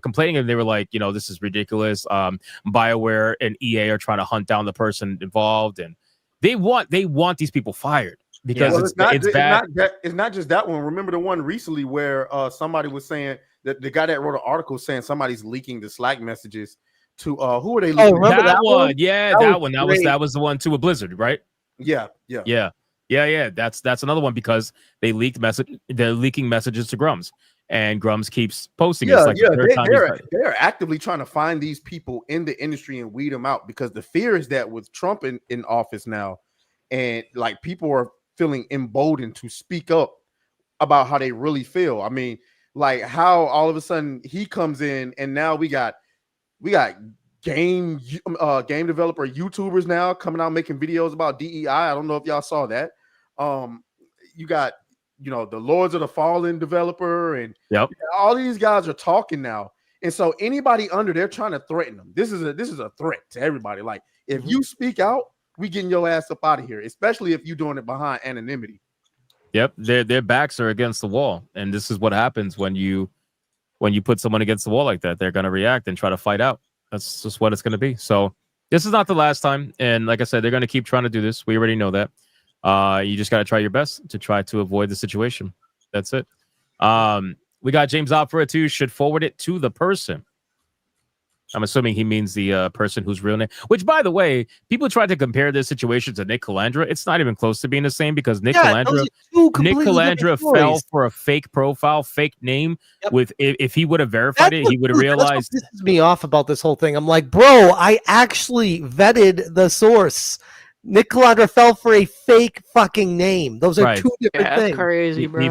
complaining and they were like, this is ridiculous. BioWare and EA are trying to hunt down the person involved, and they want these people fired because it's bad. It's not just that one. Remember the one recently where somebody was saying that the guy that wrote an article saying somebody's leaking the Slack messages to who are they leaking? Remember that one? Yeah, that one. great. That was the one to a Blizzard, right? Yeah. That's another one because they're leaking messages to Grums, and Grums keeps posting. It's like the third time they're actively trying to find these people in the industry and weed them out because the fear is that with Trump in office now, and like people are feeling emboldened to speak up about how they really feel. I mean, like how all of a sudden he comes in and now we got game developer YouTubers now coming out making videos about DEI. I don't know if y'all saw that. You got the Lords of the Fallen developer and all these guys are talking now. And so anybody under, they're trying to threaten them. This is a threat to everybody. Like if you speak out, we getting your ass up out of here, especially if you're doing it behind anonymity. Yep, their backs are against the wall, and this is what happens when you put someone against the wall like that. They're going to react and try to fight out. That's just what it's going to be. So this is not the last time, and like I said, they're going to keep trying to do this. We already know that. You just got to try your best to try to avoid the situation. That's it. We got James out for it too. Should forward it to the person. I'm assuming he means the person whose real name. Which, by the way, people try to compare this situation to Nick Calandra. It's not even close to being the same because Nick Calandra fell for a fake profile, fake name. With if he would have verified it, he would have realized. That's what pisses me off about this whole thing. I'm like, bro, I actually vetted the source. Nick Calandra fell for a fake fucking name. Those are two different things. Crazy, bro. He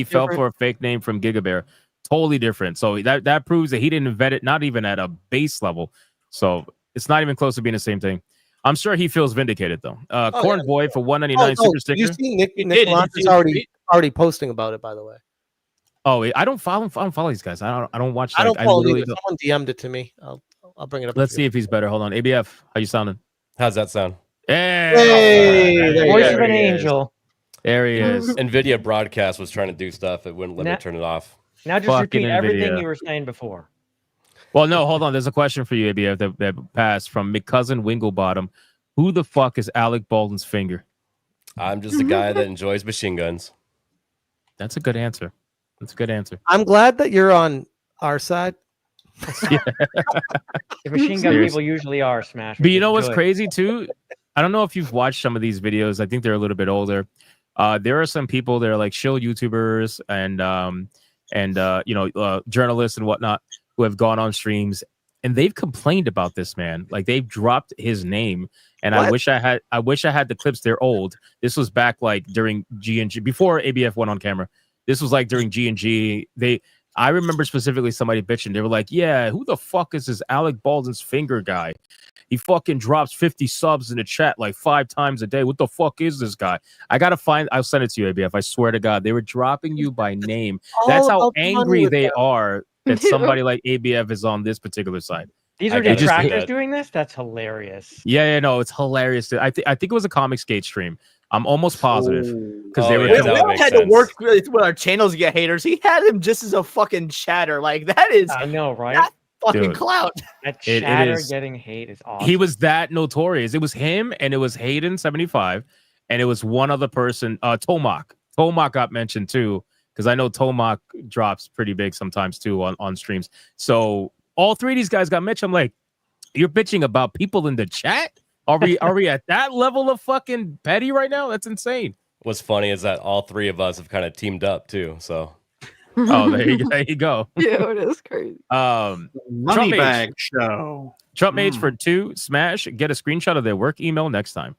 fell for a fake name from GigaBear. Totally different. So that proves that he didn't vet it, not even at a base level. So it's not even close to being the same thing. I'm sure he feels vindicated though. Oh, Corn yeah. Boy for 199 super sticker. You see Nick did. Nicholas Did is you already posting about it, by the way. Oh, I don't follow these guys. I don't watch. I don't I follow literally either. don't. Someone DM'd it to me. I'll bring it up. Let's see if he's better. Hold on. ABF, how you sounding? How's that sound? Hey, there Voice you of go. an angel. There he is. NVIDIA broadcast was trying to do stuff. It wouldn't let me Now- turn it off. Now just Fucking repeat everything NVIDIA. you were saying before. Well, no, hold on. There's a question for you, ABF, that passed from McCousin Winglebottom. Who the fuck is Alec Baldwin's finger? I'm just a guy that enjoys machine guns. That's a good answer. That's a good answer. I'm glad that you're on our side. Yeah. The machine gun people usually are Smash. But you know what's crazy too? I don't know if you've watched some of these videos. I think they're a little bit older. There are some people that are like shill YouTubers and journalists and whatnot who have gone on streams and they've complained about this man. Like they've dropped his name. And I wish I had the clips. They're old. This was back like during G&G before ABF went on camera. This was like during G&G. I remember specifically somebody bitching. They were like, yeah, who the fuck is this Alec Baldwin's finger guy? He fucking drops 50 subs in the chat like 5 times a day. What the fuck is this guy? I'll send it to you, ABF. I swear to God, they were dropping you by name. That's how angry they are that somebody like ABF is on this particular side. These are just- detractors doing this? That's hilarious. Yeah, no, it's hilarious. I think it was a Comic Skate stream. I'm almost positive because they were. We had to work with our channels to get haters. He had him just as a fucking chatter. Like that is. I know, right? That fucking Dude. clout. That It chatter is- getting hate is awesome. He was that notorious. It was him and it was Hayden75 and it was one other person, Tomac. Tomac got mentioned too because I know Tomac drops pretty big sometimes too on streams. So all 3 of these guys got mentioned. I'm like, you're bitching about people in the chat? Are we at that level of fucking petty right now? That's insane. What's funny is that all 3 of us have kind of teamed up too. So, oh, there you go. Yeah, it is crazy. Moneybag show. Trump mates for 2. Smash. Get a screenshot of their work email next time.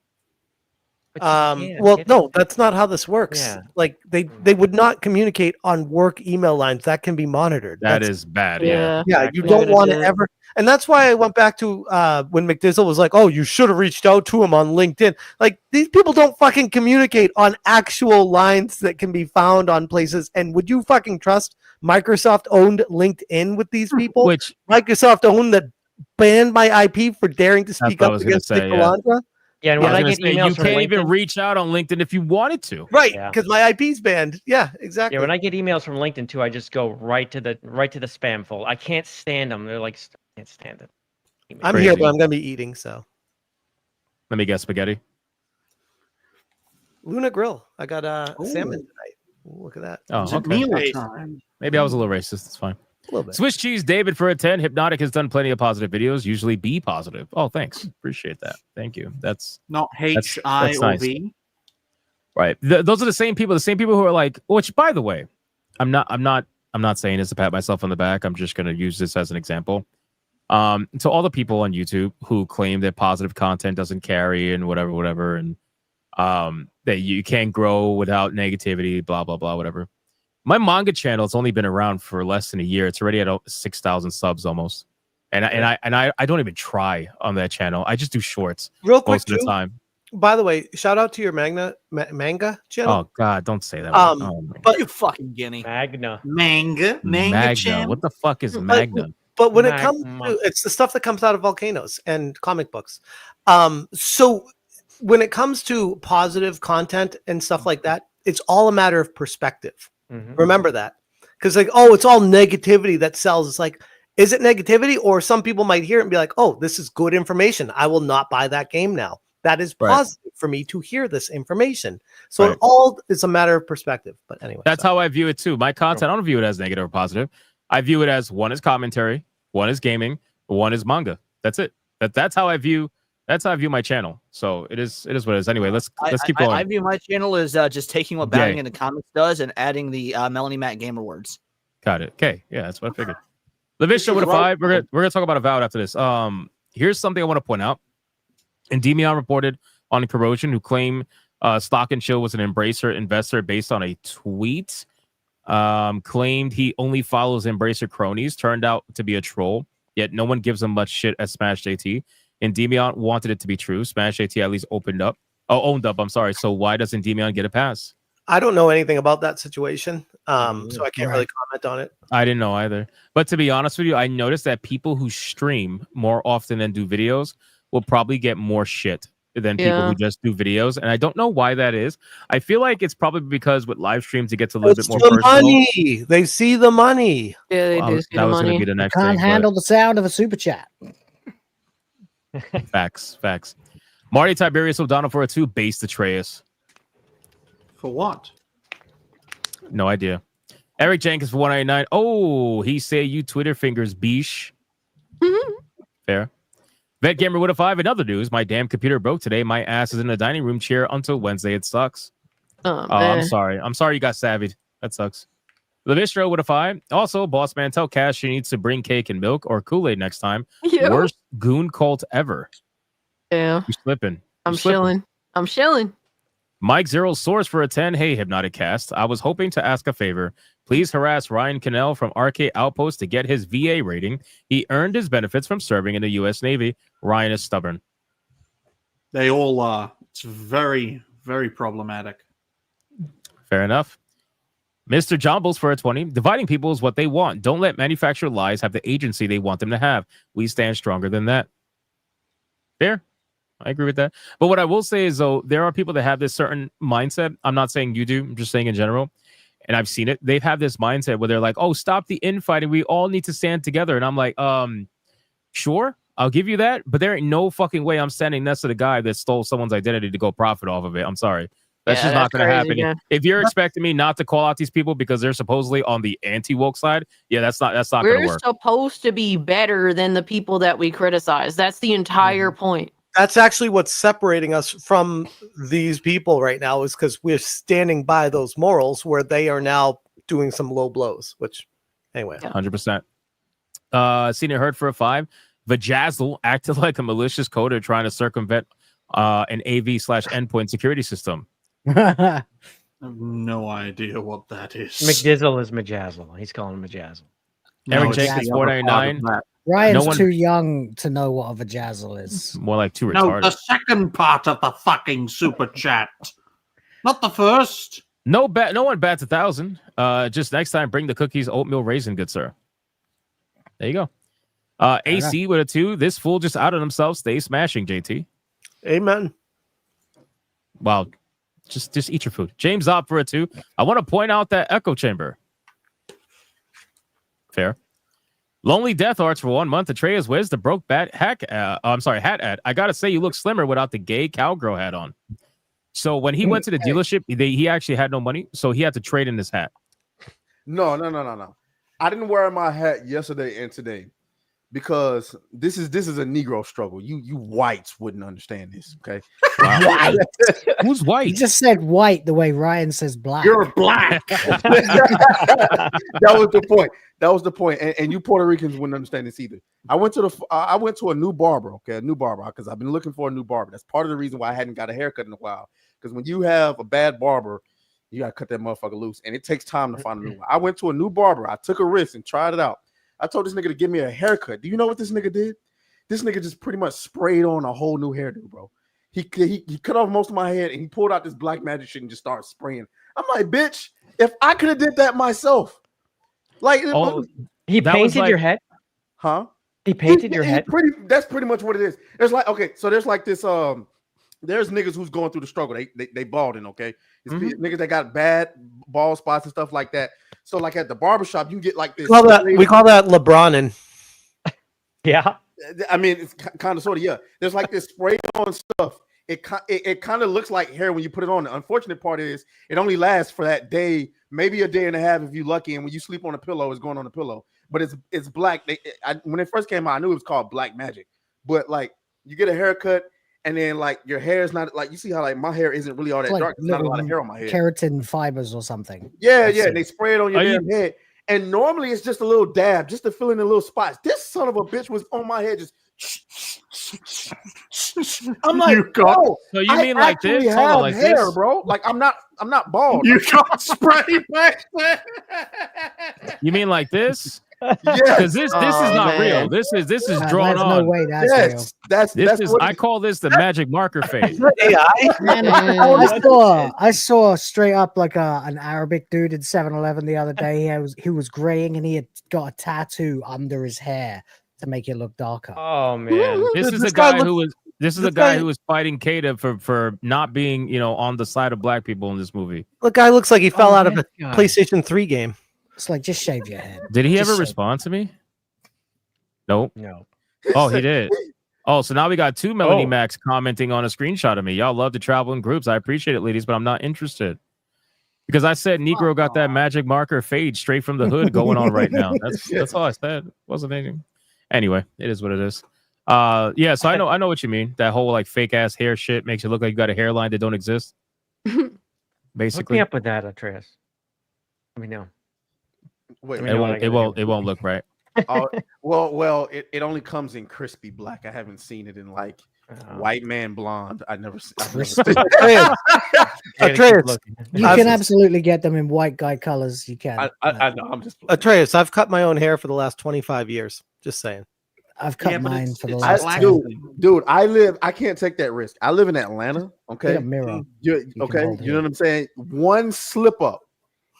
Well, no, that's not how this works. Yeah. Like they would not communicate on work email lines. That can be monitored. That That's- is bad. Yeah, Yeah. you don't want to ever. And that's why I went back to when McDizzle was like, "Oh, you should have reached out to him on LinkedIn." Like these people don't fucking communicate on actual lines that can be found on places. And would you fucking trust Microsoft owned LinkedIn with these people? Which Microsoft owned that banned my IP for daring to speak what I up was gonna against say, Nick yeah. Calandra? Yeah, and Yeah, when I I was get gonna say, emails you from can't LinkedIn, even reach out on LinkedIn if you wanted to. Right, Yeah. because my IP's banned. Yeah, exactly. yeah, when I get emails from LinkedIn too, I just go right to the spam folder. I can't stand them. They're like, I can't stand it. I'm Crazy. here, but I'm gonna be eating. So Let me guess, spaghetti. Luna Grill. I got salmon tonight. Ooh, look at that. Oh, Is it okay. meal Nice. time? Maybe I was a little racist. It's fine. A little bit. Swiss cheese, David for a 10. Hypnotic has done plenty of positive videos. Usually be positive. Oh, thanks. Appreciate that. Thank you. That's Not that's HIOV. right. Those are the same people. The same people who are like. Which, by the way, I'm not saying this to pat myself on the back. I'm just going to use this as an example. So all the people on YouTube who claim that positive content doesn't carry and whatever, and that you can't grow without negativity, blah blah blah, whatever. My manga channel has only been around for less than a year. It's already at 6,000 subs almost, and I don't even try on that channel. I just do shorts Real quick, most of the too, time. By the way, shout out to your manga channel. Oh God, don't say that. Oh, my but you fucking guinea. Magna. Manga Magna. What the fuck is Magna? But when it comes to it's the stuff that comes out of volcanoes and comic books. So when it comes to positive content and stuff like that, it's all a matter of perspective. Remember that. Because like, oh, it's all negativity that sells. It's like, is it negativity? Or some people might hear it and be like, oh, this is good information. I will not buy that game now. That is Right. positive for me to hear this information. So Right. it all is a matter of perspective. But anyway, That's how I view it too. My content, I don't view it as negative or positive. I view it as one is commentary, one is gaming, one is manga. That's it. That's how I view. That's how I view my channel. So it is what it is. Anyway, let's keep going. I view my channel as just taking what Bounding in the Comics does and adding the Melanie Matt Gamer words. Got it. Okay. Yeah, that's what I figured. Levisha with a 5. We're gonna talk about Avowed after this. Here's something I want to point out. Endymion reported on Corrosion, who claimed Stock and Chill was an Embracer investor based on a tweet. Claimed he only follows Embracer cronies. Turned out to be a troll. Yet no one gives him much shit at SmashJT. Endymion wanted it to be true. SmashJT at least owned up. I'm sorry. So why doesn't Endymion get a pass? I don't know anything about that situation, so I can't really comment on it. I didn't know either. But to be honest with you, I noticed that people who stream more often than do videos will probably get more shit than people who just do videos. And I don't know why that is. I feel like it's probably because with live streams, it gets a little bit more personal. Money. They see the money. Yeah, they do see that the was going to money. be the next Can't thing. handle the sound of a super chat. Facts. Marty Tiberius O'Donnell for a 2. Base Atreus. For what? No idea. Eric Jenkins for 199. Oh, he say you Twitter fingers, beesh. Fair. Vet Gamer with a 5. In other news, my damn computer broke today. My ass is in the dining room chair until Wednesday. It sucks. Oh, I'm sorry. I'm sorry you got savvied. That sucks. Levistro with a 5. Also, boss man, tell Cash she needs to bring cake and milk or Kool-Aid next time. Yeah. Worst goon cult ever. Yeah. You're slipping. I'm chilling. Mike Zero source for a 10. Hey, Hypnotic Cast. I was hoping to ask a favor. Please harass Ryan Cannell from RK Outpost to get his VA rating. He earned his benefits from serving in the U.S. Navy. Ryan is stubborn. They all are. It's very, very problematic. Fair enough. Mr. Jumbles for a 20. Dividing people is what they want. Don't let manufactured lies have the agency they want them to have. We stand stronger than that. Fair. I agree with that. But what I will say is, though, there are people that have this certain mindset. I'm not saying you do. I'm just saying in general. And I've seen it. They've had this mindset where they're like, oh, stop the infighting. We all need to stand together. And I'm like, sure, I'll give you that. But there ain't no fucking way I'm standing next to the guy that stole someone's identity to go profit off of it. I'm sorry. That's just not going to happen. Yeah. If you're expecting me not to call out these people because they're supposedly on the anti-woke side, yeah, that's not going to We're work. supposed to be better than the people that we criticize. That's the entire point. That's actually what's separating us from these people right now, is because we're standing by those morals where they are now doing some low blows, which anyway. 100%. Seen it heard for a 5. Vajazzle acted like a malicious coder trying to circumvent an AV/endpoint security system. I have no idea what that is. McDizzle is Majazzle. He's calling him Majazzle. Eric Jenkins 499. Ryan's too young to know what a vajazzle is. More like too No, retarded. the second part of the fucking super chat, not the first. No one bats 1,000. Just next time, bring the cookies, oatmeal raisin, good sir. There you go. AC with a 2. This fool just outed himself. Stay smashing, JT. Amen. Wow. Just eat your food. James Opp for a 2. I want to point out that echo chamber. Fair. Lonely Death Arts for 1 month. Atreus, where's the broke hat at? I gotta say, you look slimmer without the gay cowgirl hat on. So when he went to the dealership, he actually had no money, so he had to trade in this hat. No. I didn't wear my hat yesterday and today because this is a Negro struggle. You whites wouldn't understand this, okay? White. Who's white? You just said white the way Ryan says black. You're black. That was the point. And you Puerto Ricans wouldn't understand this either. I went to a new barber, because I've been looking for a new barber. That's part of the reason why I hadn't got a haircut in a while. Because when you have a bad barber, you gotta cut that motherfucker loose, and it takes time to find a new one. I went to a new barber. I took a risk and tried it out. I told this nigga to give me a haircut. Do you know what this nigga did? This nigga just pretty much sprayed on a whole new hairdo, bro. He cut off most of my head and he pulled out this black magic shit and just started spraying. I'm like, bitch, if I could have did that myself. Like, he painted your head? Huh? He painted your head? That's pretty much what it is. There's like, okay, so there's like this, there's niggas who's going through the struggle. They balding, okay? It's niggas that got bad bald spots and stuff like that. So like at the barbershop, you can get like this. We call that LeBronin. Yeah. I mean, it's kind of sort of, yeah. There's like this spray on stuff. It kind of looks like hair when you put it on. The unfortunate part is it only lasts for that day, maybe a day and a half if you're lucky. And when you sleep on a pillow, it's going on the pillow. But it's black. When it first came out, I knew it was called black magic. But like you get a haircut and then like your hair is not like, you see how like my hair isn't really all that Like dark. There's not a lot of hair on my head. Keratin fibers or something. Yeah. And they spray it on your damn head. And normally it's just a little dab, just to fill in the little spots. This son of a bitch was on my head, just. I'm like, bro, so you mean like this? Have Hold on, like hair, this? bro. Like I'm not bald. You got spray back there. You mean like this? Because this is not real. This is drawn there's on. no way that's real. That's what I call this the magic marker phase. Man, I saw straight up like an Arabic dude in 7-Eleven the other day. He was graying and he had got a tattoo under his hair to make it look darker. Oh man, This is a guy who was. This is a guy who was fighting Kata for not being, on the side of black people in this movie. The guy looks like he fell out of a PlayStation 3 game. It's like, just shave your head. Did he Just ever shave- respond to me? Nope. No. Oh, he did. Oh, so now we got 2 Melanie Max commenting on a screenshot of me. Y'all love to travel in groups. I appreciate it, ladies, but I'm not interested. Because I said Negro got that magic marker fade straight from the hood going on right now. That's all I said. Wasn't anything. Anyway, it is what it is. Yeah, so I know what you mean. That whole like fake ass hair shit makes you look like you got a hairline that don't exist. Basically. Hook me up with that, Atreus. Let me know. Wait, It won't look right. Well, it only comes in crispy black. I haven't seen it in like white man blonde. I've never seen. Atreus, you can absolutely get them in white guy colors. You can. I know. I'm just Atreus, I've cut my own hair for the last 25 years. Just saying. I've cut mine for the last last dude. I can't take that risk. I live in Atlanta. Okay, Get a mirror. Okay, you know what I'm saying. One slip up,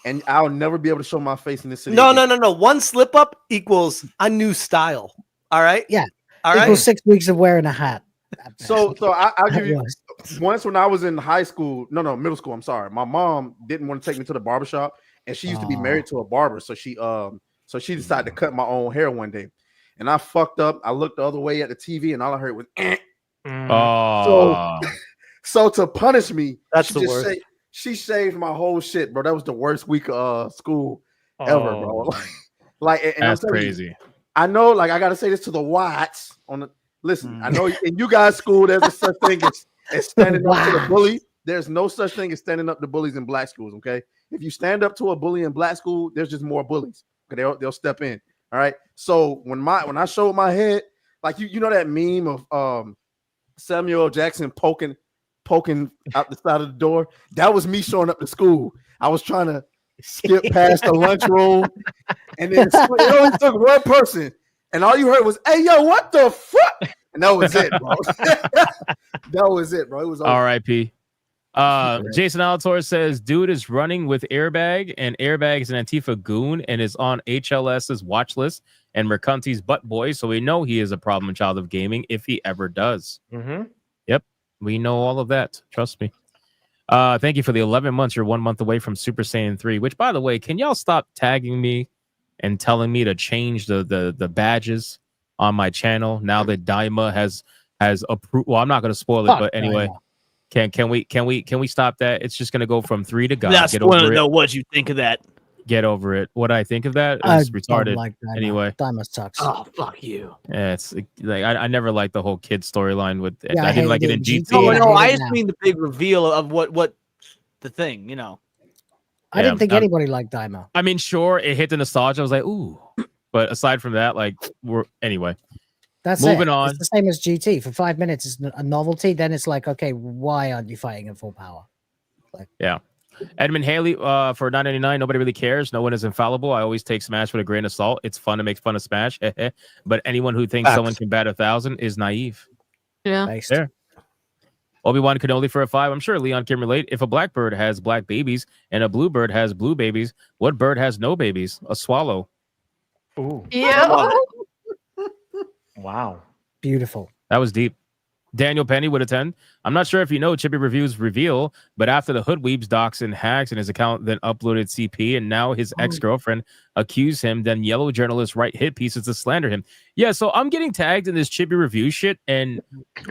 and I'll never be able to show my face in this city. No. One slip up equals a new style. All right. Yeah. All right. Equals 6 weeks of wearing a hat. So I'll give you once when I was in high school. No, middle school. I'm sorry. My mom didn't want to take me to the barbershop, and she used to be married to a barber. So she decided to cut my own hair one day. And I fucked up. I looked the other way at the TV, and all I heard was, So to punish me, that's the worst. She shaved my whole shit, bro. That was the worst week of school ever, bro. And That's I'm crazy. You, I know, like, I gotta say this to the whites on the listen. I know in you guys' school, there's a such thing as standing up to the bully. There's no such thing as standing up to bullies in black schools. Okay, if you stand up to a bully in black school, there's just more bullies. Okay, they'll step in. All right. So when I showed my head, like you know that meme of Samuel L. Jackson poking out the side of the door, that was me showing up to school. I was trying to skip past the lunchroom, and then it only took one person, and all you heard was, "Hey, yo, what the fuck?" And that was it, bro. That was it, bro. It was over. R.I.P. Jason Alator says, dude is running with Airbag, and Airbag is an Antifa goon and is on HLS's watch list and Mercanti's butt boy, so we know he is a problem child of gaming if he ever does. Yep, we know all of that. Trust me. Thank you for the 11 months. You're 1 month away from Super Saiyan 3, which, by the way, can y'all stop tagging me and telling me to change the badges on my channel now that Daima has approved? Well, I'm not going to spoil it, but anyway. Can we stop that? It's just gonna go from 3 to God. I just want to know what you think of that. Get over it. What I think of that is retarded. Like Daima. Anyway, Daima sucks. Oh, fuck you. Yeah, it's like I never liked the whole kid storyline with. I didn't like it in GT. No, I just mean the big reveal of what the thing. I didn't think anybody liked Daima. I mean, sure, it hit the nostalgia. I was like, ooh, but aside from that, like anyway. That's moving it. on. It's the same as GT. For 5 minutes, it's a novelty. Then it's like, okay, why aren't you fighting in full power? Yeah. Edmund Haley for $9.99. Nobody really cares. No one is infallible. I always take Smash with a grain of salt. It's fun to make fun of Smash. But anyone who thinks someone can bat 1,000 is naive. Yeah. There. Obi-Wan Cannoli for a 5. I'm sure Leon can relate. If a black bird has black babies and a blue bird has blue babies, what bird has no babies? A swallow. Ooh. Yeah. Wow. Beautiful. That was deep. Daniel Penny with a 10. I'm not sure if you know Chippy Reviews reveal, but after the Hoodweebs docs and hacks in his account, then uploaded CP, and now his ex-girlfriend accused him, then yellow journalists write hit pieces to slander him. Yeah, so I'm getting tagged in this Chippy Review shit, and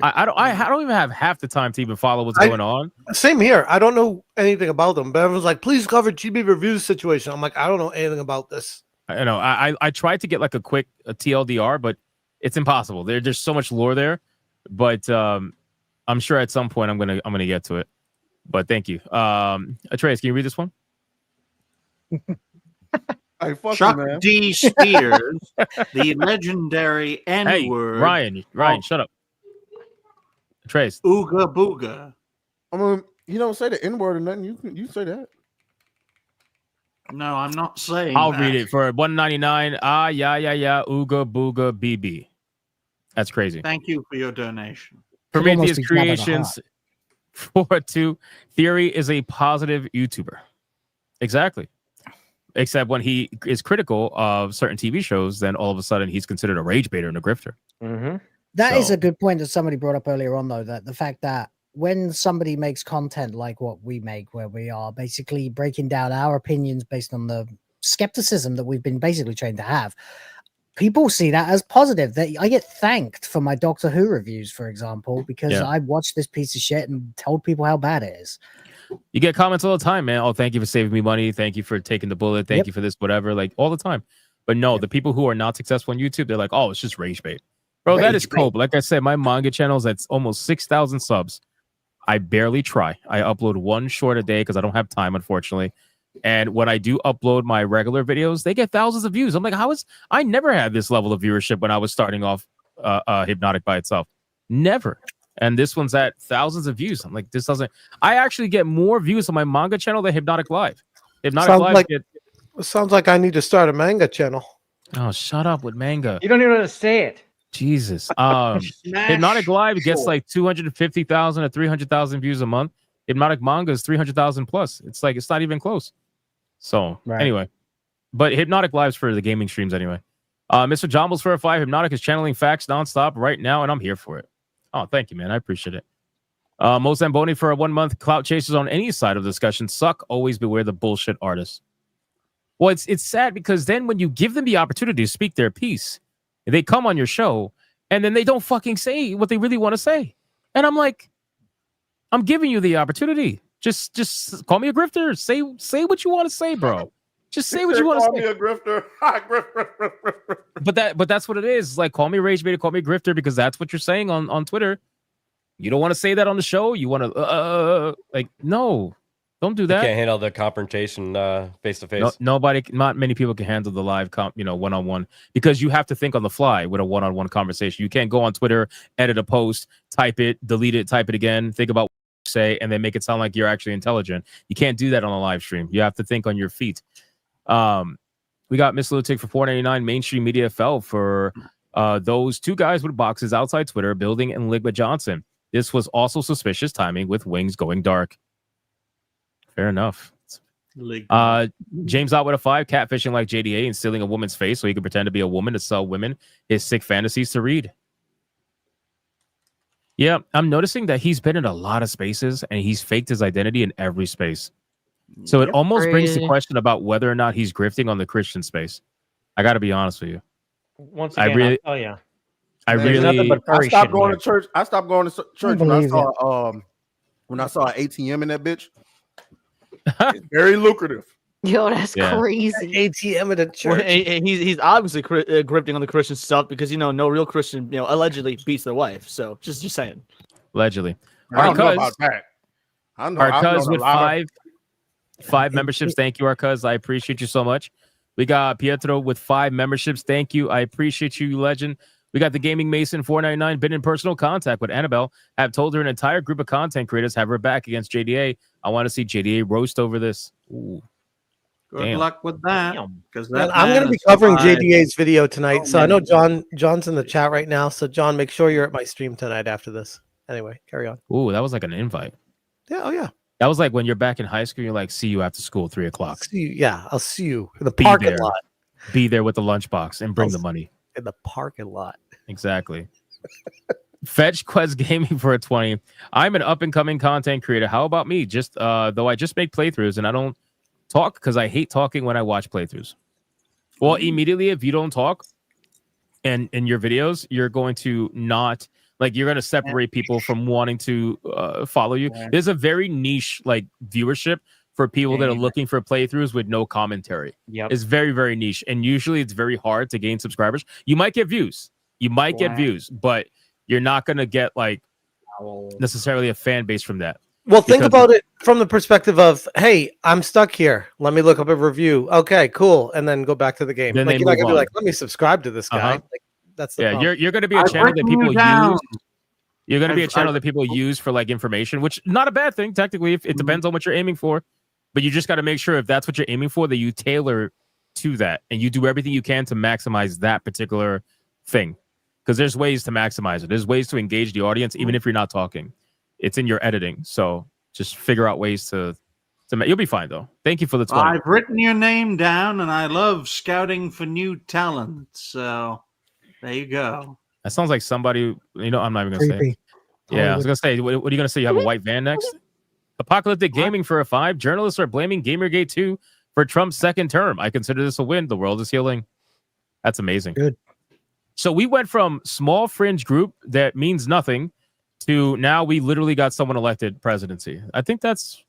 I don't even have half the time to even follow what's going on. Same here. I don't know anything about them, but everyone's like, please cover Chibi Reviews situation. I'm like, I don't know anything about this. I know. I tried to get like a quick TLDR, but it's impossible. There's so much lore there, but I'm sure at some point I'm gonna get to it. But thank you, Atreus. Can you read this one? Chuck D. Spears, the legendary N-word. Hey, Ryan, shut up. Atreus. Ooga booga. I mean, you don't say the N-word or nothing. You say that. No, I'm not saying I'll that. read it for $1.99. Ah, yeah, ooga booga BB. That's crazy. Thank you for your donation. Prometheus Creations 4-2. Theory is a positive YouTuber. Exactly. Except when he is critical of certain TV shows, then all of a sudden he's considered a rage baiter and a grifter. Mm-hmm. That is a good point that somebody brought up earlier on, though, that the fact that when somebody makes content like what we make, where we are basically breaking down our opinions based on the skepticism that we've been basically trained to have, people see that as positive. I get thanked for my Doctor Who reviews, for example, because I watched this piece of shit and told people how bad it is. You get comments all the time, man. Oh, thank you for saving me money. Thank you for taking the bullet. Thank you for this, whatever. Like all the time. But no, the people who are not successful on YouTube, they're like, oh, it's just rage bait. Bro, that is cool. But like I said, my manga channel is at almost 6,000 subs. I barely try. I upload one short a day because I don't have time, unfortunately. And when I do upload my regular videos, they get thousands of views. I'm like, I never had this level of viewership when I was starting off Hypnotic by itself. Never. And this one's at thousands of views. I'm like, this doesn't. I actually get more views on my manga channel than Hypnotic Live. Sounds like I need to start a manga channel. Oh, shut up with manga. You don't even know how to say it. Jesus. Hypnotic Live gets like 250,000 to 300,000 views a month. Hypnotic manga is 300,000 plus. It's like, it's not even close. So anyway, but Hypnotic Live's for the gaming streams anyway. Mr. Jombles for a 5. Hypnotic is channeling facts nonstop right now, and I'm here for it. Oh, thank you, man. I appreciate it. Mo Zamboni for a 1 month. Clout chasers on any side of the discussion suck. Always beware the bullshit artists. Well, it's sad because then when you give them the opportunity to speak their piece, they come on your show and then they don't fucking say what they really want to say. And I'm like, I'm giving you the opportunity. Just call me a grifter. Say what you want to say, bro. Just say what you want to say. Call me a grifter. But that's what it is. Like, call me rage baiter, call me grifter, because that's what you're saying on Twitter. You don't want to say that on the show. You want to like, no, don't do that. You can't handle the confrontation face to face. Not many people can handle the live one-on-one, because you have to think on the fly with a one-on-one conversation. You can't go on Twitter, edit a post, type it, delete it, type it again, think about what you say, and then make it sound like you're actually intelligent. You can't do that on a live stream. You have to think on your feet. We got Miss Lutic for $4.99. Mainstream media fell for those two guys with boxes outside Twitter, Building and Ligma Johnson. This was also suspicious timing with Wings going dark. Fair enough. James out with a 5. Catfishing like JDA and stealing a woman's face so he can pretend to be a woman to sell women his sick fantasies to read. Yeah, I'm noticing that he's been in a lot of spaces and he's faked his identity in every space. So it almost brings the question about whether or not he's grifting on the Christian space. I got to be honest with you. Once again, I stopped going to church. I stopped going to church when I saw an ATM in that bitch. It's very lucrative. Yo, that's crazy. ATM at a church. Well, he's obviously grifting on the Christian stuff because no real Christian allegedly beats their wife. So just saying. Allegedly. I don't know about that. Our cuz with 5 memberships. Thank you, our cuz. I appreciate you so much. We got Pietro with 5 memberships. Thank you. I appreciate you, legend. We got the Gaming Mason $4.99. Been in personal contact with Annabelle. Have told her an entire group of content creators have her back against JDA. I want to see JDA roast over this. Ooh. Good luck with that. Because I'm going to be covering JDA's video tonight. So I know John's in the chat right now. So John, make sure you're at my stream tonight after this. Anyway, carry on. Ooh, that was like an invite. Yeah. Oh yeah. That was like when you're back in high school. You're like, see you after school, 3 o'clock. I'll see you in the parking lot. Be there with the lunchbox and bring the money in the parking lot. Exactly. Fetch Quest Gaming for a 20. I'm an up and coming content creator. How about me? Just though I just make playthroughs and I don't talk because I hate talking when I watch playthroughs. Well, immediately if you don't talk and in your videos, you're going to not you're going to separate people from wanting to follow you. There's a very niche viewership for people that are looking for playthroughs with no commentary. It's very, very niche. And usually it's very hard to gain subscribers. You might get views. But you're not going to get necessarily a fan base from that. Well, think about it from the perspective of, hey, I'm stuck here. Let me look up a review. Okay, cool. And then go back to the game. Then you're not going to be like, let me subscribe to this guy. That's the problem. You're going to be a channel that people use. You're going to be a channel that people use for information, which not a bad thing. Technically, if it depends on what you're aiming for. But you just got to make sure if that's what you're aiming for, that you tailor to that and you do everything you can to maximize that particular thing. Because there's ways to maximize it. There's ways to engage the audience, even if you're not talking. It's in your editing. So just figure out ways to you'll be fine, though. Thank you for the 20. I've written your name down, and I love scouting for new talent. So there you go. That sounds like somebody, I'm not even going to say. Creepy. Yeah, I was going to say, what are you going to say? You have a white van next? Apocalyptic Gaming for a 5. Journalists are blaming Gamergate 2 for Trump's second term. I consider this a win. The world is healing. That's amazing. Good. So we went from small fringe group that means nothing to now we literally got someone elected presidency. I think that's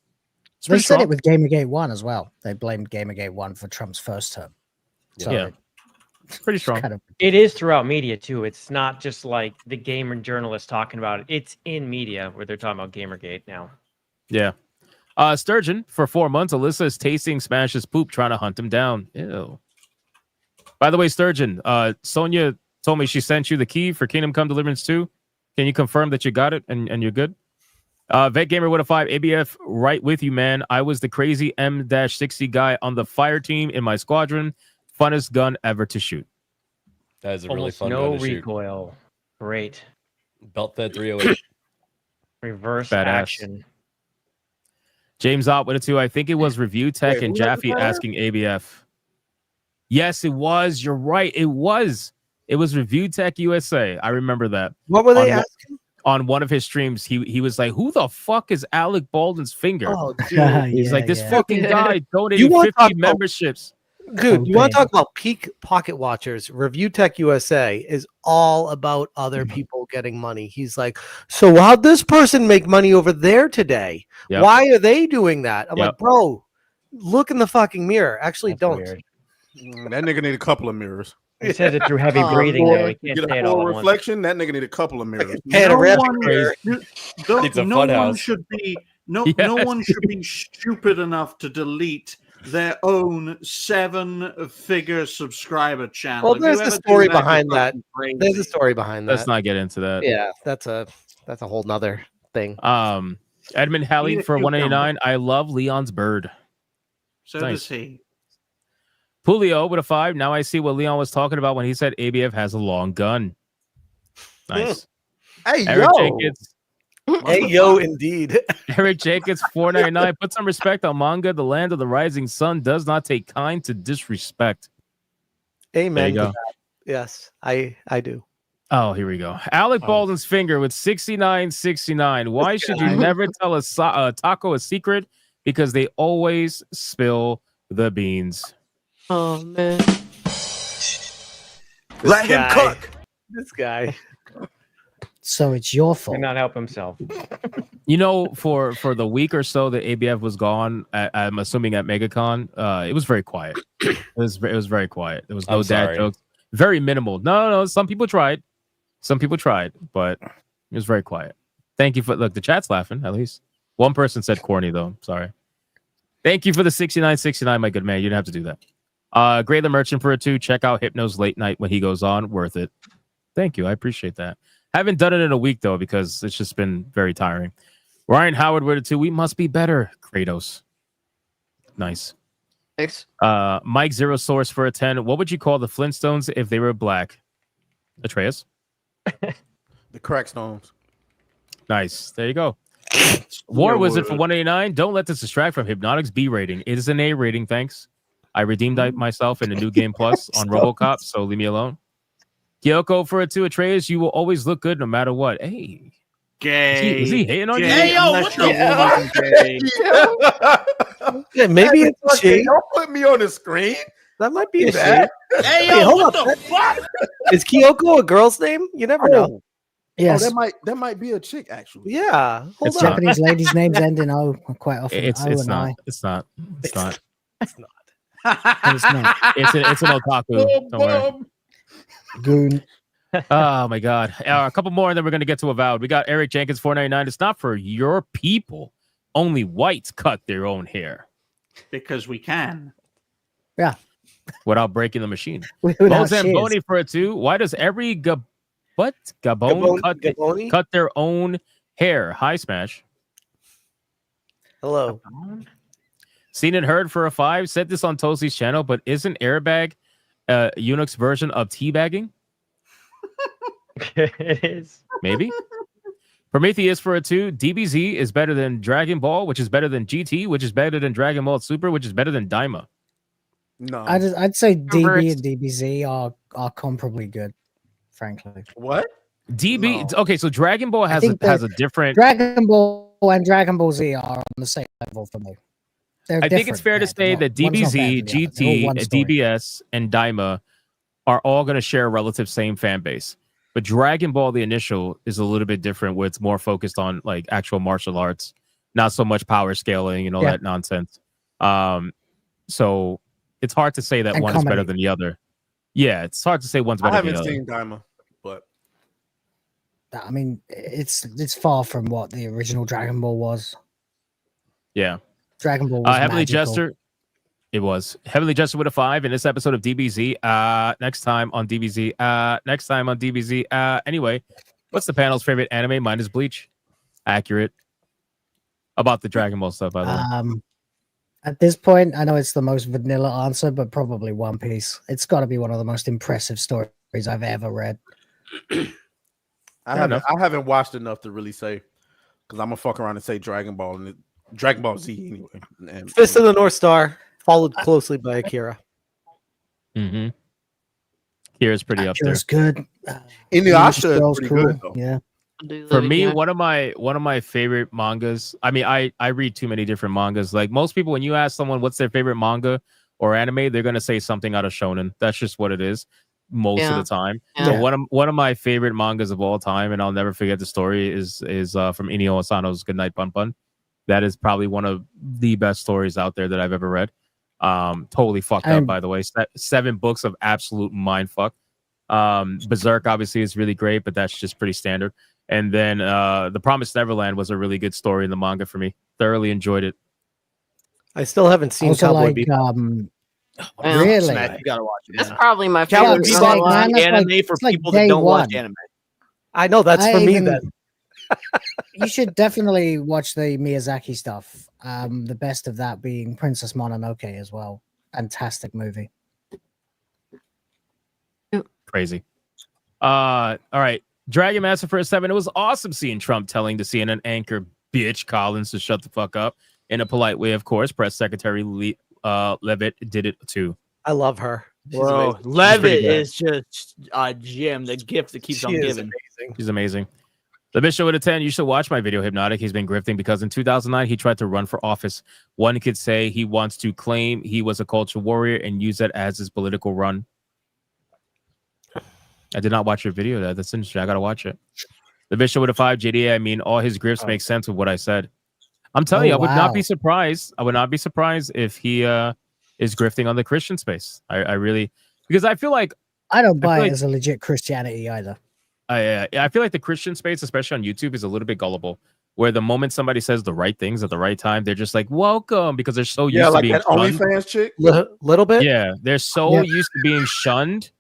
they said it with Gamergate 1 as well. They blamed Gamergate 1 for Trump's first term. So yeah. It's pretty strong. It is throughout media too. It's not just like the gamer journalists talking about it. It's in media where they're talking about Gamergate now. Yeah. Sturgeon for 4 months. Alyssa is tasting Smash's poop, trying to hunt him down. Ew. By the way, Sturgeon, Sonia told me she sent you the key for Kingdom Come Deliverance 2. Can you confirm that you got it and you're good? Vet Gamer with a 5. ABF, right with you, man. I was the crazy M-60 guy on the fire team in my squadron. Funnest gun ever to shoot. That is a really Almost fun no gun to shoot. recoil. Great. Belt fed 308. Reverse Badass. action. James Ott with a 2. I think it was Review Tech Wait, and who was the Jaffe fire? asking ABF. Yes, it was. You're right. It was. It was Review Tech USA. I remember that. What were they on, asking? On one of his streams, he was like, "Who the fuck is Alec Baldwin's finger?" Oh, dude. He's like, "This Yeah. fucking guy You donated want to 50 talk about- memberships." Dude, you want to talk about peak pocket watchers? Review Tech USA is all about other people getting money. He's like, so how'd this person make money over there today? Yep. Why are they doing that? I'm Yep. like, bro, look in the fucking mirror. Actually, don't. That nigga need a couple of mirrors. He says it through heavy breathing, though. He can't Get say a it all full at once. reflection. That nigga need a couple of mirrors. No one, Needs a no fun one house. should be no Yes. one should be stupid enough to delete their own 7-figure subscriber channel. Well, If there's you the ever do story that, you're behind that. fucking crazy. There's a story behind that. Let's not get into that. Yeah, that's a whole nother thing. Edmund Halley Eat a for cucumber. 189. I love Leon's bird. So Nice. does he. Julio with a 5. Now I see what Leon was talking about when he said ABF has a long gun. Nice. Hey, Eric yo. Jenkins. Hey, yo, indeed. Eric Jenkins 499. Put some respect on manga. The land of the rising sun does not take kind to disrespect. Amen. There you to go. that. Yes, I do. Oh, here we go. Alec Baldwin's finger with 6969. Why should you guy. never tell a taco a secret? Because they always spill the beans. Oh man. Let him cook. This guy. So it's your fault. Cannot help himself. You know, for the week or so that ABF was gone, I'm assuming at MegaCon, it was very quiet. It was very quiet. There was no I'm dad sorry. jokes. Very minimal. No. Some people tried, but it was very quiet. Thank you for look. The chat's laughing. At least one person said corny though. Sorry. Thank you for the 6969, my good man. You didn't have to do that. Gray the Merchant for a 2. Check out Hypno's late night when he goes on. Worth it. Thank you. I appreciate that. Haven't done it in a week though because it's just been very tiring. Ryan Howard with a 2. We must be better. Kratos. Nice. Thanks. Mike Zero Source for a 10. What would you call the Flintstones if they were black? Atreus. The Crackstones. Nice. There you go. War Wizard for 189. Don't let this distract from Hypnotic's B rating. It is an A rating, thanks. I redeemed myself in a new game plus on RoboCop, so leave me alone. Kyoko for a 2. Atreus, you will always look good no matter what. Hey. Gay. Is he hating on you? Gay, unless you're a woman, gay. Yeah, maybe it's a she. Don't put me on the screen. That might be a she. Hey, Hey, hold up. Is Kyoko a girl's name? You never know. Yes. Oh, that might be a chick actually. Yeah. Hold It's up. not. Japanese ladies' names end in O quite often. It's O and not. I. It's not. It's not. It's not. It's an otaku. Don't worry. Goon. Oh my god. A couple more and then we're gonna get to Avowed. We got Eric Jenkins 499. It's not for your people. Only whites cut their own hair. Because we can. Yeah. Without breaking the machine. Without Mozamboni shears. for a 2. Why does every Gabon Gaboni? cut their own hair? Hi, Smash. Hello. Seen and heard for a 5. Said this on Toasty's channel, but isn't airbag Unix version of teabagging? It is. Maybe. Prometheus for a 2. DBZ is better than Dragon Ball, which is better than GT, which is better than Dragon Ball Super, which is better than Daima. No, I'd say DB and DBZ are comparably good, frankly. What? DB. Okay, so Dragon Ball has a different. Dragon Ball and Dragon Ball Z are on the same level for me. I think it's fair to say that DBZ, GT, DBS, and Daima are all going to share a relative same fan base. But Dragon Ball, the initial, is a little bit different, where it's more focused on like actual martial arts, not so much power scaling and all that nonsense. So it's hard to say that one is better than the other. Yeah, it's hard to say one's better than the other. I haven't seen Daima, but I mean, it's far from what the original Dragon Ball was. Yeah. Dragon Ball was Heavenly magical. Jester. It was Heavenly Jester with a 5 in this episode of DBZ. Next time on DBZ. Next time on DBZ. Anyway, what's the panel's favorite anime? Mine is Bleach. Accurate. About the Dragon Ball stuff, by the way. At this point, I know it's the most vanilla answer, but probably One Piece. It's got to be one of the most impressive stories I've ever read. I haven't watched enough to really say, because I'm gonna fuck around and say Dragon Ball and Dragon Ball Z anyway. Fist of the North Star, followed closely by Akira. Mm-hmm. Akira's pretty up there. Akira's good. Inuyasha is pretty good though. Yeah. For me, one of my favorite mangas. I mean, I read too many different mangas. Like most people, when you ask someone what's their favorite manga or anime, they're gonna say something out of shonen. That's just what it is most of the time. So one of my favorite mangas of all time, and I'll never forget the story, is from Inio Asano's Goodnight Bun Bun. That is probably one of the best stories out there that I've ever read. Totally fucked up, by the way. 7 books of absolute mindfuck. Berserk obviously is really great, but that's just pretty standard. And then The Promised Neverland was a really good story in the manga for me. Thoroughly enjoyed it. I still haven't seen Also, Cowboy like, Bebop. really? Smash, you gotta watch it. That's probably my Cowboy favorite. Bebop man, is that's anime like- for it's like people that day don't watch one. anime. I know that's for me then. You should definitely watch the Miyazaki stuff. The best of that being Princess Mononoke as well. Fantastic movie. Crazy. All right. Dragon Master for a 7. It was awesome seeing Trump telling the CNN anchor bitch Collins to shut the fuck up in a polite way, of course. Press Secretary Levitt did it too. I love her. She's Whoa, amazing. Levitt is just a gem, the gift that keeps on She is giving. amazing. She's amazing. The Bishop with a 10. You should watch my video, Hypnotic. He's been grifting because in 2009, he tried to run for office. One could say he wants to claim he was a culture warrior and use that as his political run. I did not watch your video. That's interesting. I got to watch it. The Bishop with a 5. JDA, I mean, all his grifts make sense with what I said. I'm telling you, I would not be surprised. I would not be surprised if he is grifting on the Christian space. I really, because I feel like I don't buy like- it as a legit Christianity either. I feel like the Christian space, especially on YouTube, is a little bit gullible. Where the moment somebody says the right things at the right time, they're just like, welcome, because they're so used to like being that shunned. OnlyFans chick. Little bit. Yeah, they're so used to being shunned.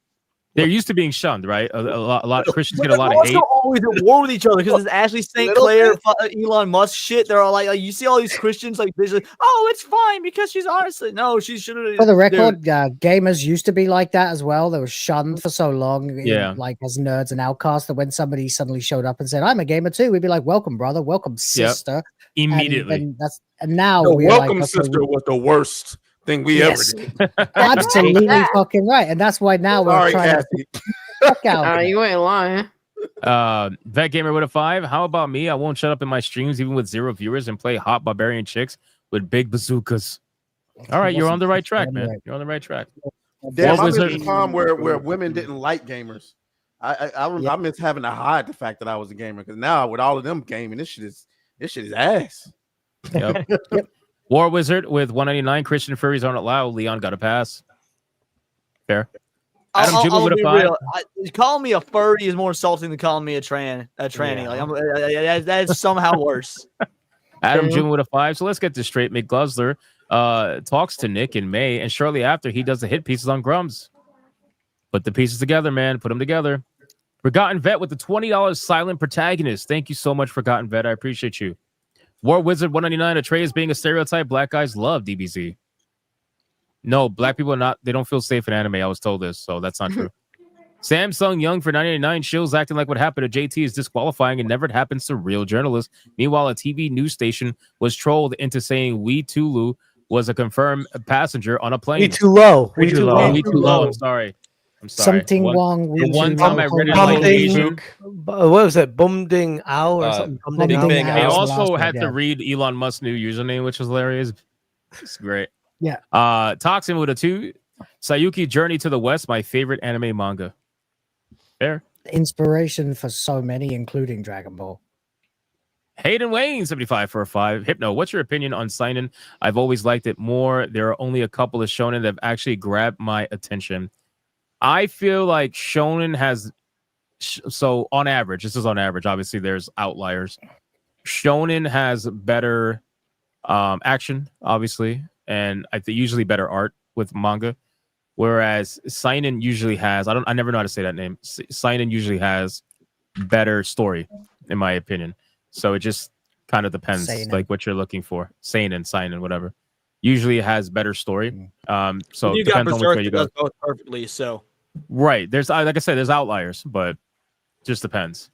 They're used to being shunned, right? A lot of Christians get a lot of hate. They're always at war with each other because it's Ashley St. Clair, Elon Musk shit. They're all like, you see all these Christians like, oh, it's fine because she's honestly no, she should have. For the record, gamers used to be like that as well. They were shunned for so long, Yeah. like as nerds and outcasts, that when somebody suddenly showed up and said, "I'm a gamer too," we'd be like, "Welcome, brother. Welcome, sister." Immediately. And now The we're welcome like, okay, sister was the worst thing we ever did. absolutely fucking right, and that's why now we're Sorry, trying Cassie. to fuck out. You ain't lying. Vet Gamer with a 5. How about me? I won't shut up in my streams even with 0 viewers and play hot barbarian chicks with big bazookas. All right, you're on the right track, man. You're on the right track. Damn, I miss Wizard- the time where women didn't like gamers. I miss having to hide the fact that I was a gamer, because now with all of them gaming, this shit is ass. Yep. War Wizard with 199. Christian furries aren't allowed. Leon got a pass. Fair. Adam Jubal with a 5. Calling me a furry is more insulting than calling me a tranny. Like that's somehow worse. Adam Jubal with a 5. So let's get this straight. McGluzzler talks to Nick in May, and shortly after he does the hit pieces on Grums. Put the pieces together, man. Put them together. Forgotten Vet with the $20 silent protagonist. Thank you so much, Forgotten Vet. I appreciate you. War Wizard 199. Atreus being a stereotype. Black guys love DBZ. No, black people are not. They don't feel safe in anime. I was told this, so that's not true. Samsung Young for 989. Shills acting like what happened to JT is disqualifying and never happens to real journalists. Meanwhile, a TV news station was trolled into saying Wee Tulu was a confirmed passenger on a plane. We too low. We too low. We too low. I'm sorry. Something wrong. The one time I read it Bum like ding, Asian. what was it? Bum ding ow or something? Bum ding ow. I also had to read Elon Musk's new username, which was hilarious. It's great. Yeah. Toxin with a 2. Sayuki Journey to the West, my favorite anime manga. Fair. Inspiration for so many, including Dragon Ball. Hayden Wayne, 75 for a 5. Hypno, what's your opinion on Seinen? I've always liked it more. There are only a couple of shonen that have actually grabbed my attention. I feel like shonen has, so on average, this is on average, obviously there's outliers. Shonen has better action, obviously, and I think usually better art with manga. Whereas Seinen usually has, I never know how to say that name. Seinen usually has better story, in my opinion. So it just kind of depends, Seinen. like what you're looking for. Seinen, whatever. Usually it has better story. So you it got depends on which way Berserk you that go. does both perfectly. So Right. There's, like I said, there's outliers, but just depends.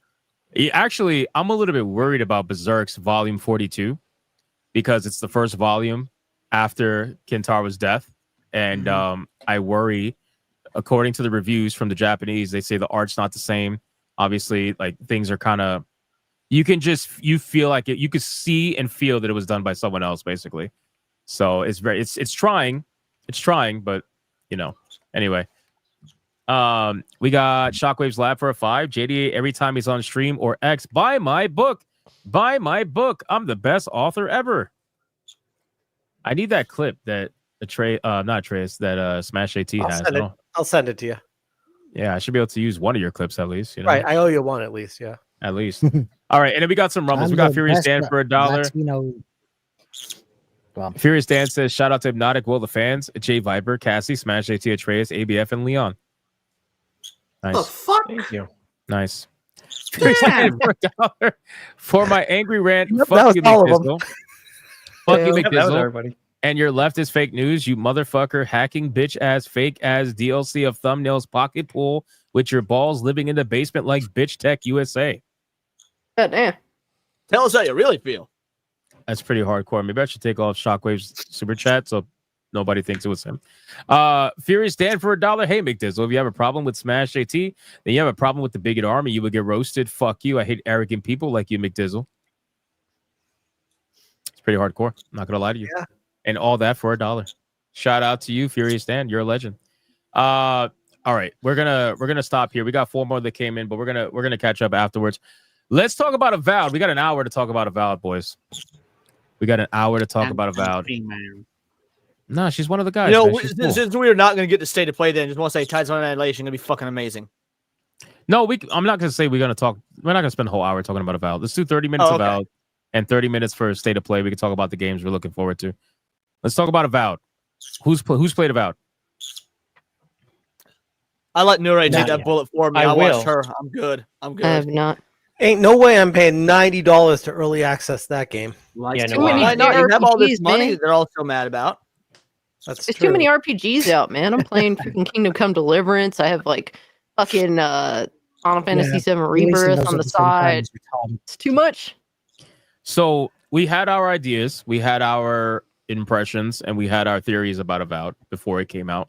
Actually, I'm a little bit worried about Berserk's volume 42 because it's the first volume after Kentaro's death. And I worry, according to the reviews from the Japanese, they say the art's not the same. Obviously, like things are kind of, you feel like it, you could see and feel that it was done by someone else, basically. So it's trying, but you know, anyway. We got Shockwave's Lab for a 5. JDA every time he's on stream or X, buy my book. I'm the best author ever. I need that clip that SmashJT has. I'll send it to you. Yeah, I should be able to use one of your clips at least. You know? Right, I owe you one at least. Yeah, at least. All right, and then we got some rumbles. We got Furious Dan for $1. Furious Dan says, shout out to Hypnotic, Will the fans, JayViper, Cassie, SmashJT, Atreus, ABF, and Leon. Nice. The fuck? Thank you. Nice. Furious Dan for $1 for my angry rant. Yep, that Fuck was you, all of them. McDizzle. Fuck you, That was McDizzle. everybody. And your left is fake news, you motherfucker, hacking bitch ass fake ass DLC of thumbnails pocket pool with your balls living in the basement like bitch tech USA. God damn. Tell us how you really feel. That's pretty hardcore. Maybe I should take off Shockwave's super chat so nobody thinks it was him. Furious Dan for $1. Hey, McDizzle, if you have a problem with SmashJT, then you have a problem with the bigot army. You would get roasted. Fuck you. I hate arrogant people like you, McDizzle. It's pretty hardcore. I'm not gonna lie to you. Yeah. And all that for $1. Shout out to you, Furious Dan. You're a legend. All right, we're gonna stop here. We got 4 more that came in, but we're gonna catch up afterwards. Let's talk about Avowed. We got an hour to talk about Avowed, boys. We got an hour to talk about Avowed. No, she's one of the guys. You know, man. She's cool. since we are not going to get the state of play, then just want to say Tides on Annihilation going to be fucking amazing. No, I'm not gonna say we're gonna talk. We're not gonna spend a whole hour talking about Avowed. Let's do 30 minutes Avowed and 30 minutes for state of play. We can talk about the games we're looking forward to. Let's talk about Avowed. Who's played Avowed? I let Nuray take that bullet for me. I will. watched her. I'm good. I'm good. I have not. Ain't no way I'm paying $90 to early access that game. Yeah, Too many Why not? you have all this RPGs, money man. they're all so mad about. That's There's too many RPGs out, man. I'm playing freaking Kingdom Come Deliverance. I have like fucking Final Fantasy VII Rebirth on the side. It's too much. So we had our ideas, we had our impressions, and we had our theories about Avowed before it came out.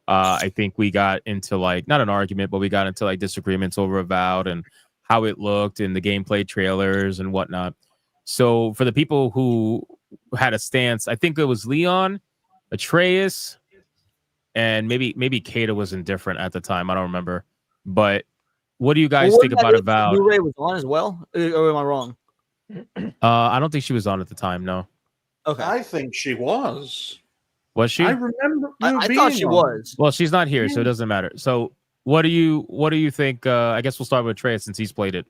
I think we got into like not an argument, but we got into like disagreements over Avowed and how it looked and the gameplay trailers and whatnot. So for the people who had a stance, I think it was Leon, Atreus, and maybe Kata was indifferent at the time. I don't remember. But what do you guys think about Avowed? Nuray was on as well, or am I wrong? I don't think she was on at the time. No. Okay. I think she was. Was she? I remember. I thought she was. Well, she's not here, so it doesn't matter. So what do you think? I guess we'll start with Atreus since he's played it.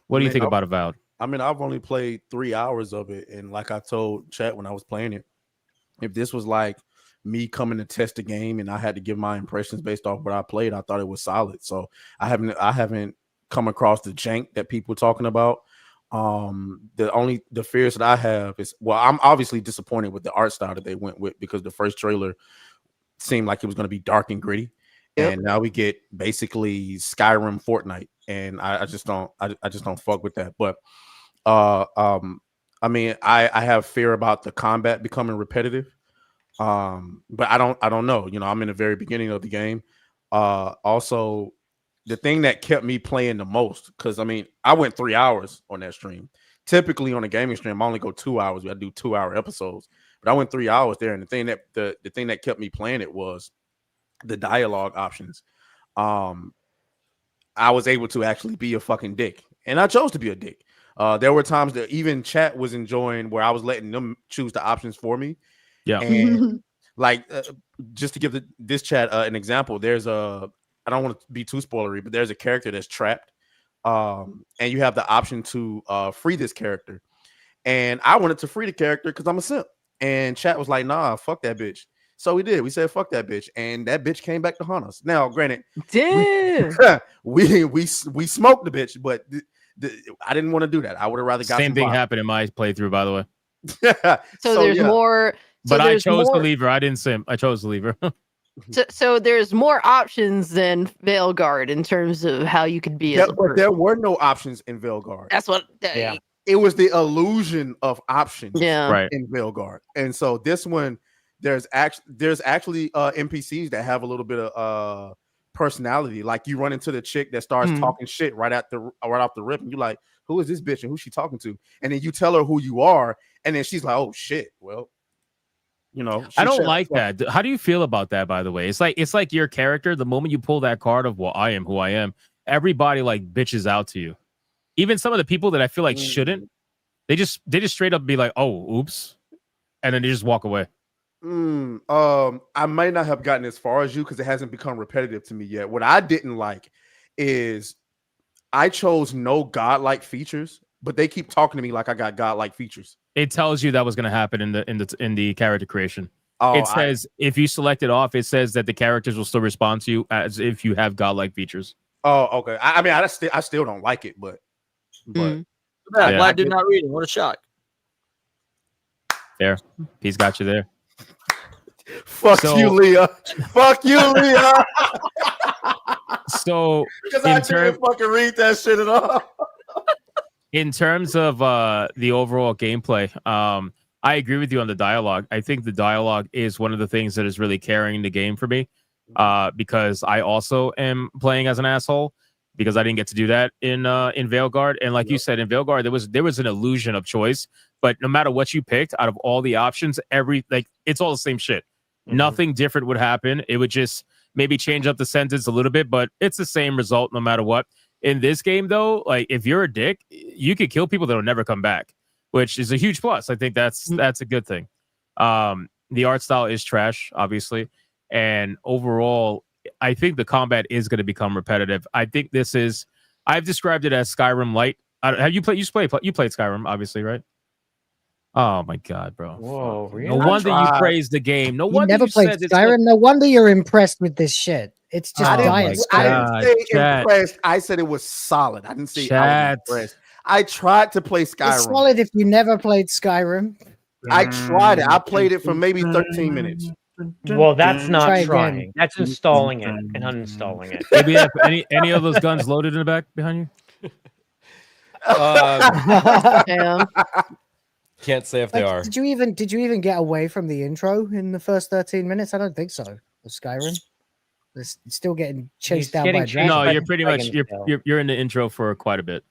What do you think about Avowed? I mean, I've only played 3 hours of it, and like I told Chat when I was playing it, if this was like me coming to test the game and I had to give my impressions based off what I played, I thought it was solid. So I haven't come across the jank that people talking about The fears that I have is, well, I'm obviously disappointed with the art style that they went with, because the first trailer seemed like it was going to be dark and gritty, and now we get basically Skyrim Fortnite, and I just don't fuck with that. But I mean, I have fear about the combat becoming repetitive. But I don't know. You know, I'm in the very beginning of the game. Also, the thing that kept me playing the most, because I mean, I went 3 hours on that stream. Typically on a gaming stream, I only go 2 hours. I do 2-hour episodes, but I went 3 hours there. And the thing that kept me playing it was the dialogue options. I was able to actually be a fucking dick, and I chose to be a dick. There were times that even chat was enjoying where I was letting them choose the options for me. Yeah. And like, just to give this chat an example, I don't want to be too spoilery, but there's a character that's trapped. And you have the option to free this character. And I wanted to free the character because I'm a simp. And chat was like, nah, fuck that bitch. So we did. We said, fuck that bitch. And that bitch came back to haunt us. Now, granted, we smoked the bitch, but I didn't want to do that. I would have rather got same thing happened in my playthrough, by the way. So there's more. But I chose to leave her. I didn't simp. I chose to leave her. So there's more options than Veilguard in terms of how you could be. As a but there were no options in Veilguard. That's what. It was the illusion of options. Right. In Veilguard, and so this one, there's actually NPCs that have a little bit of personality. Like you run into the chick that starts talking shit right off the rip, and you're like, who is this bitch and who's she talking to? And then you tell her who you are, and then she's like, oh shit, well, you know. I don't like that. How do you feel about that, by the way? It's like your character, the moment you pull that card of, well, I am who I am, everybody like bitches out to you. Even some of the people that I feel like shouldn't, they just straight up be like, oh, oops, and then they just walk away. I might not have gotten as far as you because it hasn't become repetitive to me yet. What I didn't like is I chose no godlike features, but they keep talking to me like I got godlike features. It tells you that was going to happen in the character creation. Oh, it says if you select it off, it says that the characters will still respond to you as if you have godlike features. Oh, okay. I mean, I still don't like it, but I'm glad I did not read it. What a shock. There, he's got you there. Fuck you, Leah. Fuck you, Leah. So because I didn't fucking read that shit at all. In terms of the overall gameplay, I agree with you on the dialogue. I think the dialogue is one of the things that is really carrying the game for me, because I also am playing as an asshole because I didn't get to do that in Veilguard. And like you said, in Veilguard, there was an illusion of choice, but no matter what you picked out of all the options, it's all the same shit. Nothing different would happen. It would just maybe change up the sentence a little bit, but it's the same result no matter what. In this game, though, like if you're a dick, you could kill people that will never come back, which is a huge plus. I think that's a good thing. The art style is trash, obviously, and overall, I think the combat is going to become repetitive. I think I've described it as Skyrim light. Have you played? You played Skyrim, obviously, right? Oh my god, bro! Whoa, really? No wonder you praised the game. No wonder never played Skyrim. No wonder you're impressed with this shit. It's just giant. I didn't say impressed. I said it was solid. I didn't say I was impressed. I tried to play Skyrim. It's solid if you never played Skyrim. I tried it. I played it for maybe 13 minutes. Well, that's not trying. That's installing it and uninstalling it. Maybe have any of those guns loaded in the back behind you? Can't say if they are. Did you even get away from the intro in the first 13 minutes? I don't think so. Of Skyrim, it's still getting chased down by dragons. No, you're pretty much you're in the intro for quite a bit.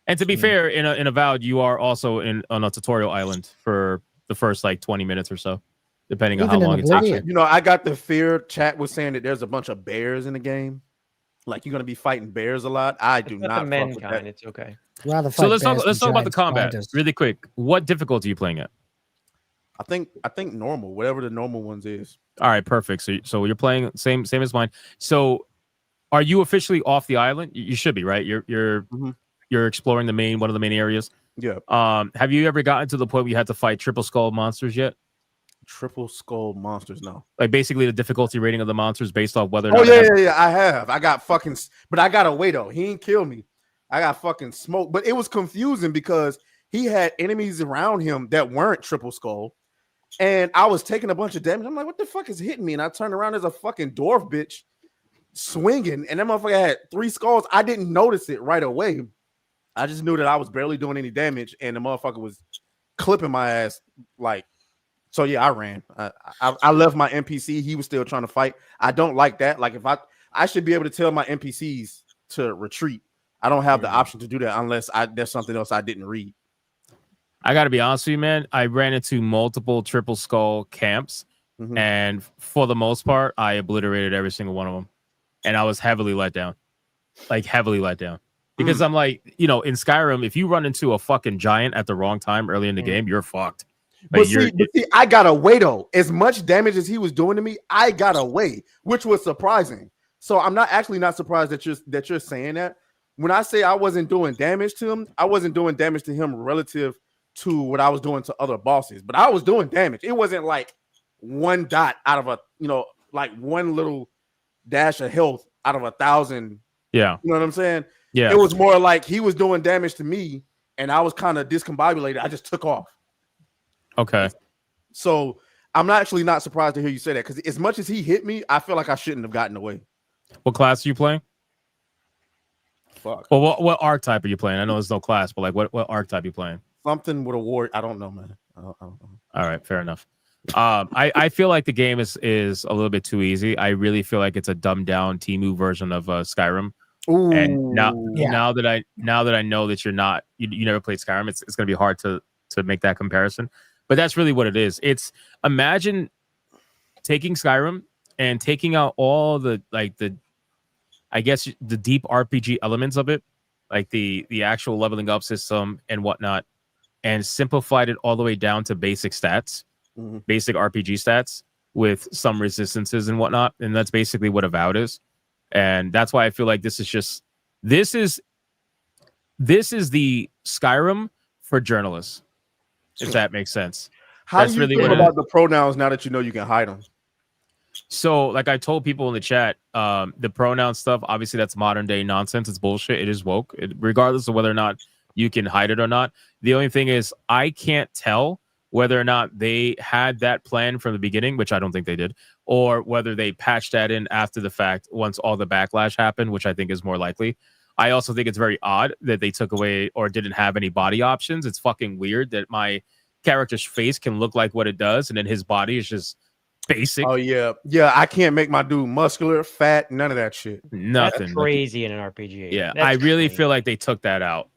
And to be fair, in Avowed, you are also on a tutorial island for the first like 20 minutes or so, depending on how long it takes. You know, I got the fear. Chat was saying that there's a bunch of bears in the game. Like you're gonna be fighting bears a lot. I do not. The men kind. It's okay. So let's talk about the combat really quick. What difficulty are you playing at? I think normal, whatever the normal ones is. All right, perfect. So you're playing same as mine. So are you officially off the island? You should be, right? You're exploring one of the main areas. Yeah. Have you ever gotten to the point where you had to fight triple skull monsters yet? Triple skull monsters, no. Like basically the difficulty rating of the monsters based off whether. Oh yeah, I have. I got fucking, but I got away though. He ain't kill me. I got fucking smoked. But it was confusing because he had enemies around him that weren't triple skull. And I was taking a bunch of damage. I'm like, what the fuck is hitting me? And I turned around as a fucking dwarf bitch swinging. And that motherfucker had 3 skulls. I didn't notice it right away. I just knew that I was barely doing any damage. And the motherfucker was clipping my ass. Like, so yeah, I ran. I left my NPC. He was still trying to fight. I don't like that. Like, if I should be able to tell my NPCs to retreat. I don't have the option to do that unless there's something else I didn't read. I got to be honest with you, man. I ran into multiple triple skull camps, and for the most part, I obliterated every single one of them, and I was heavily let down, because I'm like, in Skyrim, if you run into a fucking giant at the wrong time early in the game, you're fucked. But see, I got away though. As much damage as he was doing to me, I got away, which was surprising. So I'm not surprised that you're saying that. When I say I wasn't doing damage to him, I wasn't doing damage to him relative to what I was doing to other bosses, but I was doing damage. It wasn't like one dot out of like one little dash of health out of 1,000. Yeah. You know what I'm saying? Yeah. It was more like he was doing damage to me and I was kind of discombobulated. I just took off. Okay. So I'm actually not surprised to hear you say that, because as much as he hit me, I feel like I shouldn't have gotten away. What class are you playing? Fuck. Well, what archetype are you playing? I know there's no class, but like what archetype are you playing? Something with a war. I don't know, man. I don't know. All right, fair enough. I feel like the game is a little bit too easy. I really feel like it's a dumbed down Temu version of Skyrim. Ooh, and now that I know that you never played Skyrim, it's gonna be hard to make that comparison. But that's really what it is. It's, imagine taking Skyrim and taking out all the I guess the deep RPG elements of it, like the actual leveling up system and whatnot, and simplified it all the way down to basic stats, basic RPG stats with some resistances and whatnot. And that's basically what Avowed is. And that's why I feel like this is the Skyrim for journalists, if that makes sense. How do you feel about the pronouns now that you know you can hide them? So, like I told people in the chat, the pronoun stuff, obviously that's modern day nonsense. It's bullshit. It is woke, regardless of whether or not you can hide it or not. The only thing is, I can't tell whether or not they had that plan from the beginning, which I don't think they did, or whether they patched that in after the fact once all the backlash happened, which I think is more likely. I also think it's very odd that they took away or didn't have any body options. It's fucking weird that my character's face can look like what it does, and then his body is just basic. Oh yeah, I can't make my dude muscular, fat, none of that shit. Nothing. That's crazy in an RPG. Yeah, That's I really crazy. feel like they took that out.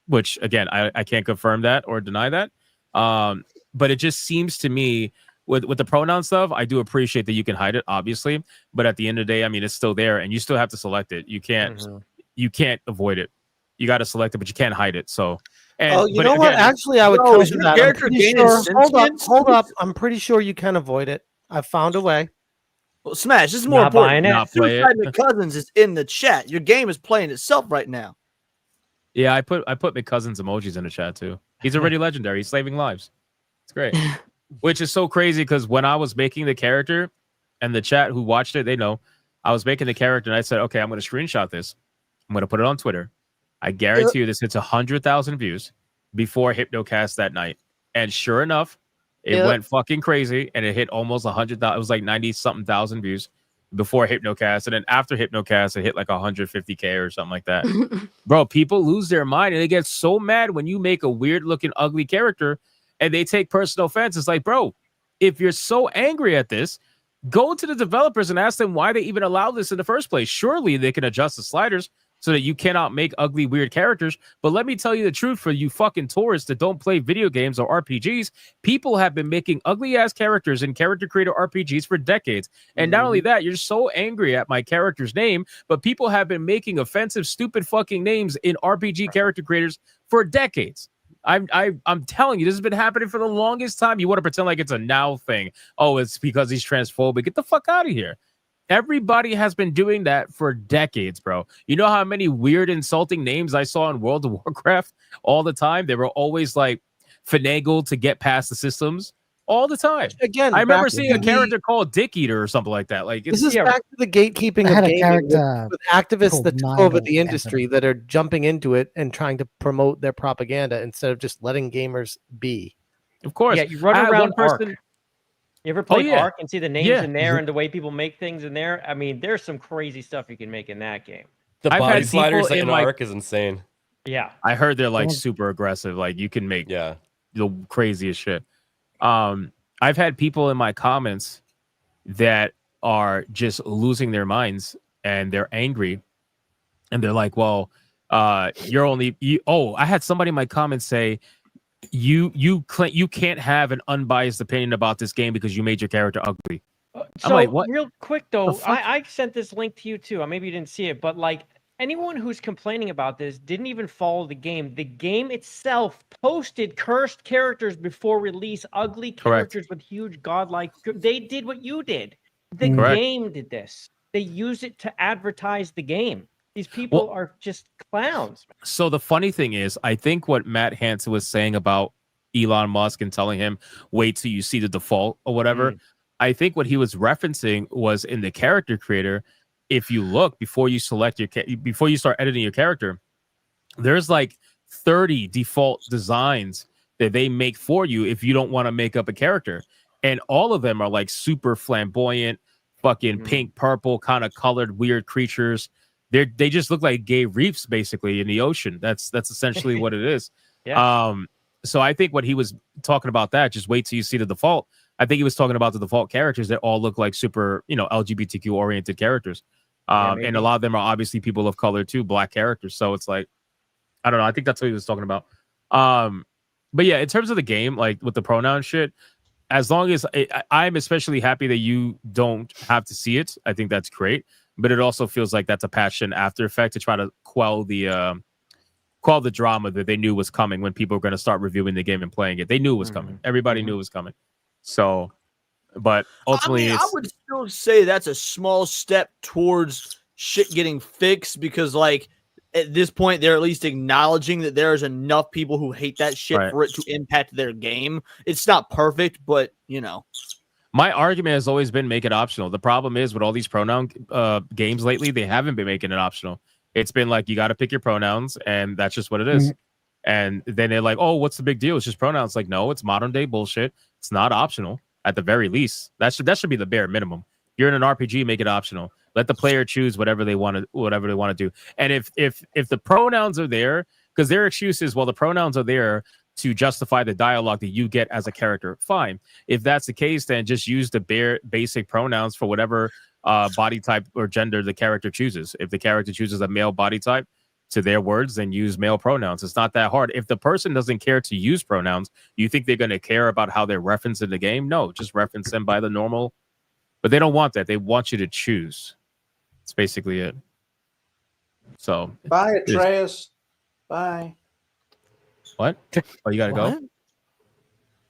Which again, I can't confirm that or deny that. But it just seems to me with the pronoun stuff, I do appreciate that you can hide it, obviously. But at the end of the day, I mean, it's still there, and you still have to select it. You can't avoid it. You got to select it, but you can't hide it. So. And, you know what? Actually, I would come to that. Hold up. I'm pretty sure you can avoid it. I found a way. Well, Smash, this is more important. Suicide McCousins is in the chat. Your game is playing itself right now. Yeah, I put McCousins emojis in the chat too. He's already legendary. He's saving lives. It's great. Which is so crazy because when I was making the character, and the chat who watched it, they know I was making the character, and I said, okay, I'm going to screenshot this. I'm going to put it on Twitter. I guarantee you this hits 100,000 views before Hypnocast that night. And sure enough, it went fucking crazy, and it hit almost 100,000. It was like 90-something thousand views before Hypnocast. And then after Hypnocast, it hit like 150K or something like that. Bro, people lose their mind, and they get so mad when you make a weird-looking, ugly character, and they take personal offense. It's like, bro, if you're so angry at this, go to the developers and ask them why they even allow this in the first place. Surely they can adjust the sliders so that you cannot make ugly, weird characters. But let me tell you the truth, for you fucking tourists that don't play video games or RPGs, people have been making ugly-ass characters in character creator RPGs for decades. And not only that, you're so angry at my character's name, but people have been making offensive, stupid fucking names in RPG character creators for decades. I'm telling you, this has been happening for the longest time. You want to pretend like it's a now thing. Oh, it's because he's transphobic. Get the fuck out of here. Everybody has been doing that for decades, bro. You know how many weird, insulting names I saw in World of Warcraft all the time? They were always like finagled to get past the systems. all the time. Again, I remember back seeing to a character called Dick Eater or something like that. Like This is yeah, back to the gatekeeping I had of a gaming character with activists called that took Nigel over the industry that are jumping into it and trying to promote their propaganda instead of just letting gamers be. Of course. Yeah, you run I had around one person. Arc. You ever play yeah. Arc and see the names Yeah. in there and the way people make things in there? I mean, there's some crazy stuff you can make in that game. The I've body had sliders people in in my- Arc is insane. Yeah. I heard they're like super aggressive. Like you can make the craziest shit. I've had people in my comments that are just losing their minds and they're angry and they're like, well, you're only I had somebody in my comments say you can't have an unbiased opinion about this game because you made your character ugly. I'm So like, what? real quick though, I sent this link to you too. Maybe you didn't see it, but like anyone who's complaining about this didn't even follow the game. The game itself posted cursed characters before release, ugly Correct. characters with huge godlike. They did what you did. The Correct. game did this. They use it to advertise the game. These people are just clowns. So the funny thing is, I think what Matt Hansen was saying about Elon Musk and telling him, wait till you see the default or whatever. I think what he was referencing was in the character creator. If you look before you select before you start editing your character, there's like 30 default designs that they make for you if you don't want to make up a character. And all of them are like super flamboyant, fucking pink, purple, kind of colored, weird creatures. They just look like gay reefs basically in the ocean. That's essentially what it is. Yeah. So I think what he was talking about that, just wait till you see the default. I think he was talking about the default characters that all look like super, LGBTQ oriented characters. And a lot of them are obviously people of color too, black characters. So it's like, I don't know. I think that's what he was talking about. But yeah, in terms of the game, like with the pronoun shit, as long as I'm especially happy that you don't have to see it. I think that's great. But it also feels like that's a passion after effect to try to quell the drama that they knew was coming when people were going to start reviewing the game and playing it. They knew it was coming. Everybody knew it was coming. So, but ultimately, I would still say that's a small step towards shit getting fixed because, like, at this point, they're at least acknowledging that there's enough people who hate that shit for it to impact their game. It's not perfect, but my argument has always been make it optional. The problem is with all these pronoun games lately, they haven't been making it optional. It's been like you got to pick your pronouns, and that's just what it is. And then they're like, "Oh, what's the big deal? It's just pronouns." Like, no, it's modern day bullshit. It's not optional at the very least. That should be the bare minimum. You're in an RPG, make it optional. Let the player choose whatever they want to do. And if the pronouns are there, because their excuse is, well, the pronouns are there to justify the dialogue that you get as a character. Fine. If that's the case, then just use the bare basic pronouns for whatever body type or gender the character chooses. If the character chooses a male body type, to their words, then use male pronouns. It's not that hard. If the person doesn't care to use pronouns, you think they're going to care about how they're referenced in the game? No, just reference them by the normal. But they don't want that. They want you to choose. That's basically it. So bye, Atreus. Bye. What? Oh, you got to go?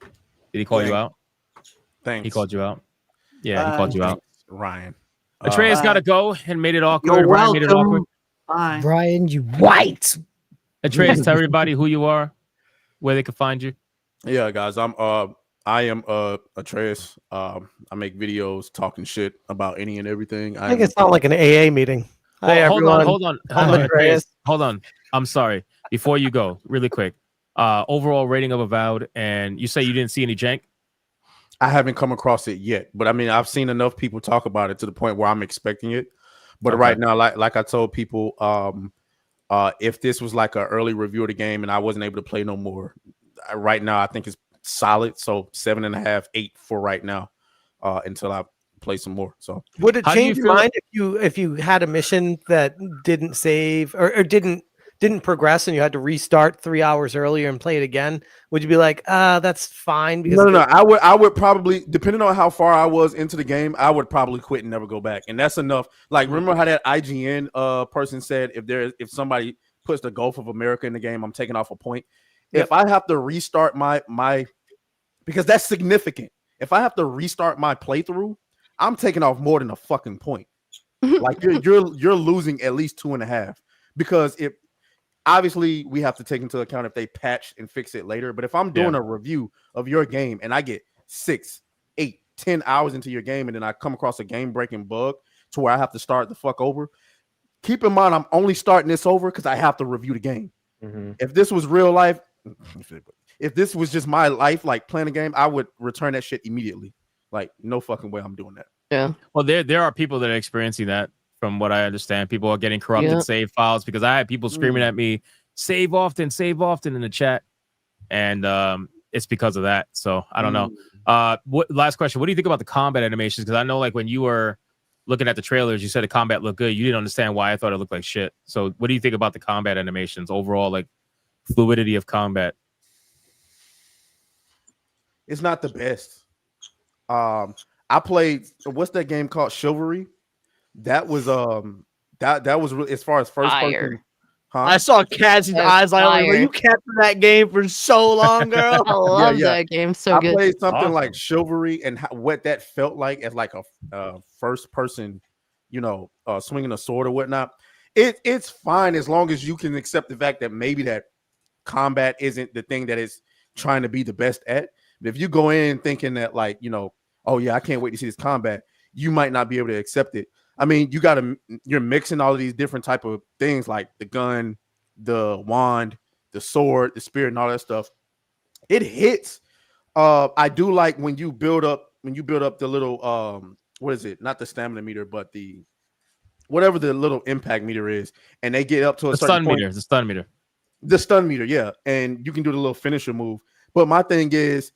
Did he call you out? Thanks. He called you out? Yeah, he called you out. Ryan. Atreus got to go and made it awkward. You're Ryan made it welcome. awkward. Bye. Brian, you white. Atreus, tell everybody who you are, where they can find you. Yeah, guys, I am Atreus. I make videos talking shit about any and everything. I think it sounds like an AA meeting. Hi, everyone. Hold on. Atreus. Hold on. I'm sorry. Before you go, really quick. Overall rating of Avowed, and you say you didn't see any jank? I haven't come across it yet, but I mean, I've seen enough people talk about it to the point where I'm expecting it. But right now, like I told people, if this was like an early review of the game and I wasn't able to play no more, right now I think it's solid. So 7.5, 8 for right now, until I play some more. So would it change your mind if you had a mission that didn't save or didn't progress and you had to restart 3 hours earlier and play it again? Would you be like, that's fine? Because no. I would probably, depending on how far I was into the game, I would probably quit and never go back. And that's enough. Like, remember how that IGN person said, if somebody puts the Gulf of America in the game, I'm taking off a point. Yep. If I have to restart my because that's significant. If I have to restart my playthrough, I'm taking off more than a fucking point. Like you're losing at least 2.5, because if obviously we have to take into account if they patch and fix it later. But if I'm doing a review of your game and I get 6, 8, 10 hours into your game, and then I come across a game breaking bug to where I have to start the fuck over. Keep in mind, I'm only starting this over because I have to review the game. If this was real life, if this was just my life, like playing a game, I would return that shit immediately. Like, no fucking way I'm doing that. Yeah. Well, there are people that are experiencing that, from what I understand. People are getting corrupted save files, because I had people screaming at me, save often in the chat. And it's because of that. So I don't know. Last question. What do you think about the combat animations? Because I know, like, when you were looking at the trailers, you said the combat looked good. You didn't understand why I thought it looked like shit. So what do you think about the combat animations overall, like fluidity of combat? It's not the best. I played, what's that game called? Chivalry. That was that was really, as far as first person. Huh? I saw Cassie's eyes like, you captured that game for so long, girl. I love that game. So good. I played something like Chivalry, and what that felt like as like a first person, swinging a sword or whatnot. It's fine as long as you can accept the fact that maybe that combat isn't the thing that it's trying to be the best at. But if you go in thinking that, like, oh yeah, I can't wait to see this combat, you might not be able to accept it. I mean, you're mixing all of these different type of things, like the gun, the wand, the sword, the spear, and all that stuff. It hits. I do like when you build up the little what is it? Not the stamina meter, but the whatever the little impact meter is, and they get up to a certain point. The stun meter. The stun meter, yeah. And you can do the little finisher move. But my thing is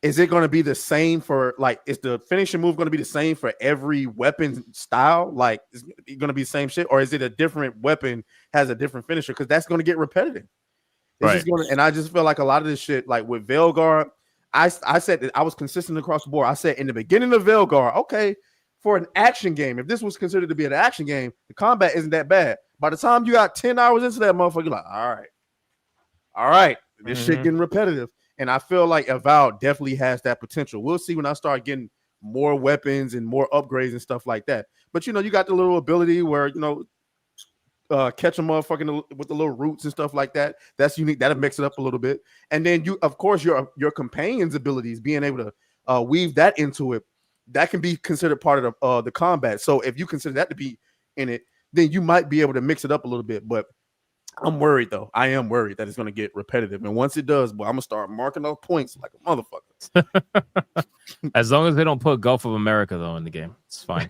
it going to be the same for, like, is the finishing move going to be the same for every weapon style? Like, is it going to be the same shit? Or is it a different weapon has a different finisher? Because that's going to get repetitive. And I just feel like a lot of this shit, like with Veilguard, I said that I was consistent across the board. I said in the beginning of Veilguard, okay, for an action game, if this was considered to be an action game, the combat isn't that bad. By the time you got 10 hours into that motherfucker, you're like, all right, this shit getting repetitive. And I feel like Avowed definitely has that potential. We'll see when I start getting more weapons and more upgrades and stuff like that. But, you got the little ability where, catch a motherfucking with the little roots and stuff like that. That's unique. That'll mix it up a little bit. And then of course, your companion's abilities, being able to weave that into it, that can be considered part of the combat. So if you consider that to be in it, then you might be able to mix it up a little bit. But I'm worried, though. I am worried that it's going to get repetitive. And once it does, I'm going to start marking those points like a motherfucker. As long as they don't put Gulf of America, though, in the game, it's fine.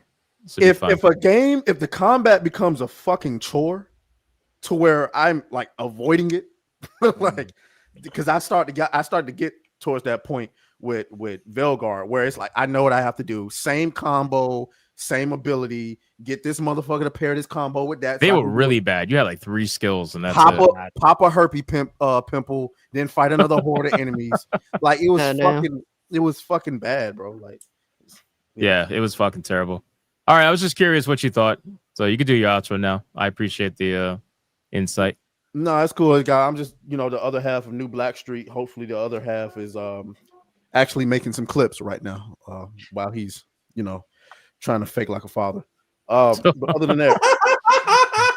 If the combat becomes a fucking chore to where I'm like avoiding it, like, because I start to get towards that point with Veilguard, where it's like, I know what I have to do. Same combo, same ability. Get this motherfucker to pair this combo with that. They were really bad. You had like 3 skills, and that's pop a herpes pimple, then fight another horde of enemies. Like, it was fucking bad, bro. Like, yeah, it was fucking terrible. All right, I was just curious what you thought. So you could do your outro now. I appreciate the insight. No, that's cool, guy. I'm just, the other half of New Black Street. Hopefully, the other half is actually making some clips right now while he's, trying to fake like a father. But other than that,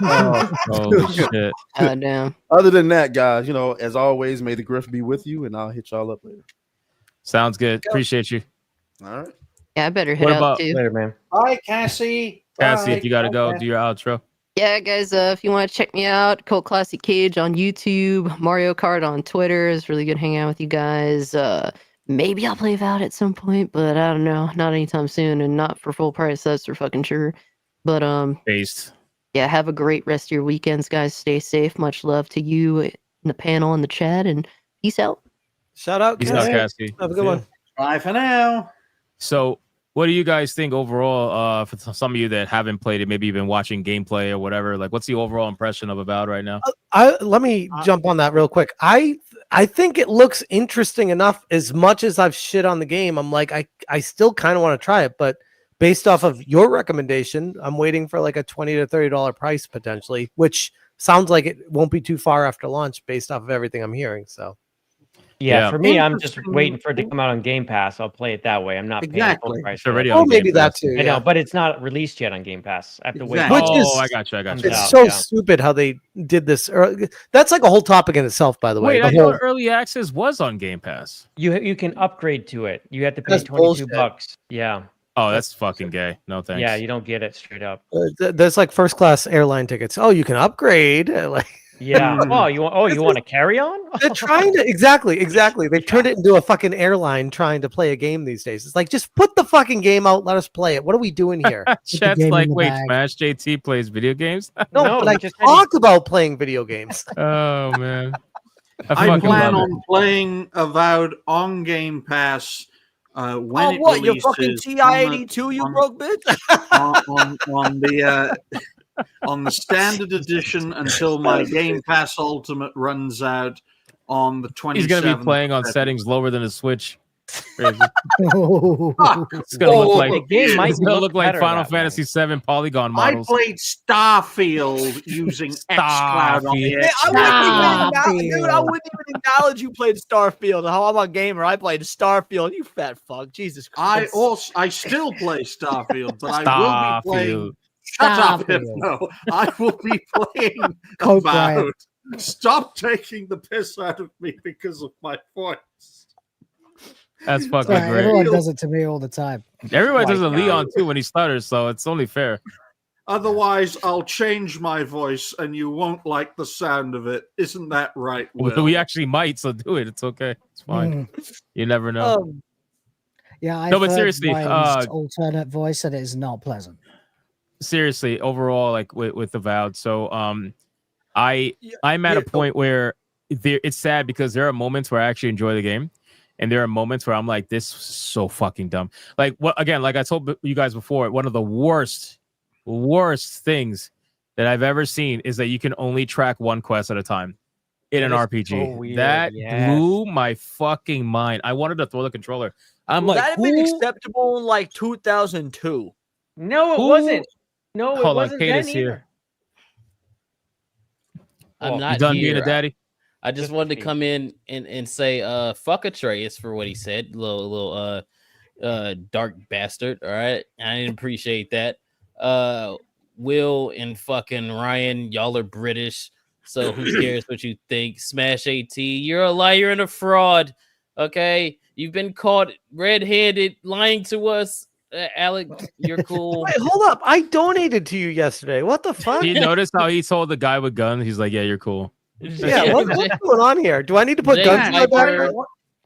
oh shit! Damn. Other than that, guys, as always, may the grift be with you, and I'll hit y'all up later. Sounds good. Appreciate you. All right. Yeah, I better hit out too. Later, man. Bye, Cassie. Cassie, Bye. if you gotta go, do your outro. Yeah, guys, if you want to check me out, Cult Classic Cage on YouTube, Mario Kart on Twitter. It's really good hanging out with you guys. Maybe I'll play Avowed at some point, but I don't know. Not anytime soon, and not for full price. That's for fucking sure. But based. Yeah, have a great rest of your weekends, guys. Stay safe. Much love to you in the panel and the chat, and peace out. Shout out, Peace out, Cassie. Have a good one. Bye for now. So, what do you guys think overall? For some of you that haven't played it, maybe you've been watching gameplay or whatever. Like, what's the overall impression of Avowed right now? Let me jump on that real quick. I think it looks interesting enough. As much as I've shit on the game, I'm like, I still kind of want to try it. But based off of your recommendation, I'm waiting for like a $20 to $30 price potentially, which sounds like it won't be too far after launch based off of everything I'm hearing. So, Yeah, for me, I'm just waiting for it to come out on Game Pass. I'll play it that way. I'm not paying full Exactly. price. It's for already that. on Oh, maybe Game that Pass. too. I know, Yeah. but it's not released yet on Game Pass. I have to wait. Exactly. Which Oh, is I got you. comes it's out, so yeah. stupid how they did this. That's like a whole topic in itself, by the way. Wait, The I whole thought early access was on Game Pass. You can upgrade to it. You have to pay That's 22 bullshit. bucks. Yeah. Oh, that's fucking gay. No thanks. Yeah, you don't get it straight up. there's like first class airline tickets. Oh, you can upgrade. Like Yeah. Oh, you want to carry on? they're trying to exactly. They've turned it into a fucking airline trying to play a game these days. It's like just put the fucking game out, let us play it. What are we doing here? Chat's like, wait, Smash JT plays video games? No, but I talk about playing video games. Oh man. I fucking plan love on playing Avowed on Game Pass when it what? Your releases. fucking TI-82, you broke bitch? On the standard edition until my Game Pass Ultimate runs out on the 27th. He's gonna be playing on settings lower than a Switch. Crazy. Oh. It's gonna look like the game might it's gonna look look like better Final that way. Fantasy VII polygon I models. played Starfield using xCloud on the Hey, I Xbox. I wouldn't even acknowledge you played Starfield. How I'm a gamer, I played Starfield. You fat fuck, Jesus Christ! I still play Starfield, but I will be playing. Shut up, Hypno. I will be playing Coke Avowed. Stop taking the piss out of me because of my voice. That's fucking Sorry, great. everyone does it to me all the time. Everybody does a My Leon God. too when he stutters, so it's only fair. Otherwise, I'll change my voice and you won't like the sound of it. Isn't that right, Will? We actually might, so do it. It's okay. It's fine. You never know. Yeah, I've No, but heard seriously, Ryan's alternate voice, and it is not pleasant. Seriously, overall, like with Avowed, so I'm at a point where it's sad because there are moments where I actually enjoy the game, and there are moments where I'm like, this is so fucking dumb. Like what again? Like I told you guys before, one of the worst things that I've ever seen is that you can only track one quest at a time in an RPG. so weird, That yes. blew my fucking mind. I wanted to throw the controller. I'm Would like, that have been who? acceptable in like 2002? No, it Who- wasn't. No, it Hold on, wasn't Kate then is here. either. I'm You not done here. being a daddy? I just wanted to come in and say fuck Atreus for what he said. Little dark bastard. All right. I didn't appreciate that. Will and fucking Ryan, y'all are British. So who cares what you think? SmashJT, you're a liar and a fraud. Okay. You've been caught red-handed lying to us. Alec, you're cool. Wait, hold up. I donated to you yesterday. What the fuck? You notice how he told the guy with guns? He's like, yeah, you're cool. Yeah, what's going on here? Do I need to put guns in my back?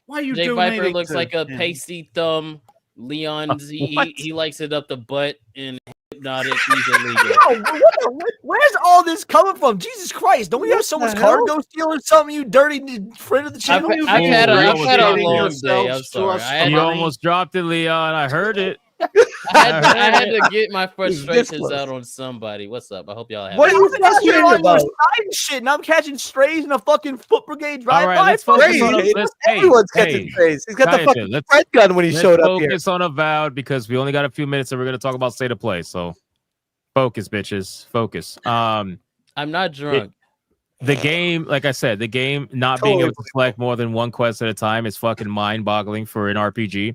Why are you JayViper donating looks to like a him? pasty thumb. Leon's What? he likes it up the butt, and Hypnotic he's illegal. Yo, where's all this coming from? Jesus Christ! Don't we have someone's cargo steal or something? You dirty friend of the channel. I've had a long day. I'm yourselves to sorry. us I had, You for almost dropped it, Leon. I heard it. I had to get my frustrations out on somebody. What's up? I hope y'all have. What are you frustrated on your about? side and shit, and I'm catching strays in a fucking foot brigade drive All right, by. let's focus on Everyone's catching praise. He's got the fucking let's red gun when he showed up here. focus on Avowed because we only got a few minutes and we're going to talk about state of play. So focus, bitches. Focus. I'm not drunk. The game, like I said, the game not being able to select more than one quest at a time is fucking mind-boggling for an RPG.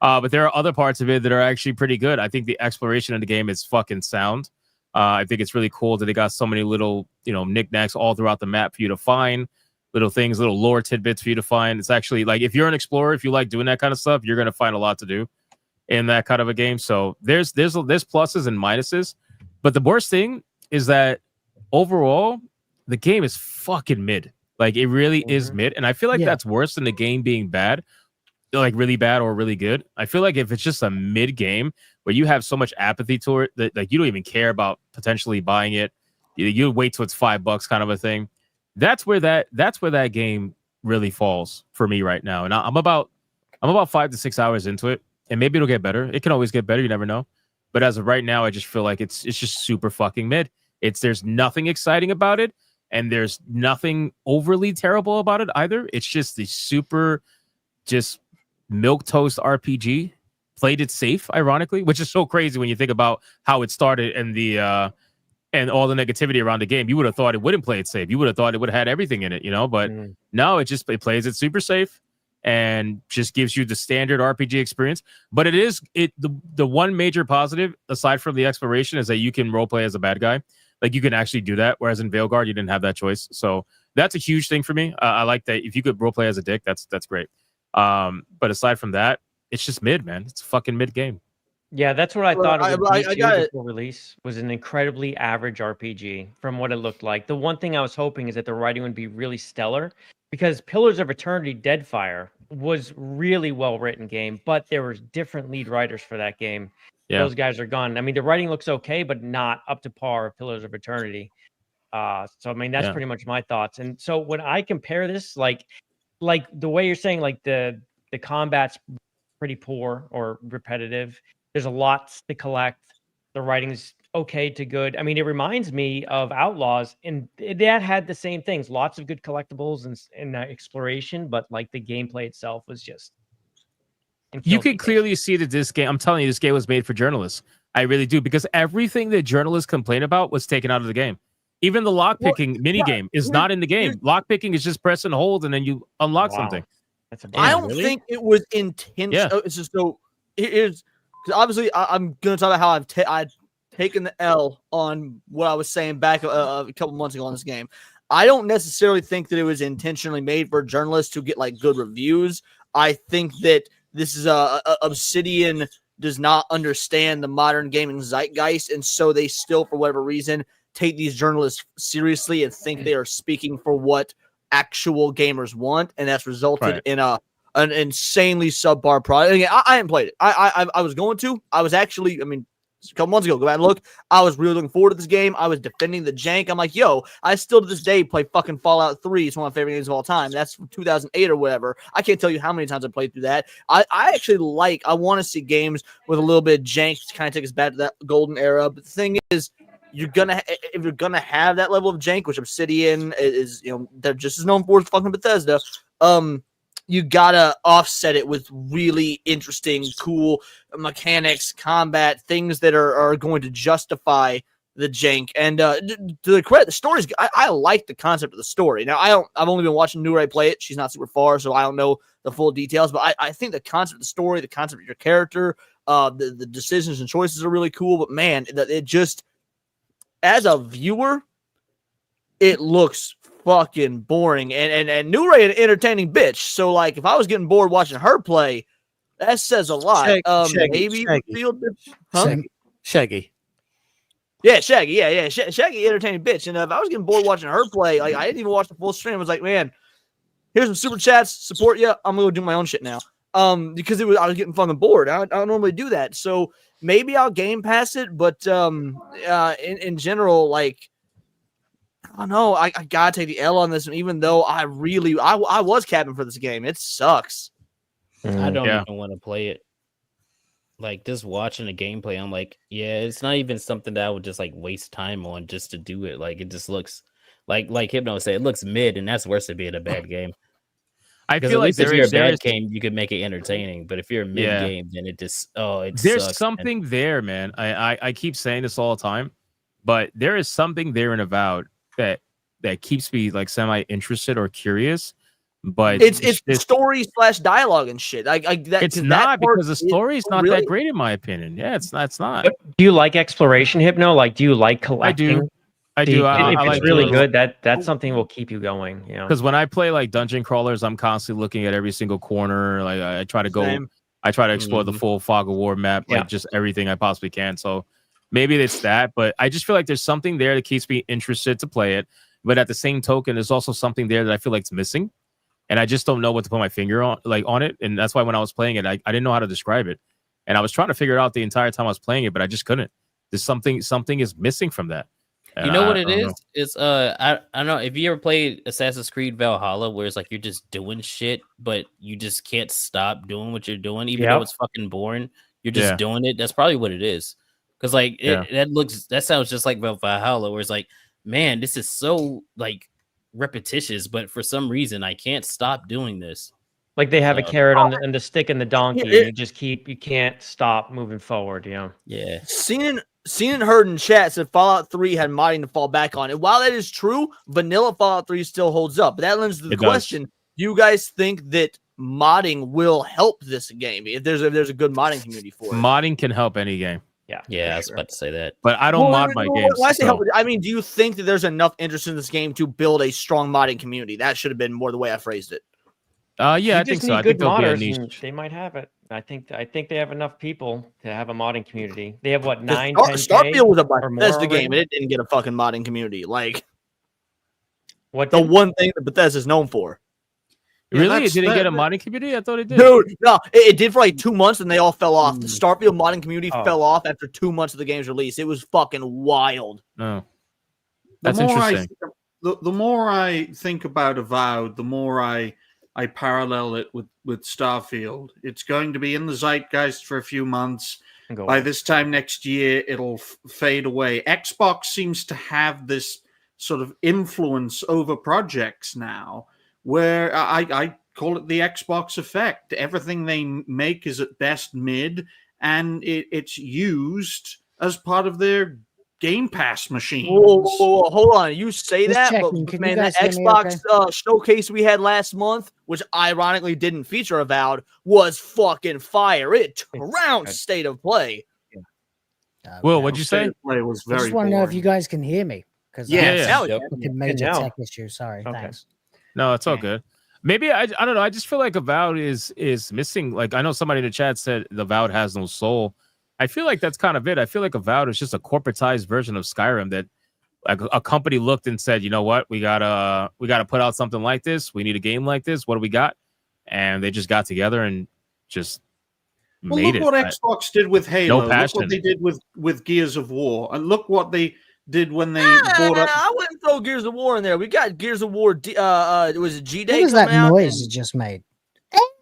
But there are other parts of it that are actually pretty good. I think the exploration of the game is fucking sound. I think it's really cool that they got so many little, knickknacks all throughout the map for you to find, little things, little lore tidbits for you to find. It's actually like if you're an explorer, if you like doing that kind of stuff, you're gonna find a lot to do in that kind of a game. So there's pluses and minuses. But the worst thing is that overall, the game is fucking mid. Like it really is mid, and I feel like that's worse than the game being bad. Like really bad or really good. I feel like if it's just a mid game where you have so much apathy to it that like you don't even care about potentially buying it, you wait till it's $5 kind of a thing. That's where that game really falls for me right now. And I'm about 5 to 6 hours into it, and maybe it'll get better. It can always get better. You never know. But as of right now, I just feel like it's just super fucking mid. There's nothing exciting about it, and there's nothing overly terrible about it either. It's just the super just milquetoast RPG. Played it safe, ironically, which is so crazy when you think about how it started and the and all the negativity around the game, you would have thought it wouldn't play it safe. You would have thought it would have had everything in it, you know. But no, it plays it super safe and just gives you the standard RPG experience. But the one major positive aside from the exploration is that you can roleplay as a bad guy. Like you can actually do that, whereas in Veilguard you didn't have that choice. So that's a huge thing for me. I like that. If you could roleplay as a dick, that's great. But aside from that, it's just mid, man. It's a fucking mid game. Yeah, that's what I thought it would be I got it. before release. Was an incredibly average RPG from what it looked like. The one thing I was hoping is that the writing would be really stellar, because Pillars of Eternity: Deadfire was really well written game, but there were different lead writers for that game. Yeah. Those guys are gone. I mean, the writing looks okay, but not up to par of Pillars of Eternity. So I mean, that's pretty much my thoughts. And so when I compare this, like the way you're saying, like the combat's pretty poor or repetitive. There's a lot to collect. The writing's okay to good. I mean, it reminds me of Outlaws, and that had the same things. Lots of good collectibles and exploration, but like the gameplay itself was just. You can clearly see that this game, I'm telling you, this game was made for journalists. I really do, because everything that journalists complain about was taken out of the game. Even the lockpicking mini game is not in the game. Lockpicking is just press and hold, and then you unlock something. That's I don't think it was intentional. It's just so it is. Because obviously, I'm going to talk about how I've taken the L on what I was saying back a couple months ago on this game. I don't necessarily think that it was intentionally made for journalists to get like good reviews. I think that this is Obsidian does not understand the modern gaming zeitgeist, and so they still, for whatever reason, take these journalists seriously and think they are speaking for what actual gamers want, and that's resulted in an insanely subpar product. Again, I haven't played it. I was going to. I was actually, I mean, a couple months ago, go back and look. I was really looking forward to this game. I was defending the jank. I'm like, yo, I still to this day play fucking Fallout 3. It's one of my favorite games of all time. That's from 2008 or whatever. I can't tell you how many times I played through that. I actually I want to see games with a little bit of jank to kind of take us back to that golden era. But the thing is, if you're gonna have that level of jank, which Obsidian is, you know, they're just as known for as fucking Bethesda. You gotta offset it with really interesting, cool mechanics, combat, things that are going to justify the jank. And to the credit, the story's. I like the concept of the story. Now I've only been watching New Ray play it. She's not super far, so I don't know the full details. But I think the concept of the story, the concept of your character, the decisions and choices are really cool. But man, it just, as a viewer, it looks fucking boring. And New Ray an entertaining bitch. So like, if I was getting bored watching her play, that says a lot. Maybe Shaggy. Yeah, Shaggy. Yeah. Shaggy entertaining bitch. And if I was getting bored watching her play, like I didn't even watch the full stream. I was like, man, here's some super chats, support you. I'm gonna go do my own shit now. Because I was getting fucking bored. I don't normally do that. So maybe I'll Game Pass it, but in general, like, I don't know. I gotta take the L on this one, even though I was capping for this game. It sucks. I don't even want to play it. Like, just watching the gameplay, I'm like, yeah, it's not even something that I would just like waste time on just to do it. Like, it just looks like Hypno said, it looks mid, and that's worse than being a bad game. I feel like if you're a bad game, you could make it entertaining. But if you're a mid game, then it just there's sucks, something there, man. I keep saying this all the time, but there is something there in Avowed that keeps me like semi interested or curious. But it's story / dialogue and shit. It's not, because the story's not that great in my opinion. Yeah, it's not. Do you like exploration, Hypno? Like, do you like collecting? I do. If I it's really good, that's something will keep you going. You know, because when I play like dungeon crawlers, I'm constantly looking at every single corner. Like I try to go. Same. I try to explore the full Fog of War map, like just everything I possibly can. So maybe it's that, but I just feel like there's something there that keeps me interested to play it. But at the same token, there's also something there that I feel like it's missing. And I just don't know what to put my finger on it. And that's why when I was playing it, I didn't know how to describe it. And I was trying to figure it out the entire time I was playing it, but I just couldn't. There's something is missing from that. And you know what it is? It's I don't know if you ever played Assassin's Creed Valhalla, where it's like you're just doing shit, but you just can't stop doing what you're doing, even though it's fucking boring. You're just doing it. That's probably what it is. Because like that sounds just like Valhalla, where it's like, man, this is so like repetitious, but for some reason I can't stop doing this. Like they have a carrot on the stick and the donkey, and you can't stop moving forward. You know. Yeah. Seeing Seen and heard in chat said Fallout 3 had modding to fall back on. And while that is true, vanilla Fallout 3 still holds up. But that lends to the question: do you guys think that modding will help this game if there's a good modding community for it? Modding can help any game. Yeah, I was about to say that. But I don't mod my games. When I say so- help, I mean, do you think that there's enough interest in this game to build a strong modding community? That should have been more the way I phrased it. Yeah, You I just think so. need I good think there'll be a modders, and niche. they might have it. I think they have enough people to have a modding community. They have what, The 9, Star- 10K Starfield was a or more Bethesda game, already? and it didn't get a fucking modding community. Like, what the one thing that Bethesda's known for. Really? It didn't get a modding community? I thought it did. Dude, no, it did for like 2 months, and they all fell off. The Starfield modding community Oh. fell off after 2 months of the game's release. It was fucking wild. No. The That's more interesting. The more I think about Avowed, the more I parallel it with Starfield. It's going to be in the zeitgeist for a few months. By this time next year, it'll fade away. Xbox seems to have this sort of influence over projects now, where I call it the Xbox effect. Everything they make is at best mid, and it's used as part of their Game Pass machines. Whoa, hold on. You say Just that, checking. but Can you man, that guys hear me Xbox showcase we had last month, which ironically didn't feature Avowed, was fucking fire. It trounced State of Play. Will, what'd you say? Play was I just want to know if you guys can hear me. Because Yeah. a fucking major now. tech issue. Sorry. Thanks. No, it's all good. Maybe I don't know. I just feel like Avowed is missing. Like I know somebody in the chat said the Avowed has no soul. I feel like that's kind of it. I feel like Avowed is just a corporatized version of Skyrim that like a company looked and said, you know what, we gotta put out something like this. We need a game like this. What do we got? And they just got together and just Well, made look it. what Xbox did with Halo. Look passion. what they did with Gears of War, and look what they did when they bought up. I wouldn't throw Gears of War in there. We got Gears of War. Was it G What Day was that coming out? noise you just made?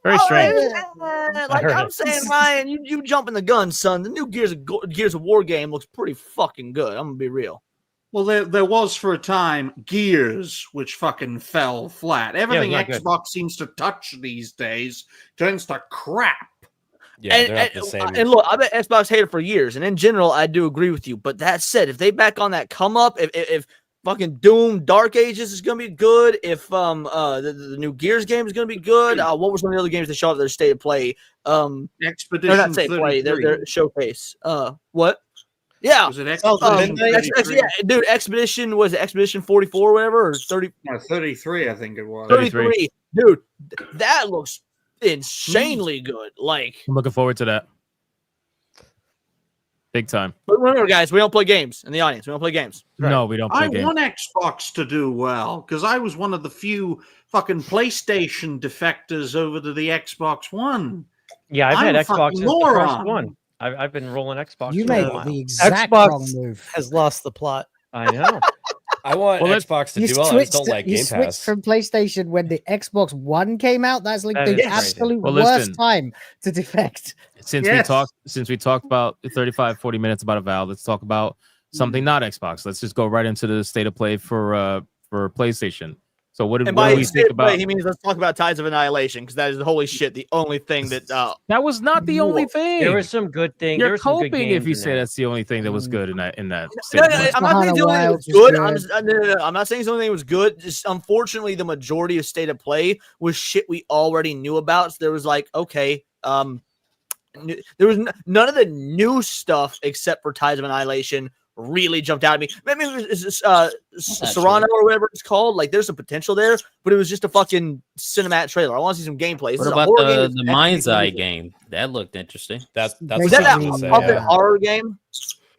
Very strange. Like heard I'm it. saying, Ryan, you jumping the gun, son. The new Gears of War game looks pretty fucking good. I'm gonna be real. Well, there was for a time Gears, which fucking fell flat. Everything not good. Xbox seems to touch these days turns to crap. And look, I've been Xbox hater for years, and in general, I do agree with you. But that said, if they back on that come up, if fucking Doom Dark Ages is gonna be good, if the new Gears game is gonna be good, what were some of the other games that showed up their state of play? Expedition Or not state of play, 33. their showcase. What? Yeah. Was it Expedition? Yeah, dude, Expedition was it Expedition 44 or whatever, or 30? No, 33, I think it was. 33. Dude, that looks insanely good. Like, I'm looking forward to that. Big time. but remember, guys, we don't play games in the audience. We don't play games. No, we don't play I games. want Xbox to do well because I was one of the few fucking PlayStation defectors over to the Xbox One. Yeah, I've I'm had a Xbox fucking since the first moron. one. I've been rolling Xbox. You for a made while. the exact Xbox wrong move. has lost the plot. I know. I want Xbox to You do well. I just don't switched- like you Game switched Pass. from PlayStation when the Xbox One came out. That's like That the is crazy. absolute Well, worst listen. time to defect. Since we talked about 35-40 minutes about Avowed, let's talk about something not Xbox. Let's just go right into the state of play for PlayStation. So what And do by we state think of play, about? he means let's talk about Tides of Annihilation because that is holy shit. The only thing that that was not the only thing. There was some good things. You're there were some good coping if games you in say there. that's the only thing that was good in that state No, of play. I'm not saying the only thing was Wilds was good. good. I'm not saying the only thing was good. Just unfortunately, the majority of state of play was shit we already knew about. So there was like, okay, there was none of the new stuff except for Tides of Annihilation really jumped out at me. Maybe it was Serrano or whatever it's called. Like, there's some potential there, but it was just a fucking cinematic trailer. I want to see some gameplay. This What is a about horror game. the Mind's Eye game? That looked interesting. That's Was that that puppet horror game?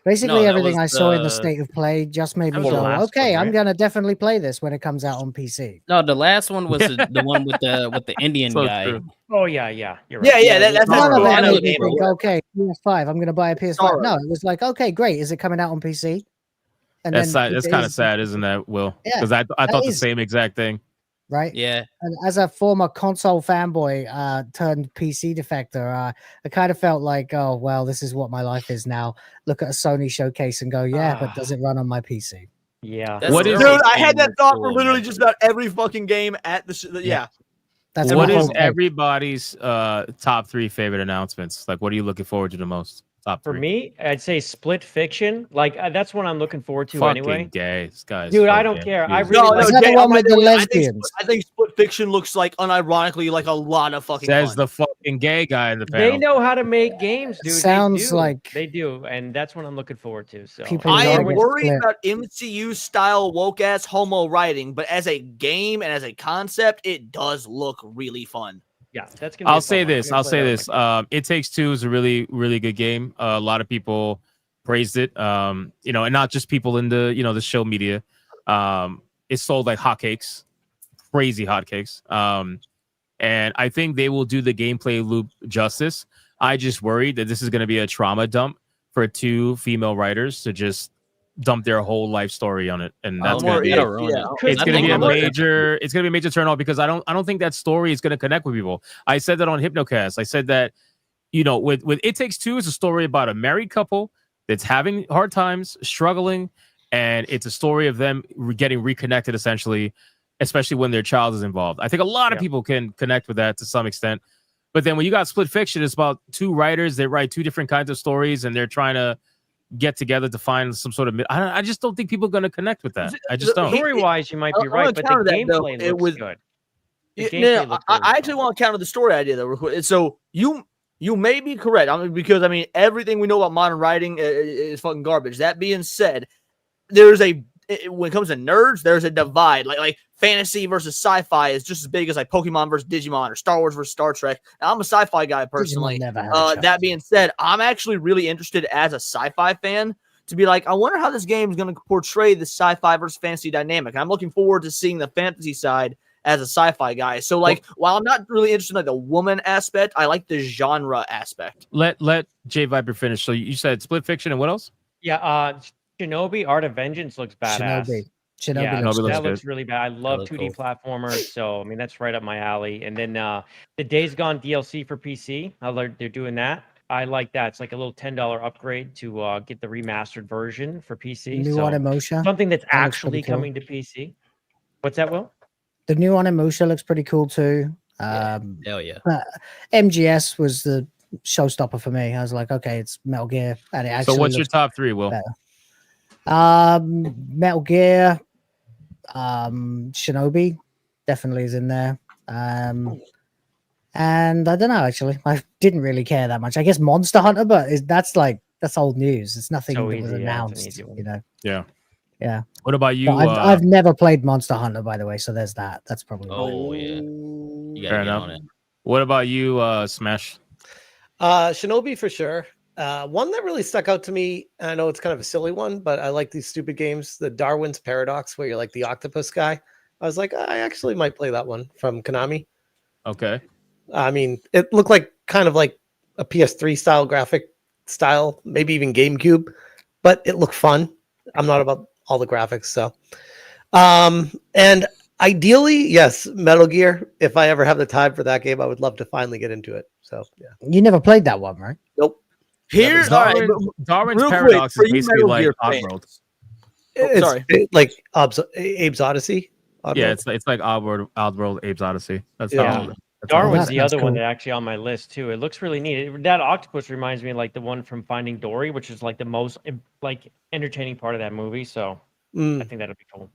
Basically, No, that everything was I saw in the the- state of play just made That me was the go, last okay, one, I'm right? gonna definitely play this when it comes out on PC. No, the last one was the one with the Indian So guy. true. Oh yeah, yeah. You're Yeah, right. yeah. That's None of it I know made the me game. think, okay, PS5, I'm gonna buy a PS5. Sorry. No, it was like, okay, great. Is it coming out on PC? And That's then that's it kind of is- sad, isn't that, Will? Yeah, Because I that thought the is. same exact thing. Right? Yeah. And as a former console fanboy turned PC defector, I kind of felt like, oh, well, this is what my life is now. Look at a Sony showcase and go, yeah, but does it run on my PC? Yeah. Dude, I had that thought for literally just about every fucking game at the yeah. What is everybody's top 3 favorite announcements? Like, what are you looking forward to the most? Top For three. me, I'd say Split Fiction. Like that's what I'm looking forward to Fucking anyway. gay. This guy's Dude, I fucking don't care. I Jesus. really No, like Is that Jay, the one with the I think, lesbians? I think Split Fiction looks like unironically like a lot of fucking Says fun. the fucking gay guy in the panel. They know how to make games, dude. Sounds like they do, and that's what I'm looking forward to. So people I am Darwin worried Split. about MCU style woke ass homo writing, but as a game and as a concept, it does look really fun. Yeah, that's gonna. I'll say this. I'll say this. It Takes Two is a really, really good game. A lot of people praised it. You know, and not just people in the the show media. It sold like hotcakes, crazy hotcakes. And I think they will do the gameplay loop justice. I just worried that this is going to be a trauma dump for 2 female writers to just dump their whole life story on it, and that's going to be it's going to be a major turn off because I don't think that story is going to connect with people. I said that on Hypnocast. I said that with It Takes Two is a story about a married couple that's having hard times, struggling, and it's a story of them getting reconnected essentially, especially when their child is involved. I think a lot of people can connect with that to some extent. But then when you got Split Fiction, it's about 2 writers that write 2 different kinds of stories, and they're trying to get together to find some sort of. I just don't think people are going to connect with that. I just don't. Story-wise, you might be right, but the gameplay looks good. I actually want to counter the story idea though. So you may be correct. Because everything we know about modern writing is fucking garbage. That being said, when it comes to nerds, there's a divide. Like fantasy versus sci-fi is just as big as like Pokemon versus Digimon or Star Wars versus Star Trek. And I'm a sci-fi guy personally. That being said, I'm actually really interested as a sci-fi fan to be like, I wonder how this game is going to portray the sci-fi versus fantasy dynamic. And I'm looking forward to seeing the fantasy side as a sci-fi guy. So while I'm not really interested in like the woman aspect, I like the genre aspect. Let JayViper finish. So you said Split Fiction and what else? Yeah, Shinobi Art of Vengeance looks badass. Shinobi looks really bad. I love 2D platformers, so that's right up my alley. And then the Days Gone DLC for PC, they're doing that. I like that. It's like a little $10 upgrade to get the remastered version for PC. New Onimusha. Something that's That looks actually pretty cool. coming to PC. What's that, Will? The new Onimusha looks pretty cool too. Hell yeah. MGS was the showstopper for me. I was like, okay, it's Metal Gear, and it actually. So what's your looks top 3, Will? better. Metal Gear, Shinobi definitely is in there. And I don't know, actually, I didn't really care that much. I guess Monster Hunter, but that's old news. It's nothing that was announced, Yeah. Yeah. What about you? But I've never played Monster Hunter, by the way, so there's that. That's probably yeah. You gotta Fair get enough. on it. What about you, Smash? Shinobi for sure. One that really stuck out to me, I know it's kind of a silly one, but I like these stupid games, the Darwin's Paradox, where you're like the octopus guy. I was like, I actually might play that one from Konami. Okay. I mean, it looked like kind of like a PS3 style graphic style, maybe even GameCube, but it looked fun. I'm not about all the graphics, so. And ideally, yes, Metal Gear. If I ever have the time for that game, I would love to finally get into it. So, yeah. You never played that one, right? Nope. Here's Darwin's Paradox is basically like Oddworld. Like Abe's Odyssey. Yeah, it's like Oddworld, Abe's Odyssey. That's Darwin's the other one that actually on my list too. It looks really neat. That octopus reminds me of like the one from Finding Dory, which is like the most like entertaining part of that movie. So I think that'll be cool.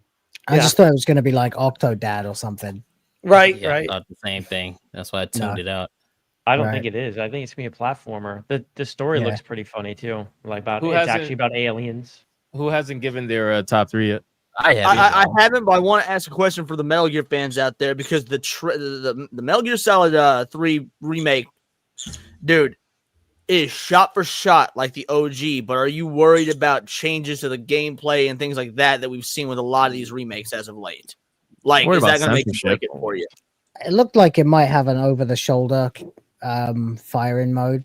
I just thought it was going to be like Octodad or something. Right, Yeah, I thought the same thing. That's why I tuned it out. I don't think it is. I think it's gonna be a platformer. The story looks pretty funny too. Like it's actually about aliens. Who hasn't given their top 3 yet? I haven't, but I want to ask a question for the Metal Gear fans out there because the Metal Gear Solid 3 remake, dude, is shot for shot like the OG. But are you worried about changes to the gameplay and things like that we've seen with a lot of these remakes as of late? Like, is that going to make it break it for you? It looked like it might have an over-the-shoulder firing mode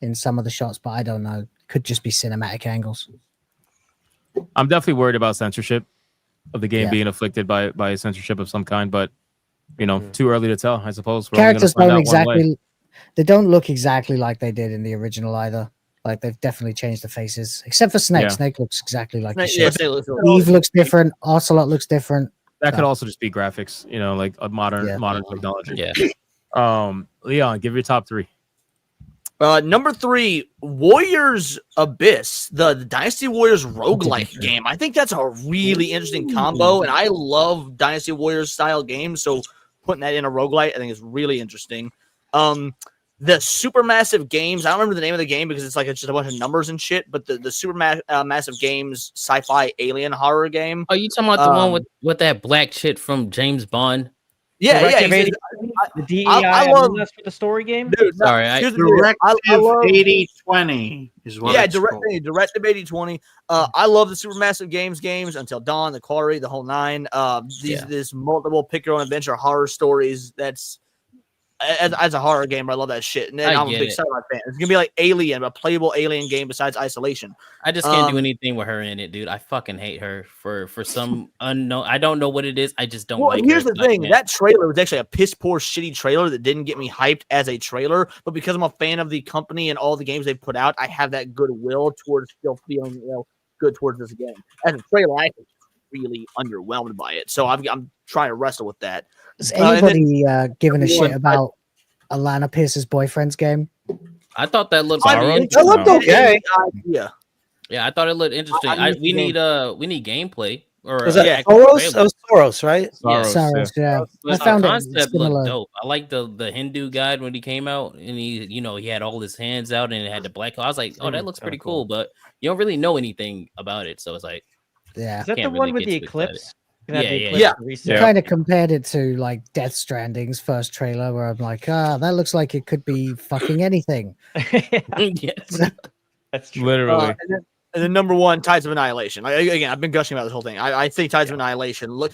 in some of the shots, but I don't know. Could just be cinematic angles. I'm definitely worried about censorship of the game being afflicted by censorship of some kind, but too early to tell, I suppose. Characters don't exactly, they don't look exactly like they did in the original either. Like they've definitely changed the faces, except for Snake. Yeah. Snake looks exactly like Snake Eve looks different. Ocelot looks different. That could also just be graphics, like a modern technology. Yeah. Leon, give your top 3. Number 3, Warriors Abyss, the Dynasty Warriors roguelike game. I think that's a really interesting combo, and I love Dynasty Warriors style games, so putting that in a roguelite I think is really interesting. The Supermassive Games, I don't remember the name of the game because it's like just a bunch of numbers and shit, but the Supermassive Games sci-fi alien horror game. Oh, you talking about the one with that black shit from James Bond? Yeah, Directive yeah. 80 the DEI I love for the story game. Dude, Sorry, here's the deal. Directive love- 8020 is what it's called. Directive 8020. I love the Supermassive Games, Until Dawn, the Quarry, the whole nine. This multiple pick your own adventure horror stories. That's as a horror game, I love that shit. And then I'm a big sci-fi fan. It's gonna be like Alien, a playable Alien game besides Isolation. I just can't do anything with her in it, dude. I fucking hate her for some unknown. I don't know what it is. I just don't like. Here's her. the thing: that trailer was actually a piss poor, shitty trailer that didn't get me hyped as a trailer. But because I'm a fan of the company and all the games they've put out, I have that goodwill towards still feeling good towards this game. As a trailer, I was really underwhelmed by it. So I'm trying to wrestle with that. Is anybody giving a shit about Alana Pierce's boyfriend's game? I thought that looked. That looked okay. Yeah, I thought it looked interesting. We need gameplay. Or Was that Soros? That was Soros, right? Soros, yeah. But I found the it concept similar. looked dope. I like the Hindu guy when he came out and he had all his hands out and it had the black. I was like, oh, that looks pretty cool, but you don't really know anything about it, so it's like, Yeah. Is that the Can't one really with get the too eclipse? Yeah. You kind of compared it to like Death Stranding's first trailer, where I'm like, that looks like it could be fucking anything. Yes, that's true. Literally. And then number 1, Tides of Annihilation. Again, I've been gushing about this whole thing. I think Tides of Annihilation. Look,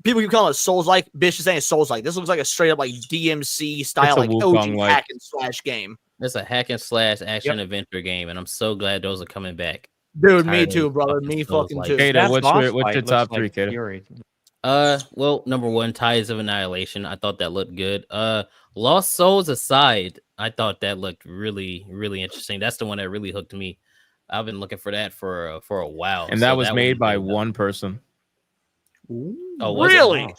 people keep calling it Souls-like. Bitch is saying it's Souls-like. This looks like a straight up like DMC style, like OG hack and slash game. It's a hack and slash action adventure game, and I'm so glad those are coming back. Dude, me too, brother. Me fucking too. Kato, what's your top 3, Kato? Well, number 1, Tides of Annihilation. I thought that looked good. Lost Souls aside, I thought that looked really, really interesting. That's the one that really hooked me. I've been looking for that for a while. And that was made by one person. Oh, was really?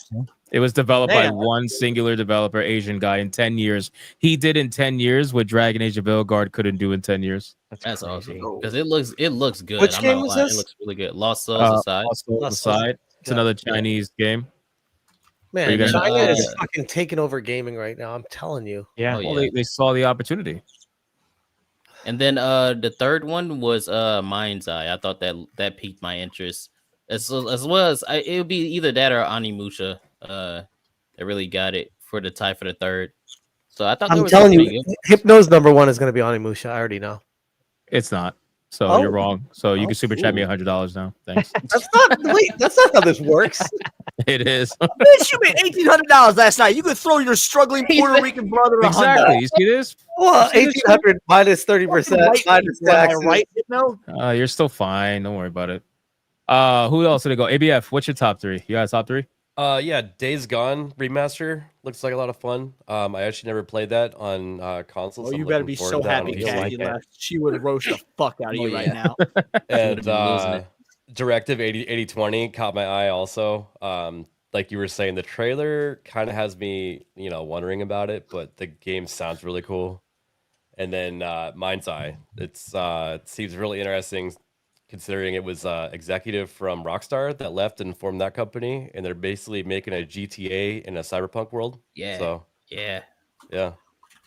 It was developed by Man. one singular developer, Asian guy, in 10 years. He did in 10 years what Dragon Age of Veilguard couldn't do in 10 years. That's awesome because it looks good. Which I'm game not was lying. this? It looks really good. Lost Souls aside. Lost Souls Lost Souls. aside. It's another Chinese game. Are you Man, guys- China is fucking taking over gaming right now. I'm telling you. Yeah. Well, they saw the opportunity. And then the third one was Mind's Eye. I thought that piqued my interest as well as it would be either that or Onimusha. That really got it for the tie for the third. So I thought there I'm was telling something you, good. Hypno's number 1 is going to be Onimusha. I already know. It's not. So Oh. you're wrong. So you can super chat me $100 now. Thanks. That's not how this works. It is. Bitch, you made $1,800 last night. You could throw your struggling Puerto Rican brother Exactly. $100. You see this? Well, You see this 1,800 minus 30% minus taxes. Right? No. You're still fine. Don't worry about it. Who else did it go? ABF, what's your top 3? You guys top 3? Yeah, Days Gone remaster looks like a lot of fun. I actually never played that on console. Oh, so you I'm better looking be forward so to that on happy PC. Kat, you left. She would roast the fuck out of you right now. And losing it. Directive 8020 caught my eye also. Like you were saying, the trailer kind of has me, wondering about it, but the game sounds really cool. And then Mind's Eye, it seems really interesting, considering it was executive from Rockstar that left and formed that company, and they're basically making a GTA in a cyberpunk world. Yeah. So Yeah. yeah,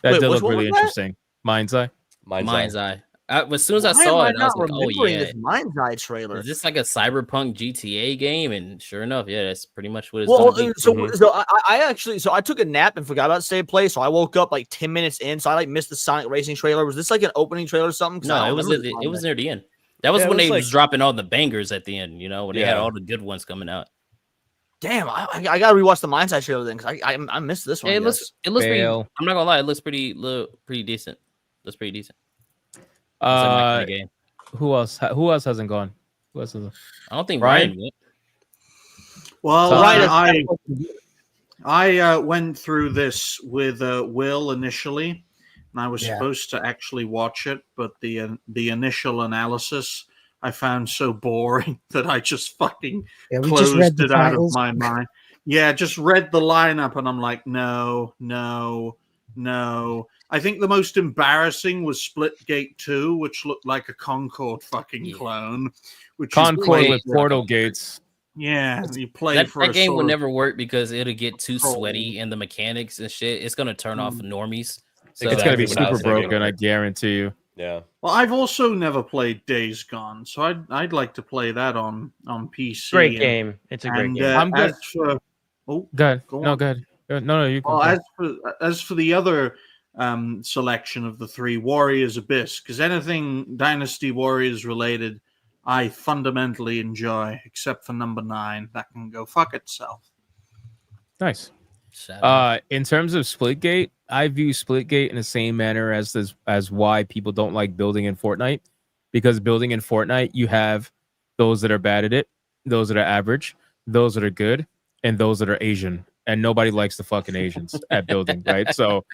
That Wait, did which look one really was that? interesting. Mind's Eye. Mind's Eye. As soon as I Why saw am it, I was not like, oh remembering yeah. this Mind's Eye trailer? Is this like a cyberpunk GTA game? And sure enough, yeah, that's pretty much what it's Well, gonna be. so I took a nap and forgot about State Play, so I woke up like 10 minutes in, so I like missed the Sonic Racing trailer. Was this like an opening trailer or something? 'Cause I No, don't it was remember this it was Mind's Eye. near the end. That was Yeah, it when was they like- was dropping all the bangers at the end, when they had Yeah. all the good ones coming out. Damn, I gotta rewatch the Mind's Eye trailer then, because I missed this one. Yeah, I it looks guess. pretty. Fail. I'm not gonna lie, it looks pretty decent. Looks pretty decent. Looks like my kind of game. Who else? Who else hasn't gone? Who else hasn't? I don't think Ryan? Ryan went. Well, So- I went through this with Will initially, and I was supposed to actually watch it, but the initial analysis I found so boring that I just fucking Yeah, we just read closed the it out of titles. my mind. Yeah, just read the lineup, and I'm like, no, No. I think the most embarrassing was Splitgate 2, which looked like a Concord fucking clone. Which Concord with portal gates. Yeah, you play That, for that a game sort will of never work because it'll get too control. sweaty and the mechanics and shit. It's gonna turn off normies. So It's gonna be Exactly what I was super broken, thinking. I guarantee you. Yeah. Well, I've also never played Days Gone, so I'd like to play that on PC. Great and- game. It's a great and, game. I'm good. As for, oh, Good. go No, on. good. No, you can. Well, go. as for the other selection of the three, Warriors Abyss, because anything Dynasty Warriors related, I fundamentally enjoy, except for number 9. That can go fuck itself. Nice. Shout out. In terms of Splitgate, I view Splitgate in the same manner as why people don't like building in Fortnite, because building in Fortnite, you have those that are bad at it, those that are average, those that are good, and those that are Asian. And nobody likes the fucking Asians at building, right? So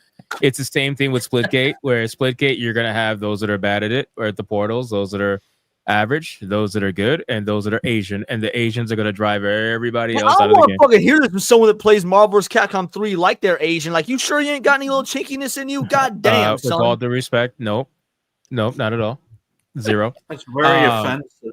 it's the same thing with Splitgate, where Splitgate, you're gonna have those that are bad at it or at the portals, those that are average, those that are good, and those that are Asian. And the Asians are gonna drive everybody else I out of the want game. to fucking hear this from someone that plays Marvel vs. Capcom 3 like they're Asian. Like, you sure you ain't got any little chinkiness in you? God damn, With son. all due respect, nope, not at all. Zero. That's very offensive.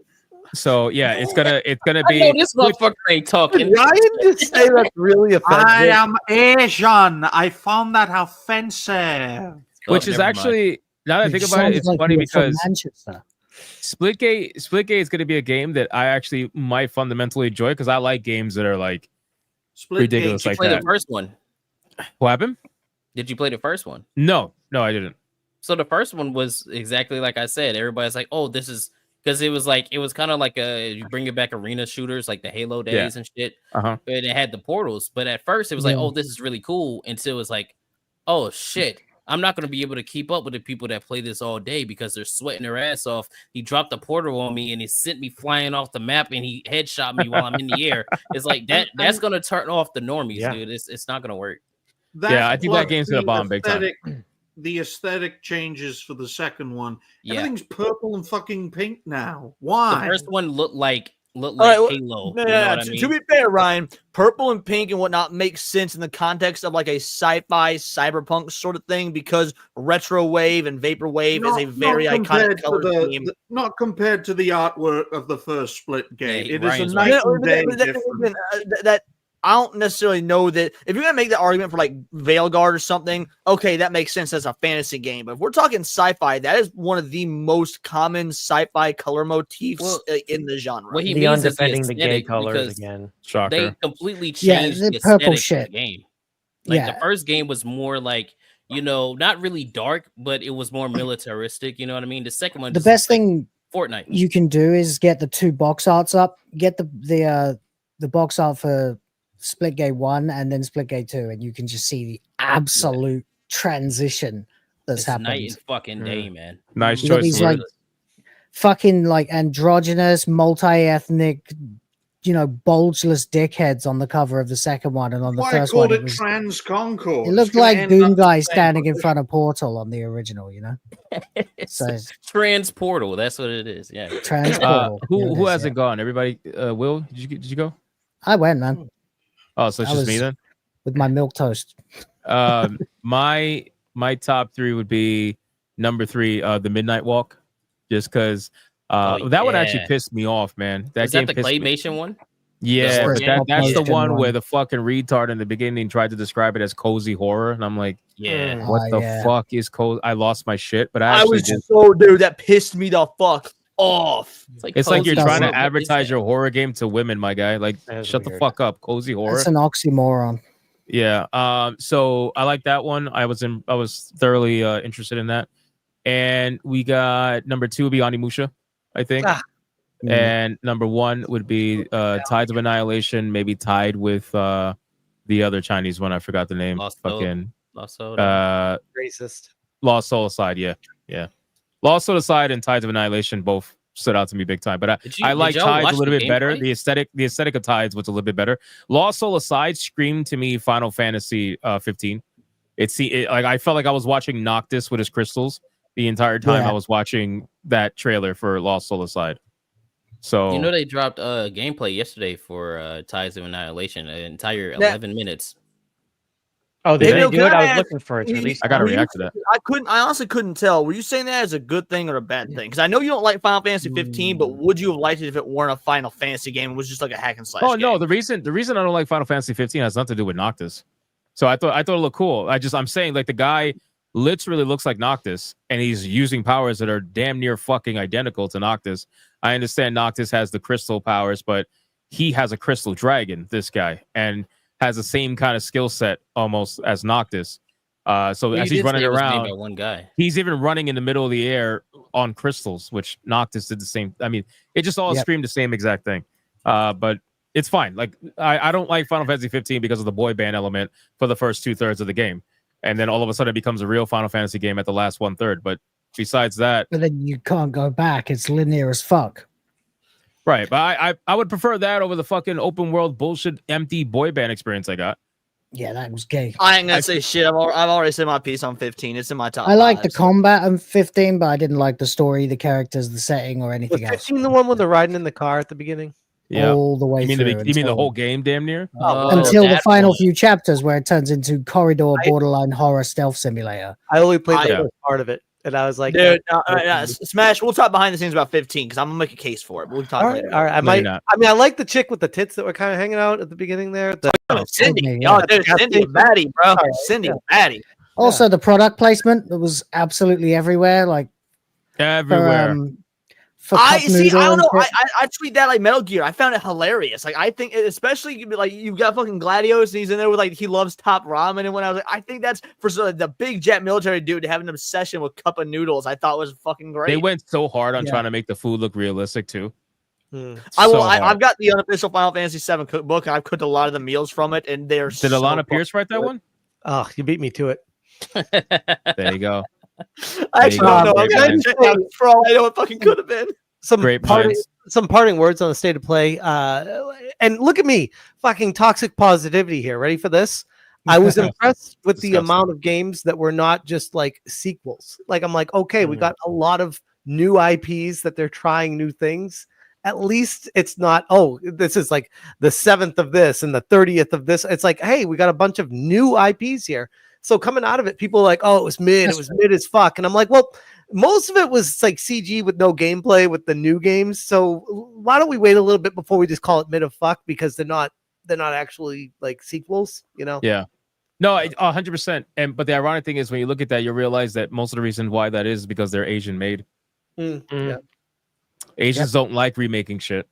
So yeah, it's gonna I be. know this motherfucker ain't talking. Ryan just say that's really offensive. I am Asian. I found that offensive. Which is actually, now that I think about it, it's funny because Manchester. Splitgate is going to be a game that I actually might fundamentally enjoy because I like games that are like ridiculous Did you like play that. the first one? What happened? Did you play the first one? No, I didn't. So the first one was exactly like I said. Everybody's like, "Oh, this is," because it was kind of like you bring it back arena shooters like the Halo days and shit. Uh-huh. And it had the portals, but at first it was like, Yeah. "Oh, this is really cool," until it was like, "Oh shit." I'm not going to be able to keep up with the people that play this all day because they're sweating their ass off. He dropped a portal on me and he sent me flying off the map and he headshot me while I'm in the air. It's like that's going to turn off the normies, dude. It's not going to work. I think that game's going to bomb big time. The aesthetic changes for the second one. Yeah. Everything's purple and fucking pink now. Why? The first one looked like All right, well, Halo. yeah, You know what I to mean? be fair, Ryan, purple and pink and whatnot makes sense in the context of like a sci-fi cyberpunk sort of thing because retro wave and vaporwave is a very iconic color scheme. Not compared to the artwork of the first split game. Yeah, It is Ryan's a right. night No, and but day that- difference. that I don't necessarily know that if you're gonna make that argument for like Veilguard or something, okay, that makes sense as a fantasy game. But if we're talking sci-fi, that is one of the most common sci-fi color motifs in the genre. What he Leon means is defending the gay aesthetic colors because again. Shocker. They completely Yeah, changed the the purple aesthetic of shit. the game. Like Yeah. the first game was more like, not really dark, but it was more militaristic. You know what I mean? The second one, The just best looks like thing Fortnite. you can do is get the 2 box arts up. Get the box art for Splitgate 1 and then Splitgate 2, and you can just see the absolute transition that's It's happened. night and fucking day, man. Nice You got choice. these of like words. fucking like androgynous, multi-ethnic, bulgeless dickheads on the cover of the second one, and on the Why I first called one it was, Trans Concord. it looked like Boon Guy standing in front of Portal on the original, So Transportal, that's what it is. Yeah. Transportal. Who hasn't gone? Everybody. Will, did you go? I went, man, Oh, so it's I just me was- then. with my milk toast. My top 3 would be number 3, the Midnight Walk, just because that one actually yeah. pissed me off, man. That Is that game the pissed me. claymation one? Yeah, first that's the PlayStation one where one. the fucking retard in the beginning tried to describe it as cozy horror, and I'm like, Yeah. what the yeah. fuck is cozy? I lost my shit, but I I actually was did. so dude, that pissed me the fuck off. It's like you're cozy trying to horror. advertise your horror game to women, my guy. Like, That is shut the weird. fuck up, cozy horror. That's an oxymoron. Yeah. So I like that one. I was thoroughly interested in that. And we got number 2 would be Onimusha, I think. And number 1 would be Tides of Annihilation, maybe tied with the other Chinese one. I forgot the name. Lost Soul. Fucking Racist. Lost Soul Aside. Yeah. Lost Soul Aside and Tides of Annihilation both stood out to me big time. But I like y'all Tides watch a little the bit better. gameplay? The aesthetic of Tides was a little bit better. Lost Soul Aside screamed to me Final Fantasy 15. Like I felt like I was watching Noctis with his crystals the entire time Yeah. I was watching that trailer for Lost Soul Aside. So They dropped gameplay yesterday for Tides of Annihilation, an entire That- 11 minutes. Oh, Did they they? didn't do it. I was ask- looking for it to release. I gotta were you- react to that. I honestly couldn't tell. Were you saying that as a good thing or a bad thing? Because I know you don't like Final Fantasy 15, but would you have liked it if it weren't a Final Fantasy game? It was just like a hack and slash. Oh game? no, the reason I don't like Final Fantasy 15 has nothing to do with Noctis. So I thought it looked cool. I'm saying like the guy literally looks like Noctis, and he's using powers that are damn near fucking identical to Noctis. I understand Noctis has the crystal powers, but he has a crystal dragon, this guy, and has the same kind of skill set almost as Noctis. So Well, as you he's did running say it was made around, by one guy. he's even running in the middle of the air on crystals, which Noctis did the same. I mean, it just all screamed the same exact thing. But it's fine. Like I don't like Final Fantasy 15 because of the boy band element for the first 2/3 of the game, and then all of a sudden it becomes a real Final Fantasy game at the last 1/3. But besides that, But then you can't go back. It's linear as fuck. right? But I would prefer that over the fucking open world bullshit empty boy band experience I got. Yeah, that was gay. I ain't gonna say shit. I've already said my piece on 15. It's in my top. I like the 5. combat on 15, but I didn't like the story, the characters, the setting, or Was anything else. 15 the one when they're riding in the car at the beginning? Yeah, All the way you mean through. you mean the until- whole game, damn near? until the final few chapters where it turns into corridor borderline horror stealth simulator. I only played the Yeah. first part of it, and I was like, Dude, Smash. We'll talk behind the scenes about 15 because I'm gonna make a case for it. We'll talk all right, later. all right. I mean, I like the chick with the tits that were kind of hanging out at the beginning there. Cindy, oh, dude, Cindy, baddie, bro. Cindy, baddie. Also, the product placement that was absolutely everywhere. Like everywhere. For I cup see. noodle I don't and know. shit. I treat that like Metal Gear. I found it hilarious. Like I think, especially like you've got fucking Gladios, and he's in there with like he loves top ramen. And when I was like, I think that's for the big jet military dude to have an obsession with cup of noodles. I thought was fucking great. They went so hard on Yeah. trying to make the food look realistic too. I will. So hard. I've got the unofficial Final Fantasy VII cookbook, and I've cooked a lot of the meals from it, and they're. Did Alana Pierce write that one? Oh, you beat me to it. There you go. I actually don't know. I'm trying to check out for all I know, it fucking could have been. Some Great parting, minds. some parting words on the state of play. And look at me, fucking toxic positivity here. Ready for this? I was impressed with the amount of games that were not just like sequels. Like I'm like, okay, we got a lot of new IPs that they're trying new things. At least it's not, oh, this is like the 7th of this and the 30th of this. It's like, hey, we got a bunch of new IPs here. So coming out of it, people are like, oh, it was mid. It was mid as fuck. And I'm like, well, most of it was like CG with no gameplay with the new games. So why don't we wait a little bit before we just call it mid of fuck, because they're not actually like sequels, you know? Yeah. No, 100%. And but the ironic thing is when you look at that, you realize that most of the reason why that is because they're Asian made. Yeah. Asians don't like remaking shit.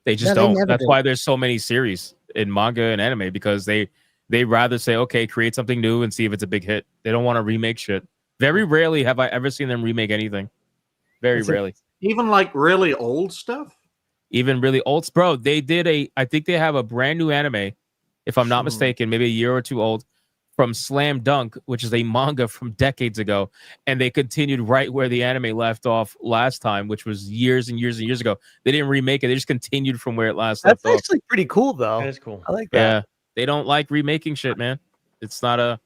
They just Yeah, they don't. never That's do. why there's so many series in manga and anime, because they rather say, okay, create something new and see if it's a big hit. They don't want to remake shit. Very rarely have I ever seen them remake anything. Very rarely. Even like really old stuff. Even really old, bro. They did I think they have a brand new anime, if I'm not mistaken, maybe a year or two old, from Slam Dunk, which is a manga from decades ago, and they continued right where the anime left off last time, which was years and years and years ago. They didn't remake it; they just continued from where it last That's left actually pretty cool, though. That is cool. I like off. that. Yeah, they don't like remaking shit, man. It's not a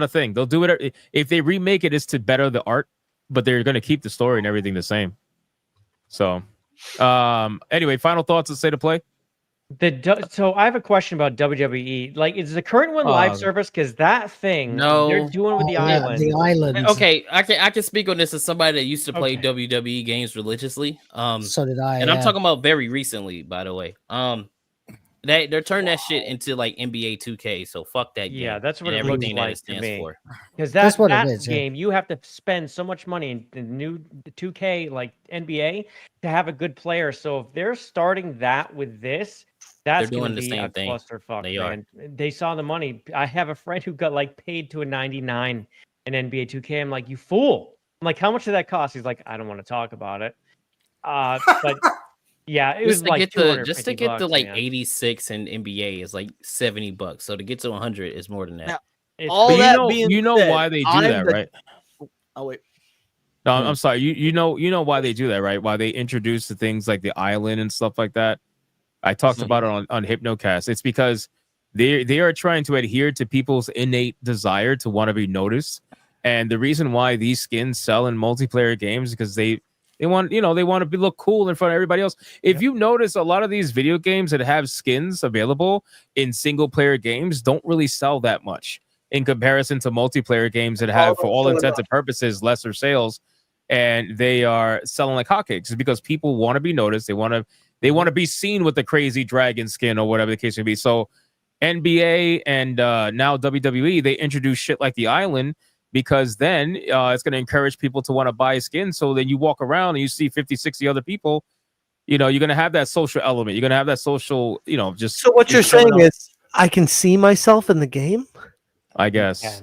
thing. They'll do it if they remake it. It's to better the art, but they're going to keep the story and everything the same. So, anyway, final thoughts on State of Play. So I have a question about WWE. Like, is the current one live service? Because that thing they're doing with the island. The island. Okay, I can speak on this as somebody that used to play WWE games religiously. So did I. And I'm talking about very recently, by the way. They're turning that shit into like NBA 2K. So fuck that game. Yeah, that's what and it looks everything that like it to stands me. for. Because That's what it that is, yeah. game, you have to spend so much money in the new 2K like NBA to have a good player. So if they're starting that with this, that's They're going doing to the be a same thing. clusterfuck, They are. man. They saw the money. I have a friend who got like paid to a 99 in NBA 2K. I'm like, you fool. I'm like, how much did that cost? He's like, I don't want to talk about it. But yeah, it was like just to get the $250, like man. 86 in NBA is like $70. So to get to 100 is more than that. Now, It's all But that being you know said, why they do I'm that, the- right? Oh wait. No, I'm sorry. You know why they do that, right? Why they introduce the things like the island and stuff like that. I talked about it on Hypnocast. It's because they are trying to adhere to people's innate desire to want to be noticed. And the reason why these skins sell in multiplayer games is because They want, they want to look cool in front of everybody else. If you notice, a lot of these video games that have skins available in single player games don't really sell that much in comparison to multiplayer games that have, for all intents and purposes, lesser sales, and they are selling like hotcakes. It's because people want to be noticed. They want to be seen with the crazy dragon skin or whatever the case may be. So NBA and now WWE, they introduce shit like the Island, because then it's going to encourage people to want to buy skin. So then you walk around and you see 50, 60 other people, you're going to have that social element. You're going to have that social, just. So what you're saying is I can see myself in the game? I guess.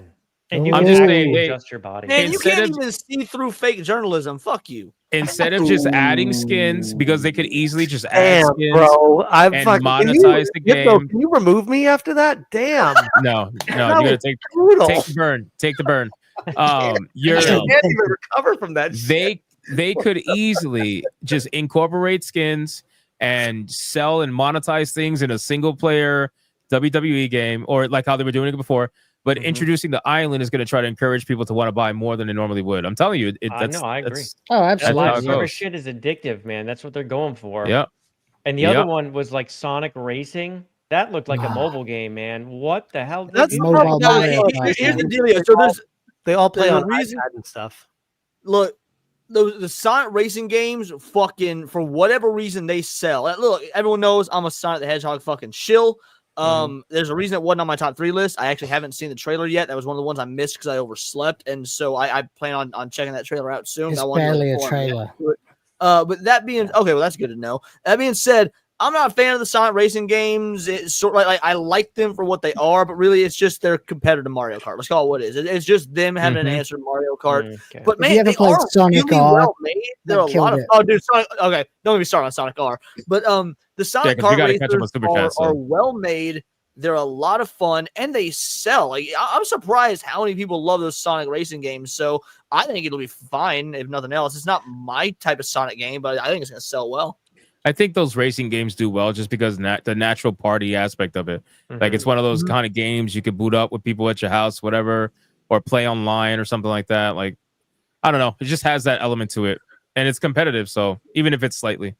And you I'm can just actually saying, adjust your body. Man, you can't even see through fake journalism. Fuck you. Instead of just adding skins, because they could easily just add Damn, skins, bro. I'm and fucking monetize the game. Can you remove me after that? Damn. No, you That gotta was take brutal. the burn. Take the burn. You can't even recover from that. They could easily just incorporate skins and sell and monetize things in a single player WWE game, or like how they were doing it before. But introducing the Island is going to try to encourage people to want to buy more than they normally would. I'm telling you, I agree. Oh, absolutely. That live service shit is addictive, man. That's what they're going for. Yep. And the other one was like Sonic Racing. That looked like a mobile game, man. What the hell? That's mobile. Here's the deal. So they all play there's on a reason- iPad and stuff. Look, the Sonic Racing games, fucking for whatever reason they sell. Look, everyone knows I'm a Sonic the Hedgehog fucking shill. There's a reason it wasn't on my top 3 list. I actually haven't seen the trailer yet. That was one of the ones I missed because I overslept, and so I plan on checking that trailer out soon. It's I wanted to barely a look forward trailer. to it. But that being okay, well that's good to know. That being said, I'm not a fan of the Sonic Racing games. It's sort of like I like them for what they are, but really it's just their competitor to Mario Kart. Let's call it what it is. It's just them having an answer to Mario Kart. But Have you man, ever they played are Sonic really R? well made. They're a That lot of killed it. dude, Sonic. Okay, don't get me started on Sonic R. But the Sonic 'cause you Kart gotta catch up on racers Superchat, so. are well made. They're a lot of fun and they sell. Like I'm surprised how many people love those Sonic racing games. So I think it'll be fine if nothing else. It's not my type of Sonic game, but I think it's gonna sell well. I think those racing games do well just because the natural party aspect of it. Like it's one of those kind of games you could boot up with people at your house, whatever, or play online or something like that. Like, I don't know. It just has that element to it. And it's competitive. So even if it's slightly.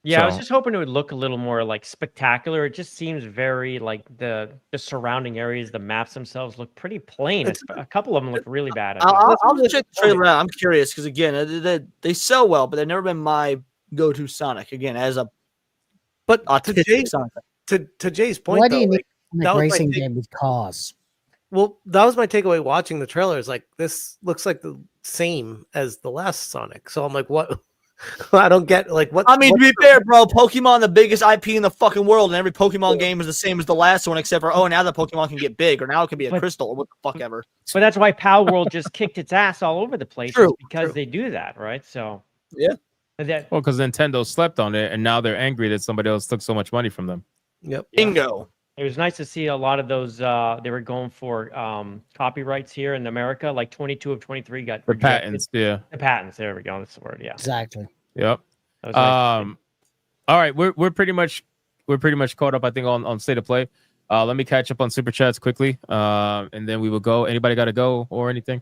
Yeah, I was So- just hoping it would look a little more like spectacular. It just seems very like the surrounding areas, the maps themselves look pretty plain. A couple of them look really bad. I think. I'll just check the trailer out. I'm curious because again, they sell well, but they've never been my go-to Sonic. Again, as a But autistic Sonic. to Jay's point, Why though, do you need like, a that was my racing take- game with cars? Well, that was my takeaway watching the trailers. Like, this looks like the same as the last Sonic. So I'm like, what? I don't get like what. I mean, what's to be fair, bro, Pokemon the biggest IP in the fucking world, and every Pokemon game is the same as the last one, except for now that Pokemon can get big, or now it can be a crystal, or what the fuck ever. But that's why Pal World just kicked its ass all over the place, True, because they do that, right? So yeah, that Well, because Nintendo slept on it and now they're angry that somebody else took so much money from them. Yep. Bingo. It was nice to see a lot of those. They were going for copyrights here in America. Like 22 of 23 got The rejected. patents, yeah. The patents. There we go. That's the word. Yeah. Exactly. Yep. That was nice to All right, we're pretty much caught up, I think, on State of Play. Let me catch up on Super Chats quickly. And then we will go. Anybody gotta go or anything?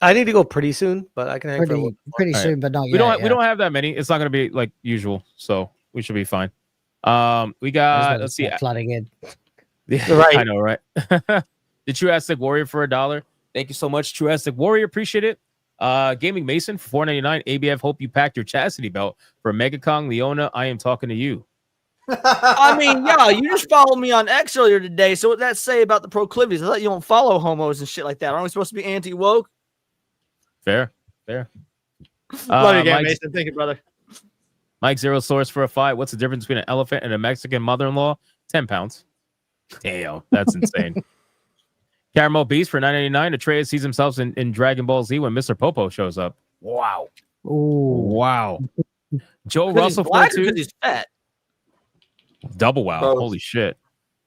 I need to go pretty soon, but I can hang for a little bit more. Pretty All right. soon, but not We yet. don't have that many. It's not gonna be like usual, so we should be fine. We got let's see. Flooding in. Yeah, Right. I know, right? The True Aztec Warrior for $1. Thank you so much, True Aztec Warrior. Appreciate it. Gaming Mason for $4.99. ABF, hope you packed your chastity belt for Mega Kong Leona. I am talking to you. I mean, yeah, you just followed me on X earlier today. So what that say about the proclivities? I thought you don't follow homos and shit like that. Aren't we supposed to be anti-woke? Fair. Love you again, Mike- Mason. Thank you, brother. Mike Zero Source for a 5. What's the difference between an elephant and a Mexican mother-in-law? 10 pounds. Damn, that's insane. Caramel Beast for $9.99. Atreus sees himself in Dragon Ball Z when Mr. Popo shows up. Wow. Ooh. Wow. Joe Because Russell he's for black a or 2. because he's fat. Double wow. Both. Holy shit.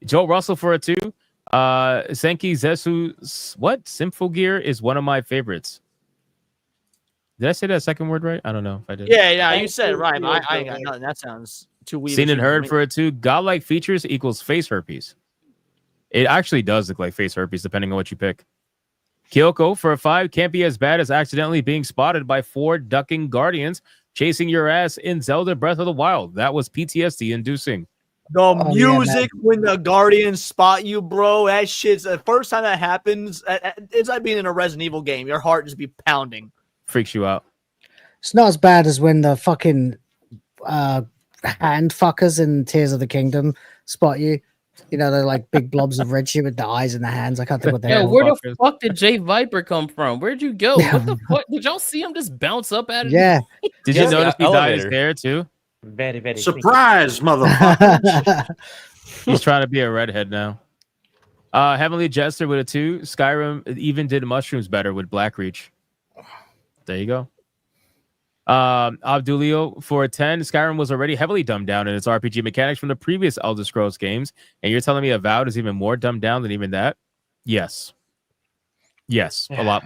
Joe Russell for a 2. Senki Zesu's Symphogear is one of my favorites. Did I say that second word right? I don't know if I did. Yeah, you said it right. But I ain't got nothing. That sounds too weird. Seen and heard for a 2. Godlike features equals face herpes. It actually does look like face herpes depending on what you pick. Kyoko for a 5. Can't be as bad as accidentally being spotted by 4 ducking guardians chasing your ass in Zelda Breath of the Wild. That was PTSD inducing. The music when the Guardians spot you, bro. That shit's the first time that happens. It's like being in a Resident Evil game. Your heart just be pounding. Freaks you out. It's not as bad as when the fucking hand fuckers in Tears of the Kingdom spot you. You know, they're like big blobs of red shit with the eyes and the hands. I can't think what they're Where the fuck did JayViper come from? Where'd you go? What the fuck? Did y'all see him just bounce up at it? Yeah. Did you notice he dyed his hair too? Very, very Surprise, motherfucker. He's trying to be a redhead now. Heavenly Jester with a 2. Skyrim even did mushrooms better with Blackreach. There you go. Abdulio for a 10. Skyrim was already heavily dumbed down in its RPG mechanics from the previous Elder Scrolls games, and you're telling me Avowed is even more dumbed down than even that? Yes, a lot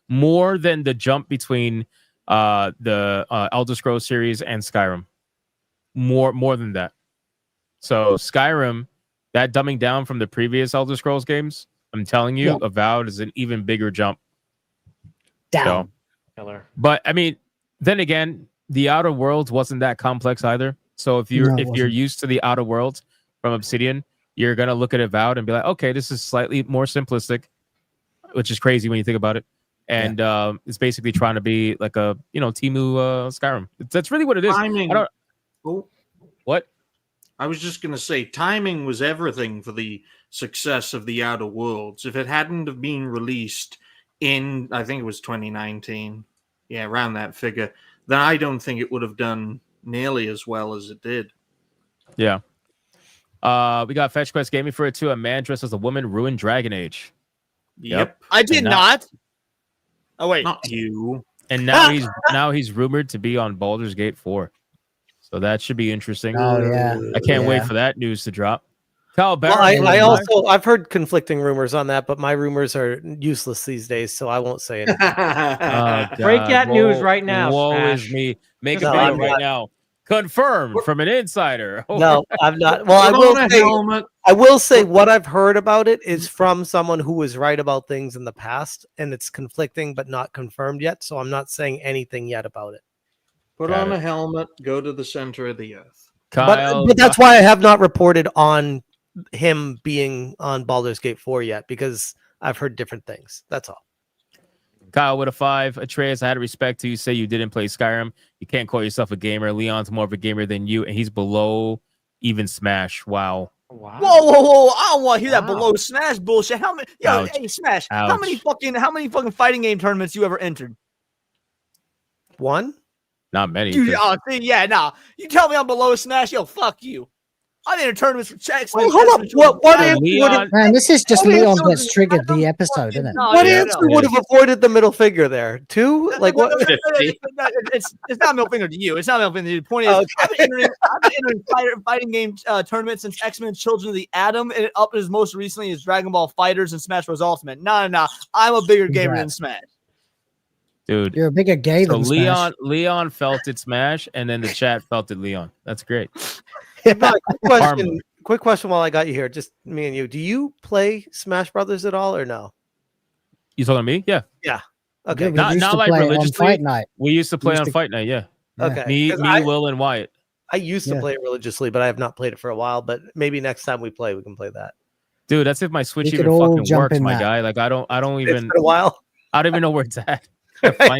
more than the jump between the Elder Scrolls series and Skyrim. More than that. So Skyrim, that dumbing down from the previous Elder Scrolls games, I'm telling you, Avowed is an even bigger jump. Down. So, but I mean, then again, the Outer Worlds wasn't that complex either. So if you're used to the Outer Worlds from Obsidian, you're gonna look at Avowed and be like, okay, this is slightly more simplistic, which is crazy when you think about it. And it's basically trying to be like a Temu Skyrim. That's really what it is. Timing. What? I was just gonna say, timing was everything for the success of the Outer Worlds. If it hadn't have been released in, I think it was 2019. Yeah, around that figure, then I don't think it would have done nearly as well as it did. Yeah. We got Fetch Quest Gaming for it too. A man dressed as a woman ruined Dragon Age. Yep. I did not. Oh wait, not you. And now he's rumored to be on Baldur's Gate 4. So that should be interesting. Oh yeah. I can't wait for that news to drop. Kyle Well, I've heard conflicting rumors on that, but my rumors are useless these days, so I won't say anything. Break that news right now. Woe Smash. is me. Make a video right now. Confirmed from an insider. No, I'm not. Well, I will say what I've heard about it is from someone who was right about things in the past, and it's conflicting but not confirmed yet. So I'm not saying anything yet about it. Put on a helmet, go to the center of the earth. Kyle, but that's why I have not reported on him being on Baldur's Gate 4 yet, because I've heard different things. That's all. Kyle with a 5. Atreus, I had respect to you. Say you didn't play Skyrim. You can't call yourself a gamer. Leon's more of a gamer than you, and he's below even Smash. Wow. Whoa! I don't want to hear that below Smash bullshit. How many? Yo, Ouch. hey, Smash. Ouch. How many fucking fighting game tournaments you ever entered? One? Not many. Dude, nah. You tell me I'm below Smash, yo, fuck you. I'm in tournaments for checks. Well, hold up. Man, this is just Leon that's triggered the episode, isn't it? What answer would have avoided the middle finger there? 2? Like what? It's not middle finger to you. It's not middle finger to you. The point is, I've been entering fighting game tournaments since X-Men Children of the Atom, and up as most recently as Dragon Ball Fighters and Smash Bros. Ultimate. Nah. I'm a bigger gamer than Smash. Dude, you're a bigger gay than Smash. Leon felt it Smash, and then the chat felt it Leon. That's great. Quick question while I got you here, just me and you. Do you play Smash Brothers at all or no? You talking to me? Yeah. Yeah. Okay. Yeah, not like religiously. Fight Night. We used to play on Fight Night. Yeah. Okay. Me, Will, and Wyatt. I used to play it religiously, but I have not played it for a while. But maybe next time we play, we can play that. Dude, that's if my Switch We even could all fucking jump works, in my that. guy. Like I don't even. It's been a while. I don't even know where it's at. I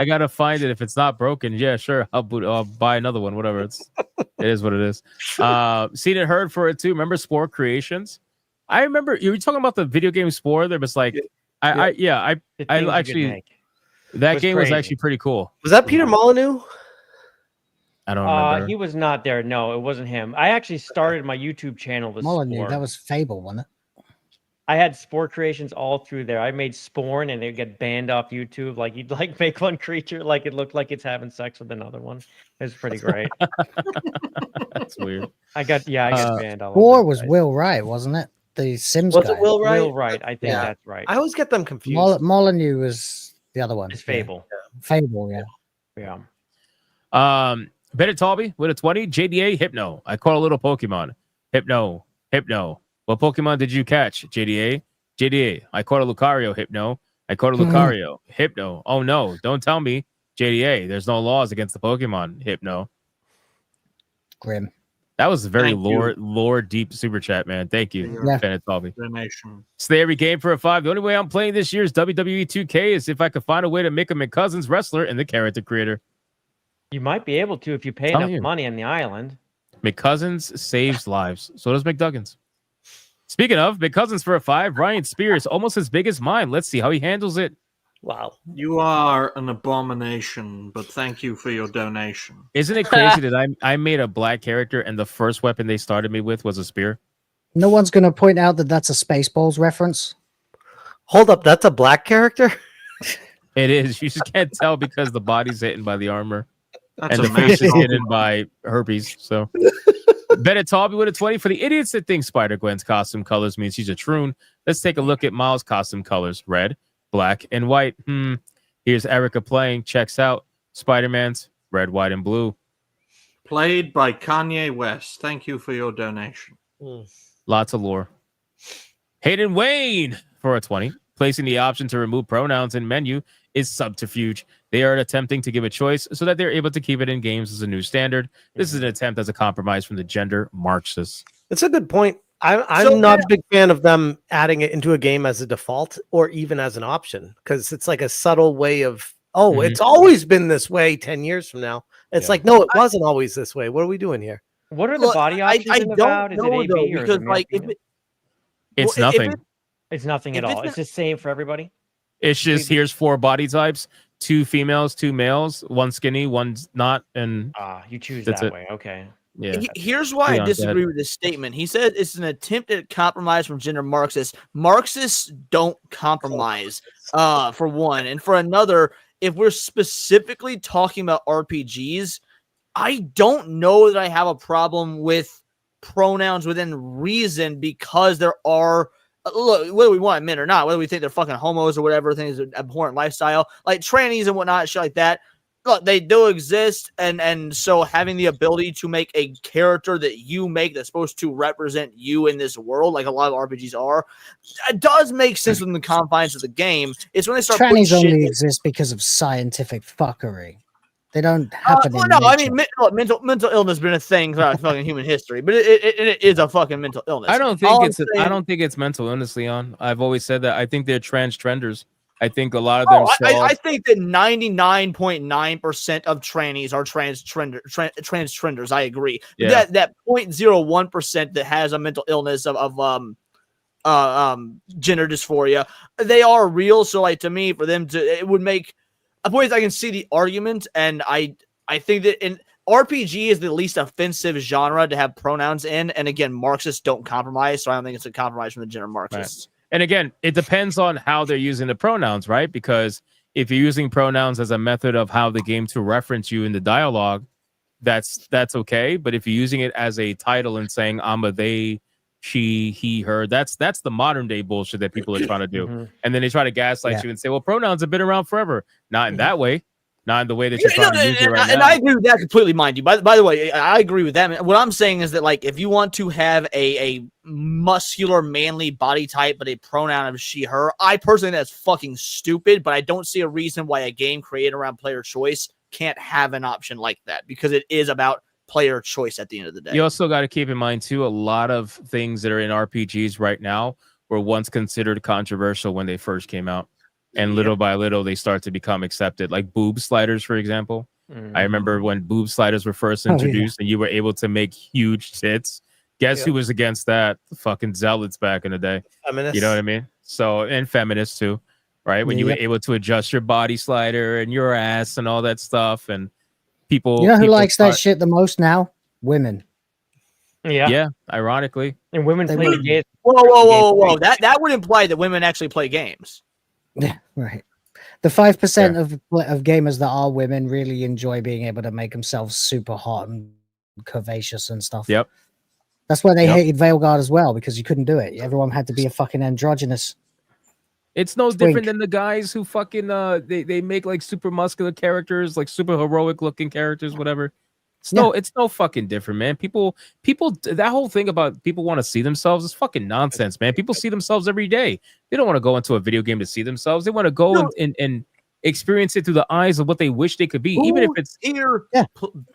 gotta find it. If it's not broken, yeah, sure. I'll buy another one. Whatever. It is what it is. Seen it, heard for it too. Remember Spore Creations? I remember you were talking about the video game Spore. There was like, I actually that game was actually pretty cool. Was that Peter Molyneux? I don't remember. He was not there. No, it wasn't him. I actually started my YouTube channel with Molyneux, Spore. that was Fable, wasn't it? I had Spore creations all through there. I made Spawn and they get banned off YouTube. Like you'd like make one creature like it looked like it's having sex with another one. It was pretty great. That's weird. I got banned all Spore over. was Will Wright, wasn't it? The Sims Was guy. it Will Wright? Will Wright. I think that's right. I always get them confused. Molyneux was the other one. It's Fable. Fable, yeah. Yeah. Bennett Talby with a 20. JDA Hypno. I caught a little Pokemon. Hypno. What Pokemon did you catch, JDA? JDA, I caught a Lucario, Hypno. I caught a Lucario, Hypno. Oh no, don't tell me, JDA, there's no laws against the Pokemon, Hypno. Grim. That was a very Thank you. lore deep super chat, man. Thank you, Yeah. Bennett Talby. Donation. Stay every game for a 5. The only way I'm playing this year's WWE 2K is if I could find a way to make a McCousins wrestler and the character creator. You might be able to if you pay Telling enough you. money on the island. McCousins saves lives. So does McDuggins. Speaking of McCousins for a 5, Ryan Spears, almost as big as mine. Let's see how he handles it. Wow. You are an abomination, but thank you for your donation. Isn't it crazy that I made a black character and the first weapon they started me with was a spear? No one's going to point out that that's a Spaceballs reference. Hold up, that's a black character? It is. You just can't tell because the body's hidden by the armor. That's and the face is amazing. hidden by herpes. So Bennett Talby with a 20 for the idiots that think Spider-Gwen's costume colors means she's a troon. Let's take a look at Miles' costume colors. Red, black, and white. Here's Erica playing. Checks out. Spider-Man's red, white, and blue. Played by Kanye West. Thank you for your donation. Lots of lore. Hayden Wayne for a 20. Placing the option to remove pronouns in menu is subterfuge. They are attempting to give a choice so that they're able to keep it in games as a new standard. This is an attempt as a compromise from the gender Marxists. It's a good point. I'm not a big fan of them adding it into a game as a default or even as an option because it's like a subtle way of, it's always been this way 10 years from now. It's like, no, it wasn't always this way. What are we doing here? What are the body options I in don't Avowed? Is it know, AB though, or is it because, male, like, if female? It's nothing. It's nothing if at all. it's It's the same for everybody. It's just here's 4 body types, 2 females, 2 males, 1 skinny, 1's not, and you choose that's that it. way. Okay. Yeah. Here's why I Leon's disagree dead. with this statement. He said it's an attempt at compromise from gender Marxists. Marxists don't compromise, for one. And for another, if we're specifically talking about RPGs, I don't know that I have a problem with pronouns within reason because there are look, whether we want men or not, whether we think they're fucking homos or whatever, things an abhorrent lifestyle, like trannies and whatnot, shit like that. Look, they do exist, and so having the ability to make a character that you make that's supposed to represent you in this world, like a lot of RPGs are, it does make sense within the confines of the game. It's when they start putting Trannies shit only in- exist because of scientific fuckery. They don't happen well, in no, I nature. mean mental illness has been a thing throughout fucking human history, but it is a fucking mental illness. I don't All think I'm it's I saying- don't think it's mental illness, Leon. I've always said that. I think they're trenders. I think a lot of them. I think that 99.9% of trannies are trenders. I agree. Yeah. That 0.01% that has a mental illness of gender dysphoria, they are real. So, like, to me, for them to, it would make a point. I can see the argument, and I think that in RPG is the least offensive genre to have pronouns in. And again, Marxists don't compromise, so I don't think it's a compromise from the gender Marxists. Right. And again, it depends on how they're using the pronouns, right? Because if you're using pronouns as a method of how the game to reference you in the dialogue, that's okay. But if you're using it as a title and saying I'm a they, she, he, her, that's the modern day bullshit that people are trying to do. And then they try to gaslight you and say, well, pronouns have been around forever. Not in that way. Not in the way that you're trying to use it right and now. I agree with that completely, mind you. By the way, I agree with that. What I'm saying is that, like, if you want to have a muscular, manly body type, but a pronoun of she, her, I personally think that's fucking stupid, but I don't see a reason why a game created around player choice can't have an option like that, because it is about player choice at the end of the day. You also got to keep in mind, too, a lot of things that are in RPGs right now were once considered controversial when they first came out. And little by little, they start to become accepted. Like boob sliders, for example. I remember when boob sliders were first introduced and you were able to make huge tits. Guess who was against that? The fucking zealots back in the day. Feminists. You know what I mean? So, and feminists too, right? When you were able to adjust your body slider and your ass and all that stuff. And people... You know who people likes that start- shit the most now? Women. Yeah, ironically. And women They play would- the game. Whoa. That would imply that women actually play games. Yeah, right. The 5% of gamers that are women really enjoy being able to make themselves super hot and curvaceous and stuff. Yep. That's why they hated Veilguard as well, because you couldn't do it. Everyone had to be a fucking androgynous. It's no Twink. different than the guys who fucking they make like super muscular characters, like super heroic looking characters, whatever. It's no fucking different, man. People, that whole thing about people want to see themselves is fucking nonsense, man. People see themselves every day. They don't want to go into a video game to see themselves. They want to go and experience it through the eyes of what they wish they could be, even if it's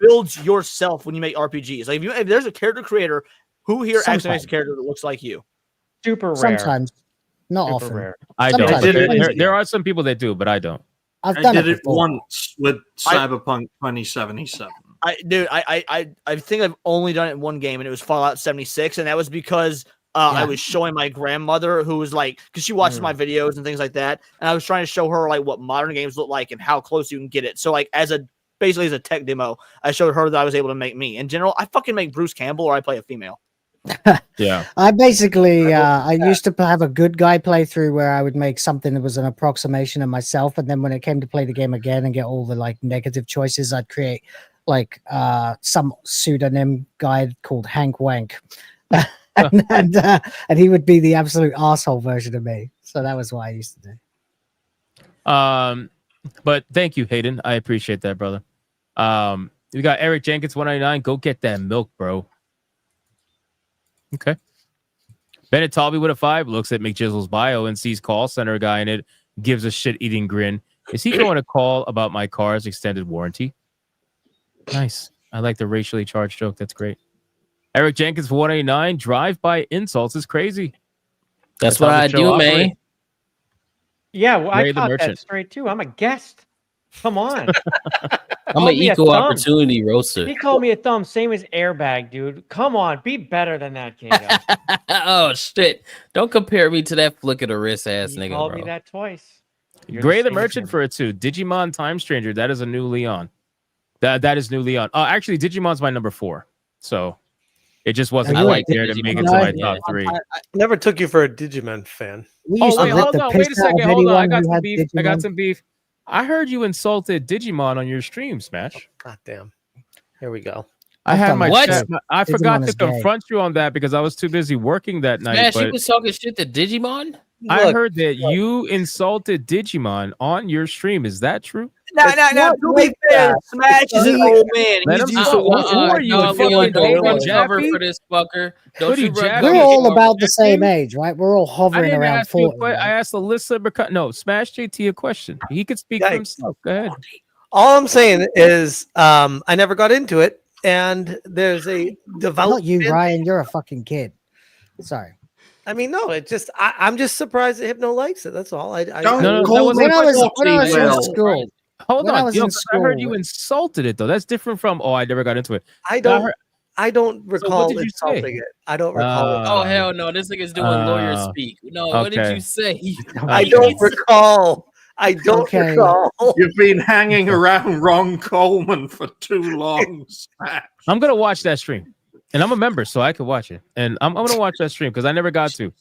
builds yourself when you make RPGs. Like if there's a character creator who here actually makes a character that looks like you. Super rare. Sometimes, not Super often. rare. I Sometimes. don't. There are some people that do, but I don't. I did it once with Cyberpunk 2077. I think I've only done it in one game, and it was Fallout 76, and that was because I was showing my grandmother, who was like, because she watches my videos and things like that, and I was trying to show her like what modern games look like and how close you can get it. So like basically as a tech demo, I showed her that I was able to make me. In general, I fucking make Bruce Campbell or I play a female. Yeah. I basically I used to have a good guy playthrough where I would make something that was an approximation of myself, and then when it came to play the game again and get all the like negative choices, I'd create like some pseudonym guy called Hank Wank. and he would be the absolute asshole version of me. So that was what I used to do. But thank you, Hayden. I appreciate that, brother. We got Eric Jenkins 199. Go get that milk, bro. Okay. Bennett Talby with a 5 looks at McJizzle's bio and sees call center guy in it, gives a shit-eating grin. Is he going to call about my car's extended warranty? Nice. I like the racially charged joke. That's great. Eric Jenkins for 189. Drive-by insults is crazy. That's what I do, man. Yeah, well, I Ray the caught Merchant. that straight too. I'm a guest. Come on. I'm an equal opportunity roaster. He called me a thumb, same as airbag, dude. Come on, be better than that, Kato. Oh shit! Don't compare me to that flick of the wrist ass He nigga, called bro. me that twice. You're Gray the same Merchant as for a 2. Digimon Time Stranger. That is a new Leon. That is new Leon. Actually, Digimon's my number 4. So it just wasn't I quite like there to Digimon. make it to my top 3. I never took you for a Digimon fan. Oh, wait, hold on. Wait a second. Hold on. I got some had beef. I got Digimon. some beef. I heard you insulted Digimon on your stream, Smash. God damn. Here we go. I had my What? chat. I forgot Digimon to is gay. confront you on that because I was too busy working that night. Smash, But you was talking shit to Digimon? I Look, heard that you insulted Digimon on your stream. Is that true? No. To be fair, Smash is an old man. Let He's him used talk. to Who are you? No, fucking Leon, don't Hoodie run cover Jaffe? for this fucker. Don't Hoodie you run Jaffe? cover We're all for about the this same thing? age, right? We're all I hovering didn't around ask you. 40. I asked Alyssa. No, Smash JT a question. He could speak for himself. Go ahead. All I'm saying is I never got into it, and there's a devout. Not you, Ryan. You're a fucking kid. Sorry. I mean, no, it just I'm just surprised that Hypno likes it. That's all. No, When I was in school. Hold When I on. was Yo, in 'cause I heard you school- insulted it though. That's different from I never got into it. I Now, don't. I don't recall did you insulting say? it. I don't recall it. Oh hell no! This nigga's doing lawyer speak. No, what did okay. you say? I don't recall. I don't Okay. recall. You've been hanging around Ron Coleman for too long, Smash. I'm gonna watch that stream, and I'm a member, so I could watch it. And I'm gonna watch that stream because I never got to.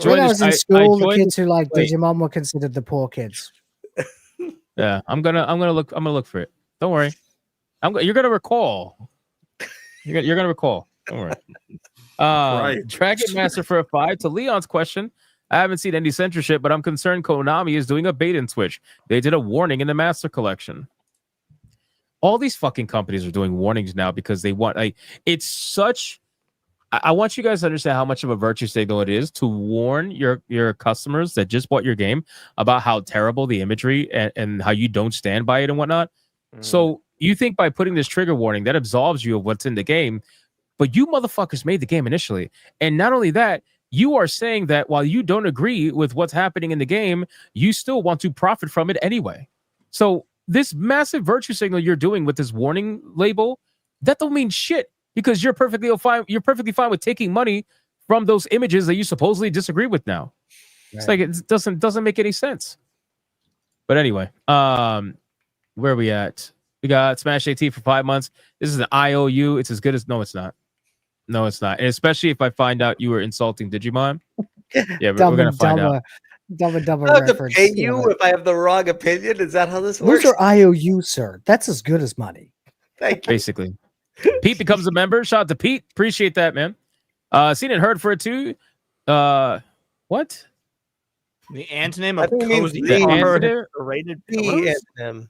When I was in school, the joined kids who liked wait. Digimon were considered the poor kids. Yeah, I'm gonna look for it. Don't worry. You're gonna recall. You're gonna recall. Don't worry. Right. Dragon Master for a 5. To Leon's question, I haven't seen any censorship, but I'm concerned Konami is doing a bait and switch. They did a warning in the Master Collection. All these fucking companies are doing warnings now because they want it's such. I want you guys to understand how much of a virtue signal it is to warn your customers that just bought your game about how terrible the imagery and how you don't stand by it and whatnot. So you think by putting this trigger warning that absolves you of what's in the game, but you motherfuckers made the game initially. And not only that, you are saying that while you don't agree with what's happening in the game, you still want to profit from it anyway. So this massive virtue signal you're doing with this warning label, that don't mean shit. Because you're perfectly fine. You're perfectly fine with taking money from those images that you supposedly disagree with now. It's like it doesn't make any sense. But anyway, where are we at? We got SmashJT for 5 months. This is an IOU. It's as good as no, it's not. No, it's not. And especially if I find out you were insulting Digimon. Yeah, we're gonna find out. Dumb and dumber I have to reference. pay you if I have the wrong opinion. Is that how this works? Who's your IOU, sir? That's as good as money. Thank you. Basically. Pete becomes a member. Shout out to Pete. Appreciate that, man. Seen and heard for it too. What? The antonym I of think it means cozy. the Rated antonym. rated The pillows? antonym.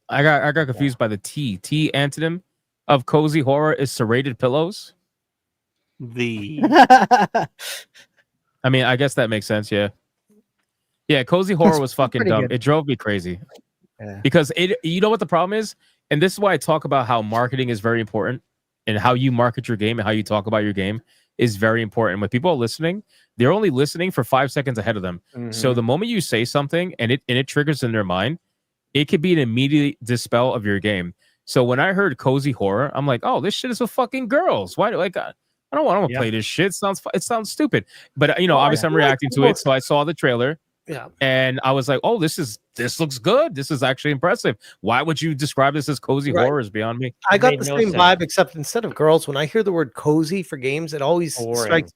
I got confused by the T. T antonym. of cozy horror is serrated pillows. I mean, I guess that makes sense. Yeah. Yeah. Cozy horror was fucking dumb. good. It drove me crazy Yeah. because you know what the problem is? And this is why I talk about how marketing is very important and how you market your game and how you talk about your game is very important. When people are listening, they're only listening for 5 seconds ahead of them. So the moment you say something and it triggers in their mind, it could be an immediate dispel of your game. So when I heard cozy horror, I'm like, oh, this shit is for fucking girls. Why? Like, I don't want to play this shit. It sounds stupid. But you know, obviously I'm reacting to it. So I saw the trailer. Yeah. And I was like, oh, this looks good. This is actually impressive. Why would you describe this as cozy horror is beyond me. I got the same vibe, except instead of girls, when I hear the word cozy for games, it always strikes.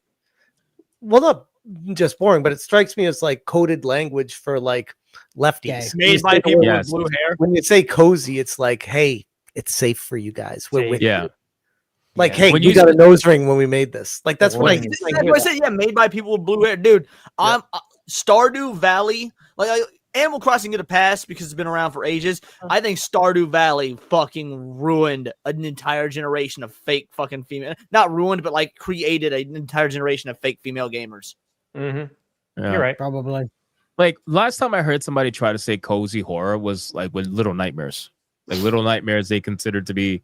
Well, not just boring, but it strikes me as like coded language for like lefties. Made by people with blue hair. When you say cozy, it's like, hey, it's safe for you guys. We're with you. Like, hey, When we you got a said- nose ring when we made this. Like, that's what I That's what I said. Yeah, made by people with blue hair, dude. Stardew Valley, Animal Crossing get a pass because it's been around for ages. I think Stardew Valley fucking ruined an entire generation of fake fucking female. Not ruined, but like created an entire generation of fake female gamers. Mm-hmm. Yeah. You're right. Probably. Like last time I heard somebody try to say cozy horror was like with Little Nightmares. Like Little Nightmares, they considered to be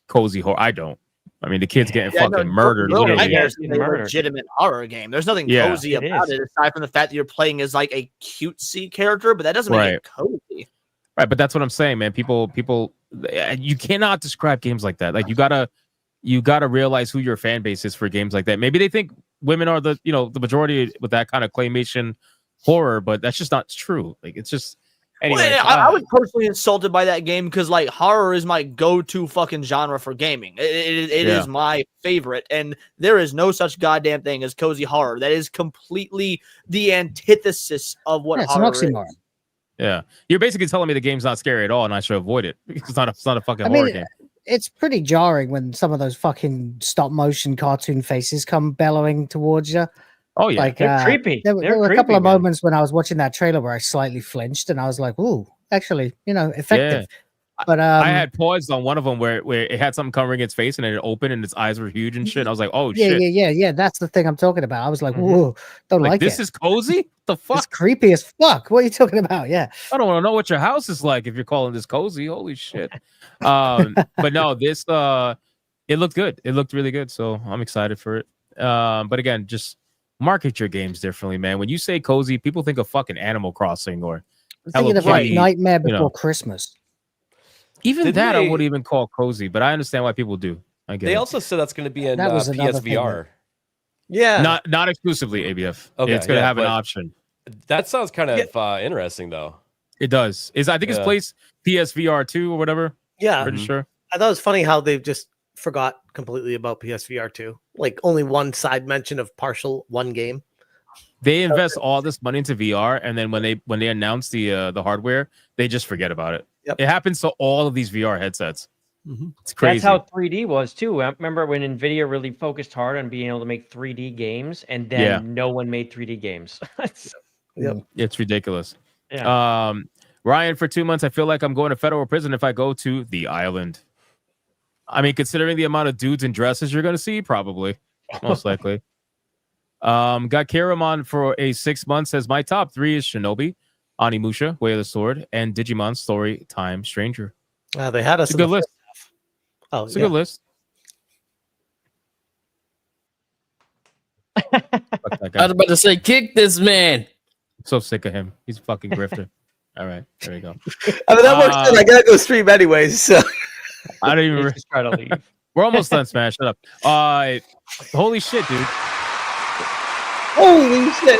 cozy horror. I don't. I mean, the kid's getting fucking murdered. Little Literally. Nightmares is a legitimate horror game. There's nothing Yeah. cozy It about is. it aside from the fact that you're playing as like a cutesy character, but that doesn't make it cozy. Right, but that's what I'm saying, man. People, you cannot describe games like that. Like you gotta realize who your fan base is for games like that. Maybe they think women are the majority with that kind of claymation horror, but that's just not true. Like it's just anyway. Well, I was personally insulted by that game because like horror is my go-to fucking genre for gaming. It is my favorite, and there is no such goddamn thing as cozy horror. That is completely the antithesis of what it's an horror is. oxymoron. Yeah, you're basically telling me the game's not scary at all, and I should avoid it because it's not a fucking I horror mean, game. it's pretty jarring when some of those fucking stop motion cartoon faces come bellowing towards you. Oh yeah, like they're creepy. There They're were a couple creepy, of man. moments when I was watching that trailer where I slightly flinched and I was like, "Ooh, actually, effective." But I had paused on one of them where it had something covering its face and then it opened and its eyes were huge and shit. And I was like, oh shit. yeah. That's the thing I'm talking about. I was like, "Whoa, don't like this it. is cozy? The fuck? It's creepy as fuck. What are you talking about?" Yeah. I don't want to know what your house is like if you're calling this cozy. Holy shit. But no, this it looked good. It looked really good. So I'm excited for it. But again, just market your games differently, man. When you say cozy, people think of fucking Animal Crossing or I'm thinking of like Kitty, Nightmare you know. Before Christmas. Even Didn't that I they- wouldn't even call cozy, but I understand why people do. I get They it. also said that's going to be in That was another thing PSVR. Yeah. Not exclusively ABF. Okay, It's gonna yeah, have an but option. That sounds kind of interesting, though. It does. I think it's Yeah. placed PSVR 2 or whatever. Yeah. Pretty sure. I thought it was funny how they've just forgot completely about PSVR 2. Like only one side mention of partial one game. They invest all this money into VR, and then when they announce the hardware, they just forget about it. Yep. It happens to all of these VR headsets. It's crazy. That's how 3D was too. I remember when Nvidia really focused hard on being able to make 3D games, and then no one made 3D games. It's ridiculous. Yeah. Ryan, for 2 months, I feel like I'm going to federal prison if I go to the island. I mean, considering the amount of dudes in dresses you're going to see, probably, most likely. Got Karamon for a 6 months. Says my top 3 is Shinobi, Onimusha, Way of the Sword, and Digimon Story Time Stranger. They had us It's a in good the list. first half. Oh, It's a good list. Fuck that guy. I was about to say, kick this man. So sick of him. He's a fucking grifter. All right, there you go. I mean, that works good. I gotta go stream anyways. So I don't even just try to leave. We're almost done. Smash. Shut up. Holy shit, dude. holy shit.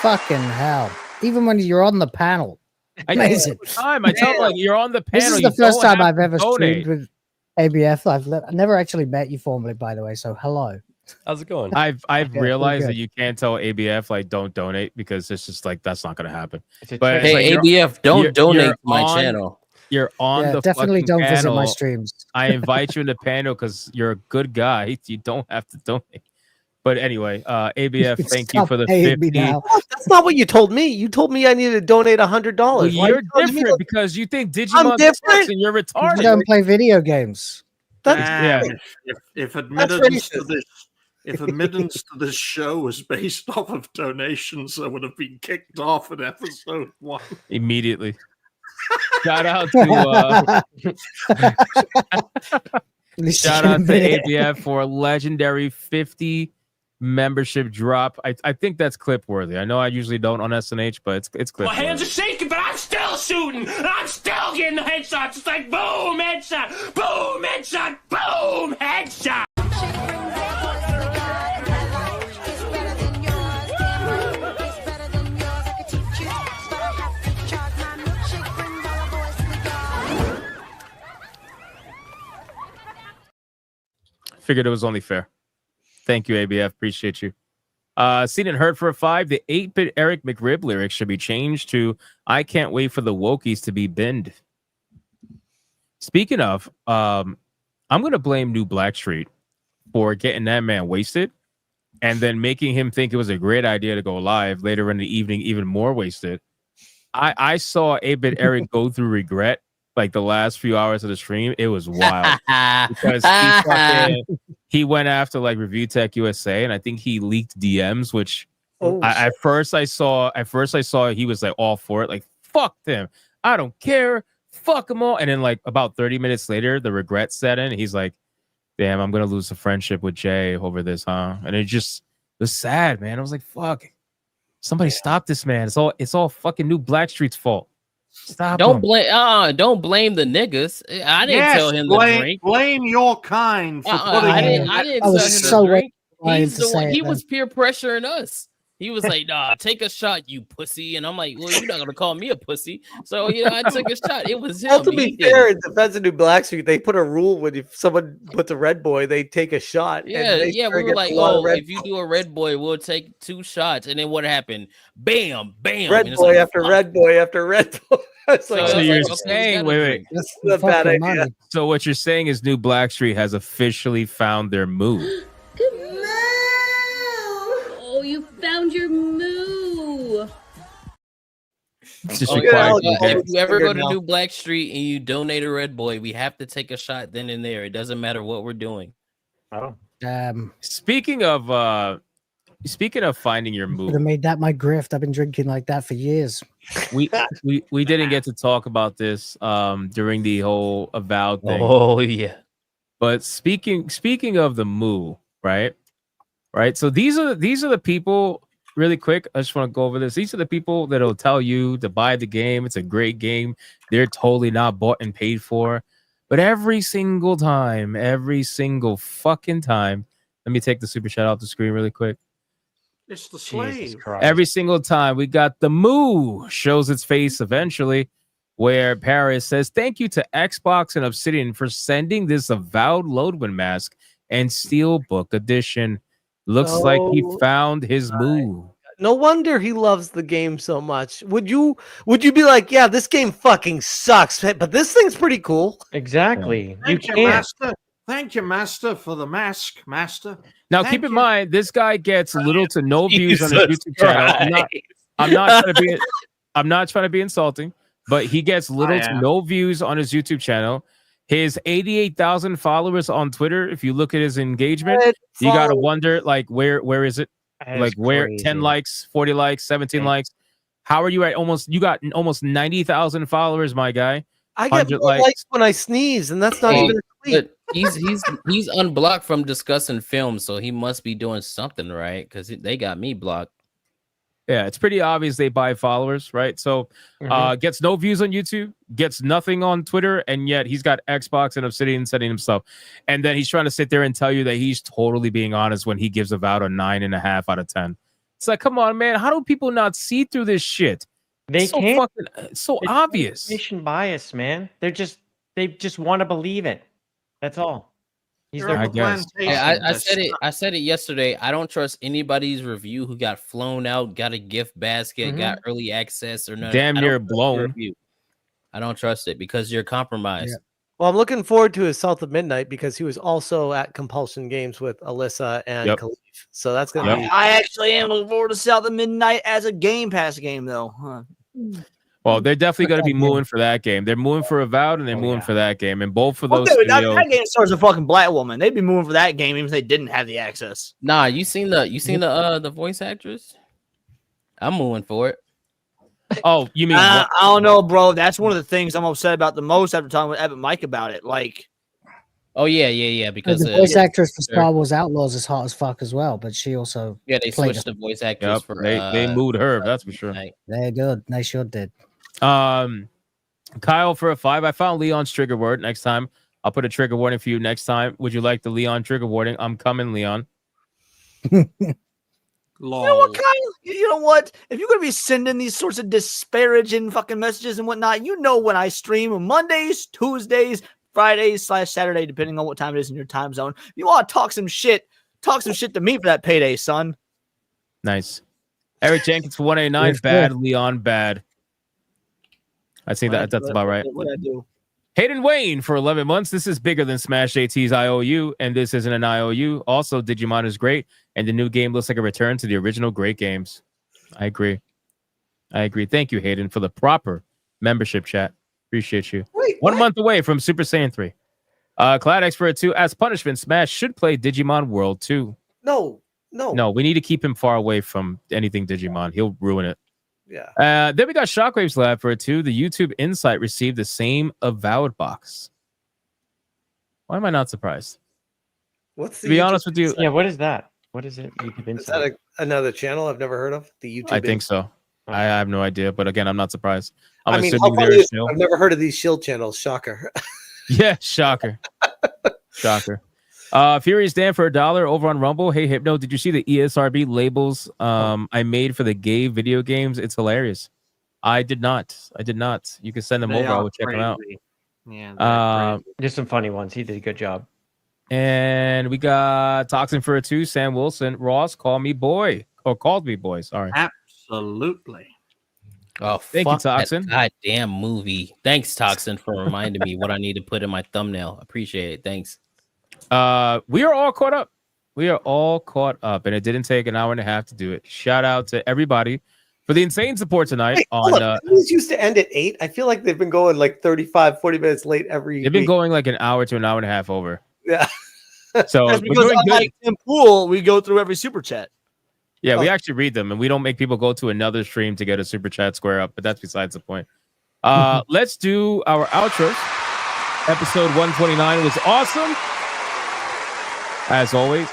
Fucking hell. Even when you're on the panel. I do it Amazing. all the time. I tell them, like, you're on the panel. This is you the first don't time have I've to ever donate. streamed with ABF. I've never actually met you formally, by the way. So hello. How's it going? I've Okay, realized good. that you can't tell ABF like don't donate because it's just like that's not gonna happen. It's But trick. it's Hey, like, ABF, don't you're donate to my on- channel. You're on Yeah, the definitely fucking don't visit my panel. streams. I invite you in the panel because you're a good guy. You don't have to donate. But anyway, ABF, thank you Stop for the paying me 50. now. That's not what you told me. You told me I needed to donate $100. Well, Why you're are you telling me different that- because you think I'm Digimon different? sucks and you're You retarded. don't play video games. Yeah. If admittance to this, if admittance to this show was based off of donations, I would have been kicked off at episode 1 Immediately. Shout out to shout out to ABF for a legendary 50 membership drop. I think that's clip worthy. I know I usually don't on SNH, but it's clip My hands are worthy. shaking, but I'm still shooting. I'm still getting the headshots. It's like boom, headshot, boom, headshot, boom, headshot. Figured it was only fair. Thank you, ABF. Appreciate you. Seen and heard for a 5. The 8-bit Eric McRib lyrics should be changed to "I can't wait for the wokies to be binned." Speaking of, I'm gonna blame New Blackstreet for getting that man wasted and then making him think it was a great idea to go live later in the evening, even more wasted. I saw 8-bit Eric go through regret like the last few hours of the stream. It was wild because he went after like Review Tech USA, and I think he leaked DMs, which at first I saw he was like all for it, like fuck them, I don't care, fuck them all. And then like about 30 minutes later, the regret set in. He's like, damn, I'm gonna lose a friendship with Jay over this, huh? And it was sad, man. I was like, fuck, somebody stop this man. It's all fucking New Blackstreet's fault. Stop. Don't blame the niggas. I didn't tell him to drink. Blame your kind for putting I didn't tell him to drink. He's the one. He was peer pressuring us. He was like, "Nah, take a shot, you pussy." And I'm like, "Well, you're not gonna call me a pussy." So I took a shot. It was him. Well, to be fair, in defense of New Blackstreet, they put a rule when if someone puts a red boy, they take a shot. Yeah. We were like, "Oh, if you do a red boy, we'll take 2 shots." And then what happened? Bam, bam. Red boy after red boy after red boy. So you're saying, wait. That's a bad idea. So what you're saying is New Blackstreet has officially found their move. Oh, you found your moo. It's just if you ever go to New Blackstreet and you donate a red boy, we have to take a shot then and there. It doesn't matter what we're doing. Oh. Speaking of finding your Could move, have made that my grift. I've been drinking like that for years. we didn't get to talk about this during the whole Avowed thing. Oh yeah. But speaking of the moo, right? So these are the people. Really quick, I just want to go over this. These are the people that'll tell you to buy the game. It's a great game. They're totally not bought and paid for. But every single fucking time, let me take the super chat off the screen really quick. It's the slave. Every single time we got the moo shows its face eventually, where Paris says, "Thank you to Xbox and Obsidian for sending this Avowed Loadwin mask and Steelbook edition. Looks like he found his moo." No wonder he loves the game so much. Would you be like, yeah, this game fucking sucks, but this thing's pretty cool? Exactly. Thank you, Master. Thank you, Master, for the mask, Master. Now, keep in mind, this guy gets little to no views on his YouTube channel. I'm not trying to be insulting, but he gets little to no views on his YouTube channel. His 88,000 followers on Twitter. If you look at his engagement, you gotta wonder, like, where is it? Like, where? Crazy. 10 likes, 40 likes, 17 likes. How are you at you got almost 90,000 followers, my guy? I get more likes when I sneeze, and that's not even a tweet. He's unblocked from discussing films, so he must be doing something right because they got me blocked. Yeah, it's pretty obvious they buy followers, right? So gets no views on YouTube, gets nothing on Twitter, and yet he's got Xbox and Obsidian sending him stuff. And then he's trying to sit there and tell you that he's totally being honest when he gives Avowed a 9.5 out of 10. It's like, come on, man. How do people not see through this shit? They It's so can't. fucking it's so obvious. Confirmation bias, man. They just want to believe it. That's all. He's You're their on the plantation. I said it yesterday. I don't trust anybody's review who got flown out, got a gift basket, got early access, or nothing. Damn I don't near trust blown. your review. I don't trust it because you're compromised. Well, I'm looking forward to his South of Midnight because he was also at Compulsion Games with Alyssa and Khalif. So that's gonna be. I actually am looking forward to South of Midnight as a Game Pass game, though. Huh. Well, they're definitely going to be moving for that game. They're moving for Avowed and they're moving for that game. And both of those studios. That game stars a fucking black woman. They'd be moving for that game even if they didn't have the access. Nah, you seen the voice actress? I'm moving for it. Oh, you mean I don't know, bro. That's one of the things I'm upset about the most after talking with Evan Mike about it. Like, oh yeah, because the voice actress for Star Wars Outlaws is hot as fuck as well, but she also they played switched the voice actress for they moved her, that's for sure. They did. They sure did. Kyle for a 5. I found Leon's trigger word. Next time, I'll put a trigger warning for you next time. Would you like the Leon trigger warning? I'm coming, Leon. You know what, Kyle? You know what? If you're gonna be sending these sorts of disparaging fucking messages and whatnot, you know when I stream Mondays, Tuesdays, Fridays / Saturday, depending on what time it is in your time zone. If you want to talk some shit to me for that payday, son. Nice. Eric Jenkins for 189. Bad, Leon, bad. I think that's about right. What I do. Hayden Wayne for 11 months. This is bigger than SmashJT's IOU, and this isn't an IOU. Also, Digimon is great, and the new game looks like a return to the original great games. I agree. Thank you, Hayden, for the proper membership chat. Appreciate you. Wait, 1 month away from Super Saiyan 3. Cloud Expert 2. As punishment, Smash should play Digimon World 2. No. No, we need to keep him far away from anything Digimon. He'll ruin it. Yeah. Then we got Shockwave's Lab for it too. The YouTube Insight received the same Avowed box. Why am I not surprised? What's to be honest with you? Yeah, what is that? What is it? YouTube Is that Insight? another channel I've never heard of? The YouTube. I think so. I have no idea, but again, I'm not surprised. I I'm mean, assuming how funny there's is- no. I've never heard of these shield channels. Shocker. Yeah, shocker. Shocker. Furious Dan for $1 over on Rumble. Hey Hypno, did you see the ESRB labels I made for the gay video games? It's hilarious. I did not. You can send them over. I will check them out. Yeah, just some funny ones. He did a good job. And we got Toxin for a 2. Sam Wilson. Ross, call me boy. Or called me boy. Sorry. Absolutely. Oh, Thank you, fuck that Toxin. goddamn movie. Thanks, Toxin, for reminding me what I need to put in my thumbnail. Appreciate it. Thanks. We are all caught up. And it didn't take an hour and a half to do it. Shout out to everybody for the insane support tonight. Wait, hold on. These used to end at 8. I feel like they've been going like 35, 40 minutes late every They've been week. going like an hour to an hour and a half over. Yeah. So That's we're because doing good. unlike Tim Pool, we go through every super chat. Yeah, we actually read them, and we don't make people go to another stream to get a super chat square up, but that's besides the point. Let's do our outros. Episode 129 was awesome. As always.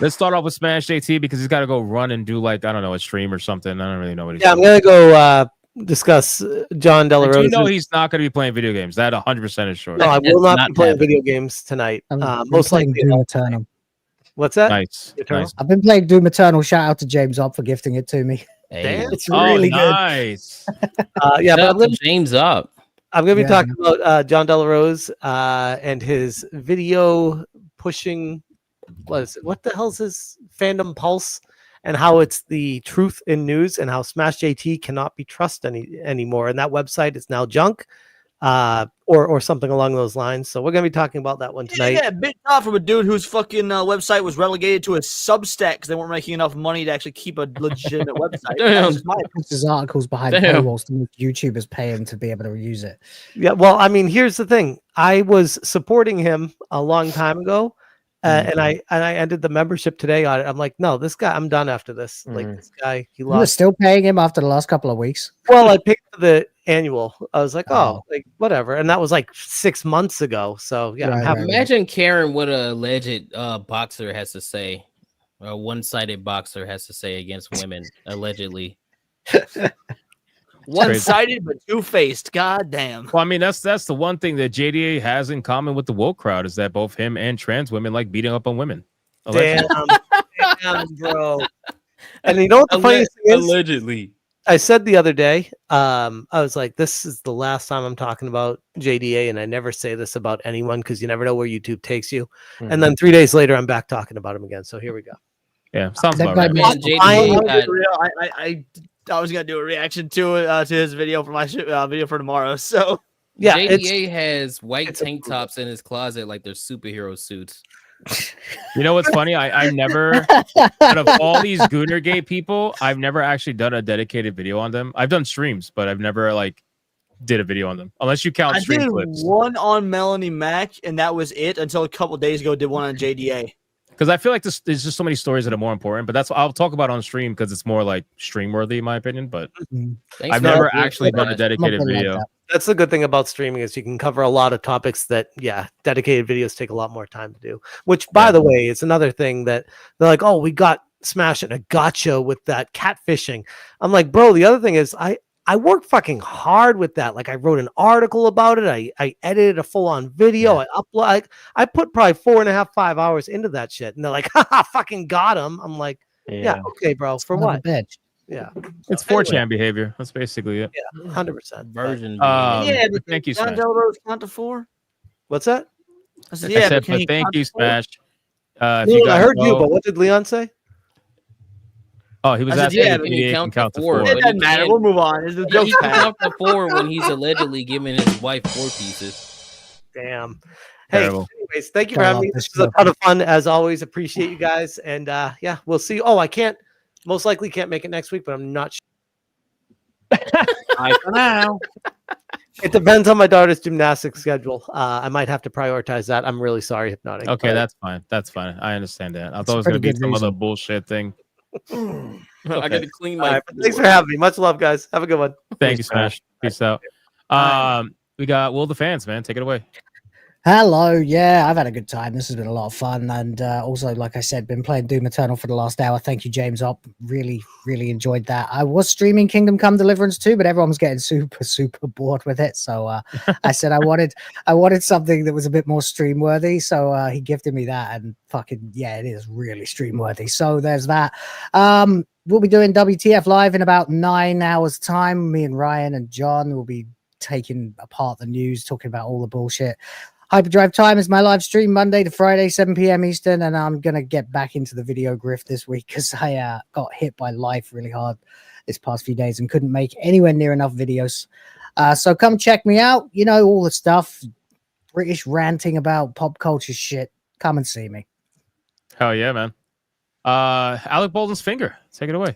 Let's start off with SmashJT because he's got to go run and do like, I don't know, a stream or something. I don't really know what he's I'm going to go discuss John De La Rosa. You know he's not going to be playing video games. That 100% is sure. No, I will not be playing video games tonight. Most likely. Doom Eternal. What's that? Nice. I've been playing Doom Eternal. Shout out to James Up for gifting it to me. Damn, it's Oh, really nice. good. Yeah, but I'm gonna, James Up. I'm going to be Yeah. talking about John De La Rose and his video pushing. What the hell's his fandom pulse? And how it's the truth in news, and how SmashJT cannot be trusted anymore. And that website is now junk, or something along those lines. So we're going to be talking about that one tonight. Yeah, bit off from a dude whose fucking website was relegated to a Substack because they weren't making enough money to actually keep a legitimate website. That's just my There's articles behind Damn. paywalls to make YouTubers pay him to be able to use it. Yeah, well, I mean, here's the thing. I was supporting him a long time ago, and I ended the membership today on it. I'm like, no, this guy, I'm done after this. Like this guy, he You were lost. still paying him after the last couple of weeks. Well, I picked the annual. I was like, oh, like whatever, and that was like 6 months ago. So yeah, I'm happy. Imagine Karen what a alleged boxer has to say, or a one-sided boxer has to say against women, allegedly. one-sided but two-faced. God damn. Well, I mean, that's the one thing that JDA has in common with the woke crowd is that both him and trans women like beating up on women. Damn, damn, bro. And you know what the funniest thing is? Allegedly. I said the other day, I was like, this is the last time I'm talking about JDA, and I never say this about anyone because you never know where YouTube takes you. And then 3 days later, I'm back talking about him again. So here we go. Yeah, sounds That about guy right. made- I was gonna do a reaction to his video for my video for tomorrow. So Yeah, JDA has white tank tops in his closet like they're superhero suits. You know what's funny? I never, out of all these Goonergate people, I've never actually done a dedicated video on them. I've done streams, but I've never like did a video on them, unless you count I stream did clips. one on Melanie Mac, and that was it until a couple days ago. Did one on JDA. Because I feel like there's just so many stories that are more important, but that's what I'll talk about on stream because it's more like stream worthy, in my opinion. But I've never actually done a dedicated video. That's the good thing about streaming is you can cover a lot of topics that, dedicated videos take a lot more time to do. Which, by the way, is another thing that they're like, oh, we got Smash in a gotcha with that catfishing. I'm like, bro, the other thing is I work fucking hard with that. Like I wrote an article about it. I edited a full-on video. I upload. I put probably 4.5, 5 hours into that shit. And they're like, haha, fucking got him. I'm like, yeah okay, bro. For what? Yeah. It's 4chan behavior. That's basically it. Yeah, 100%. Version. Yeah, but thank you, John Smash. Del Rose count to 4. What's that? I said, I yeah, said, but can but he thank count you, to 4? Smash. If No, you I guys heard you, know- but what did Leon say? Oh, he was I said, asking yeah, if but JDA can count to 4. It doesn't matter. We'll move on. It's a joke. He can count to 4 when he's allegedly giving his wife 4 pieces. Damn. Hey, Terrible. anyways, thank you for having me. This was a ton of fun as always. Appreciate you guys. And yeah, we'll see. Oh, I most likely can't make it next week, but I'm not sure. Bye for now. It depends on my daughter's gymnastics schedule. I might have to prioritize that. I'm really sorry, Hypnotic. Okay, but- that's fine. That's fine. I understand that. I It's thought it a was going to pretty be good some other reason. bullshit thing. I got to clean my. All right, but thanks for having me. Much love, guys. Have a good one. Thank you, Smash. Peace out. We got Will the Fans, man. Take it away. Hello, yeah, I've had a good time. This has been a lot of fun, and also, like I said, been playing Doom Eternal for the last hour. Thank you, James Op. Really, really enjoyed that. I was streaming Kingdom Come Deliverance too, but everyone was getting super bored with it. So I said I wanted something that was a bit more stream worthy. So he gifted me that, and fucking yeah, it is really stream worthy. So there's that. We'll be doing WTF live in about 9 hours time. Me and Ryan and John will be taking apart the news, talking about all the bullshit. Hyperdrive Time is my live stream Monday to Friday, 7 p.m. Eastern, and I'm going to get back into the video grift this week because I got hit by life really hard this past few days and couldn't make anywhere near enough videos. So come check me out. You know, all the stuff, British ranting about pop culture shit. Come and see me. Hell yeah, man. Alec Baldwin's finger. Take it away.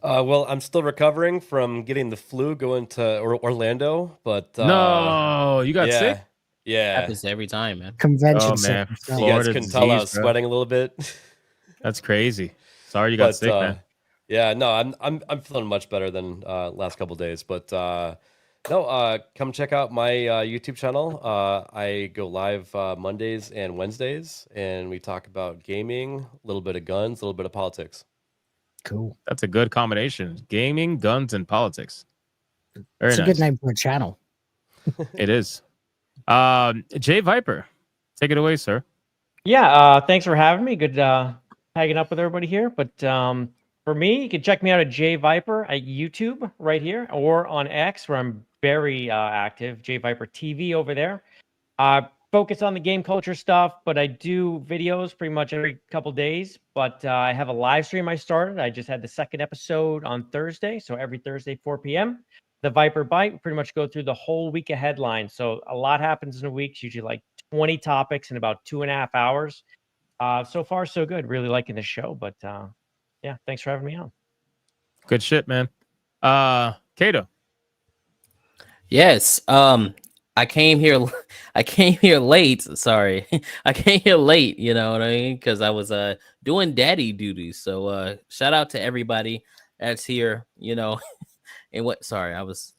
Well, I'm still recovering from getting the flu going to Orlando, but No, you got sick? Yeah, Happens every time, man. Convention Oh, man. sickness. you guys Florida couldn't tell I was disease, bro. sweating a little bit. That's crazy. Sorry you got But, sick, man. Yeah, no, I'm feeling much better than last couple days. But no, come check out my YouTube channel. I go live Mondays and Wednesdays, and we talk about gaming, a little bit of guns, a little bit of politics. Cool. That's a good combination. Gaming, guns, and politics. Very It's a nice. good name for a channel. It is. JayViper, take it away, sir. Yeah, thanks for having me. Good hanging up with everybody here. But for me, you can check me out at JayViper at YouTube right here or on X, where I'm very active. JayViper TV over there. Focus on the game culture stuff, but I do videos pretty much every couple days. But I have a live stream I started. I just had the second episode on Thursday. So every Thursday, 4 p.m. The Viper Bite, we pretty much go through the whole week of headlines. So a lot happens in a week. It's usually like 20 topics in about 2.5 hours. So far, so good. Really liking the show. But yeah, thanks for having me on. Good shit, man. Kato. Yes. I came here late. Sorry. I came here late, you know what I mean? Because I was doing daddy duties. So shout out to everybody that's here, you know. And I was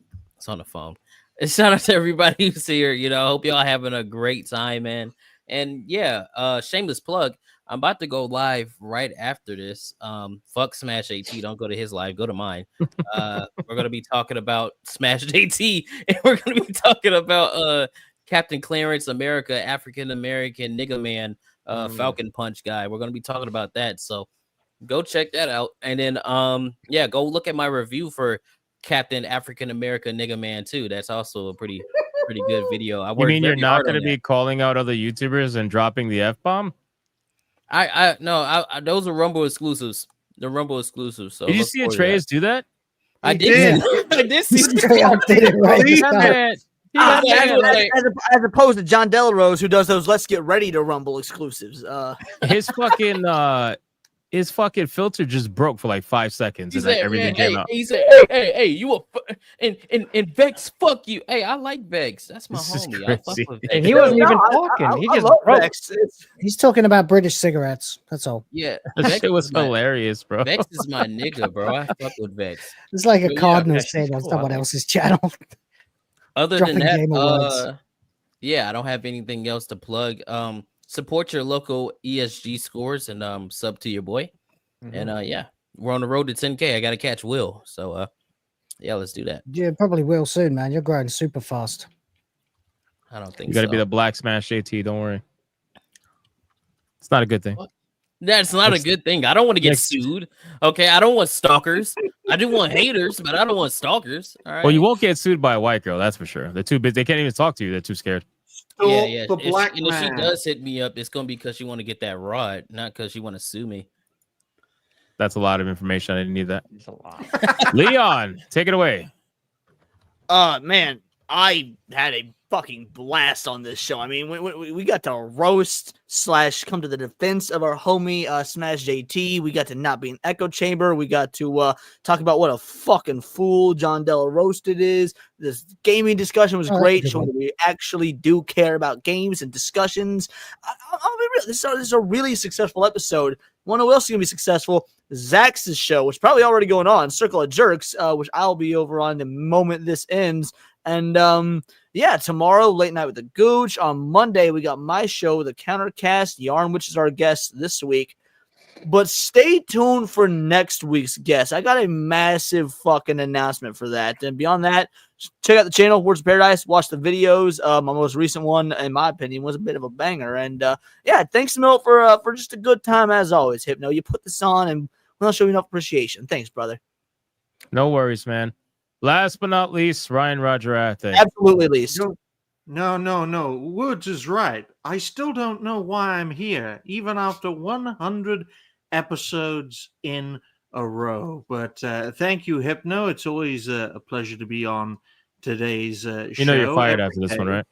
on the phone. And shout out to everybody who's here. You know, I hope y'all having a great time, man. And yeah, shameless plug. I'm about to go live right after this. Fuck SmashJT. Don't go to his live. Go to mine. We're gonna be talking about SmashJT, and we're gonna be talking about Captain Clarence America, African American nigga man, Falcon Punch guy. We're gonna be talking about that. So go check that out. And then yeah, go look at my review for Captain African American nigga man too. That's also a pretty good video. You mean you're not going to be calling out other YouTubers and dropping the F-bomb? No, those are Rumble exclusives. The Rumble exclusives. So did you see Atreus do that? I did. I did see Straight up did it right. As opposed to John Delarose, who does those "Let's Get Ready to Rumble" exclusives. His fucking filter just broke for like 5 seconds, and then everything came out. He said, "Hey, you and Vex, fuck you. Hey, I like Vex. That's my homie. I fuck with Vex." And he wasn't even talking. He just broke. He's talking about British cigarettes. That's all. Yeah, That shit was hilarious, bro. Vex is my nigga, bro. I fuck with Vex. It's like a But yeah, Cardinals saying on someone else's channel. Other Dropping than Game Awards. that, yeah, I don't have anything else to plug. Support your local ESG scores and sub to your boy. And yeah, we're on the road to 10K. I gotta catch Will. So yeah, let's do that. Yeah, probably will soon, man. You're growing super fast. I don't think You got to so. be the Black Smash JT. Don't worry. It's not a good thing. That's not a good thing. I don't want to get sued. Okay, I don't want stalkers. I do want haters, but I don't want stalkers. All right. Well, you won't get sued by a white girl, that's for sure. They're too busy. They can't even talk to you. They're too scared. Yeah, yeah. The black if she man. does hit me up, it's gonna be because she want to get that rod, not because she want to sue me. That's a lot of information. I didn't need that. It's a lot. Leon, take it away. Man, I had a fucking blast on this show. I mean, we got to roast / come to the defense of our homie SmashJT. We got to not be an echo chamber. We got to talk about what a fucking fool John Della Roasted is. This gaming discussion was great, showing that we actually do care about games and discussions. I'll be real. This is a really successful episode. One who else is going to be successful? Zach's show, which is probably already going on, Circle of Jerks, which I'll be over on the moment this ends. And yeah, tomorrow, Late Night with the Gooch. On Monday, we got my show, The Countercast, Yarn, which is our guest this week. But stay tuned for next week's guest. I got a massive fucking announcement for that. And beyond that, check out the channel, Words of Paradise. Watch the videos. My most recent one, in my opinion, was a bit of a banger. And yeah, thanks, Mil, for just a good time as always, Hypno. You put this on, and we'll show you enough appreciation. Thanks, brother. No worries, man. Last but not least, Ryan Roger Athe. Absolutely least. No. Woods is right. I still don't know why I'm here, even after 100 episodes in a row. But thank you, Hypno. It's always a pleasure to be on today's show. You know you're fired after this one, right?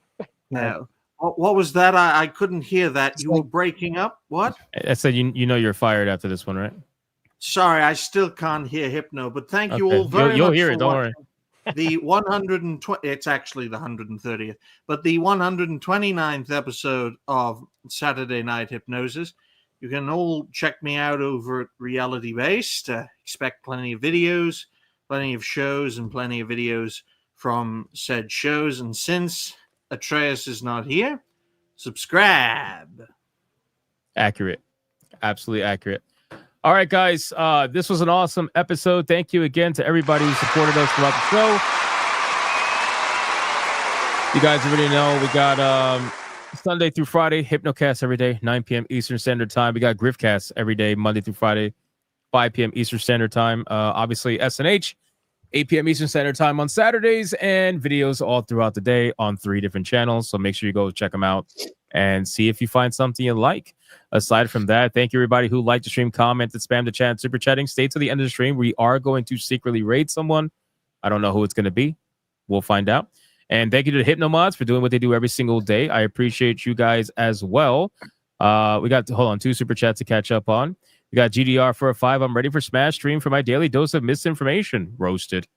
What was that? I couldn't hear that. You were breaking up. What? I said you know you're fired after this one, right? Sorry, I still can't hear Hypno, but thank you Okay. all very much. You'll hear for it, don't worry. The 120, it's actually the 130th, but the 129th episode of Saturday Night Hypnosis. You can all check me out over at Reality Based. Expect plenty of videos, plenty of shows, and plenty of videos from said shows. And since Atreus is not here, subscribe. Accurate. Absolutely accurate. All right, guys. This was an awesome episode. Thank you again to everybody who supported us throughout the show. You guys already know we got Sunday through Friday, Hypnocast every day, 9 p.m. Eastern Standard Time. We got Griffcast every day, Monday through Friday, 5 p.m. Eastern Standard Time. Obviously, SNH, 8 p.m. Eastern Standard Time on Saturdays, and videos all throughout the day on 3 different channels. So make sure you go check them out and see if you find something you like. Aside from that, thank you everybody who liked the stream, commented, spammed the chat, super chatting. Stay to the end of the stream. We are going to secretly raid someone. I don't know who it's going to be. We'll find out. And thank you to the Hypno Mods for doing what they do every single day. I appreciate you guys as well. We got, 2 super chats to catch up on. We got GDR for a 5. I'm ready for Smash stream for my daily dose of misinformation. Roasted.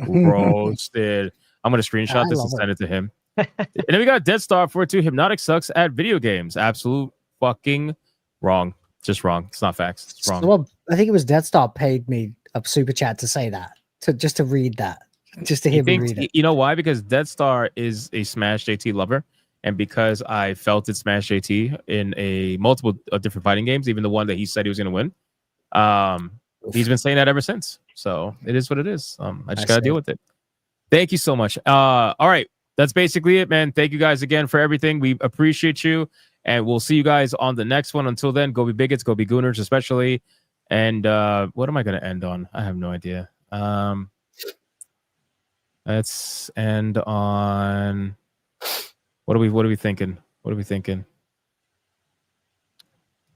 Roasted. I'm going to screenshot this and send it to him. And then we got Dead Star for 2. Hypnotic sucks at video games. Absolute fucking wrong. Just wrong. It's not facts. It's wrong. Well, I think it was Dead Star paid me a super chat to say that, just to read that, just to hear me read it. You know why? Because Dead Star is a SmashJT lover, and because I felt it SmashJT in a multiple different fighting games, even the one that he said he was going to win. He's been saying that ever since. So it is what it is. I just got to deal with it. Thank you so much. All right. That's basically it, man. Thank you guys again for everything. We appreciate you. And we'll see you guys on the next one. Until then, go be bigots, go be gooners, especially. And what am I going to end on? I have no idea. Let's end on. What are we thinking? What are we thinking?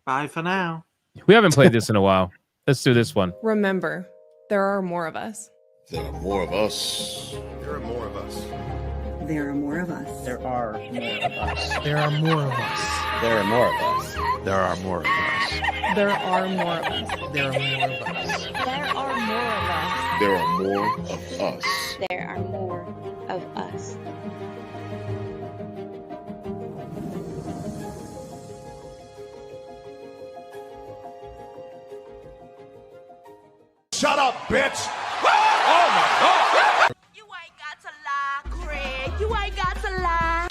Bye for now. We haven't played this in a while. Let's do this one. Remember, there are more of us. There are more of us. There are more of us. There are more of us. There are more of us. There are more of us. There are more of us. There are more of us. There are more of us. There are more of us. There are more of us. There are more of us. There are more of us. Shut up, bitch! Oh my god! You ain't got to lie, Craig. You ain't got to lie.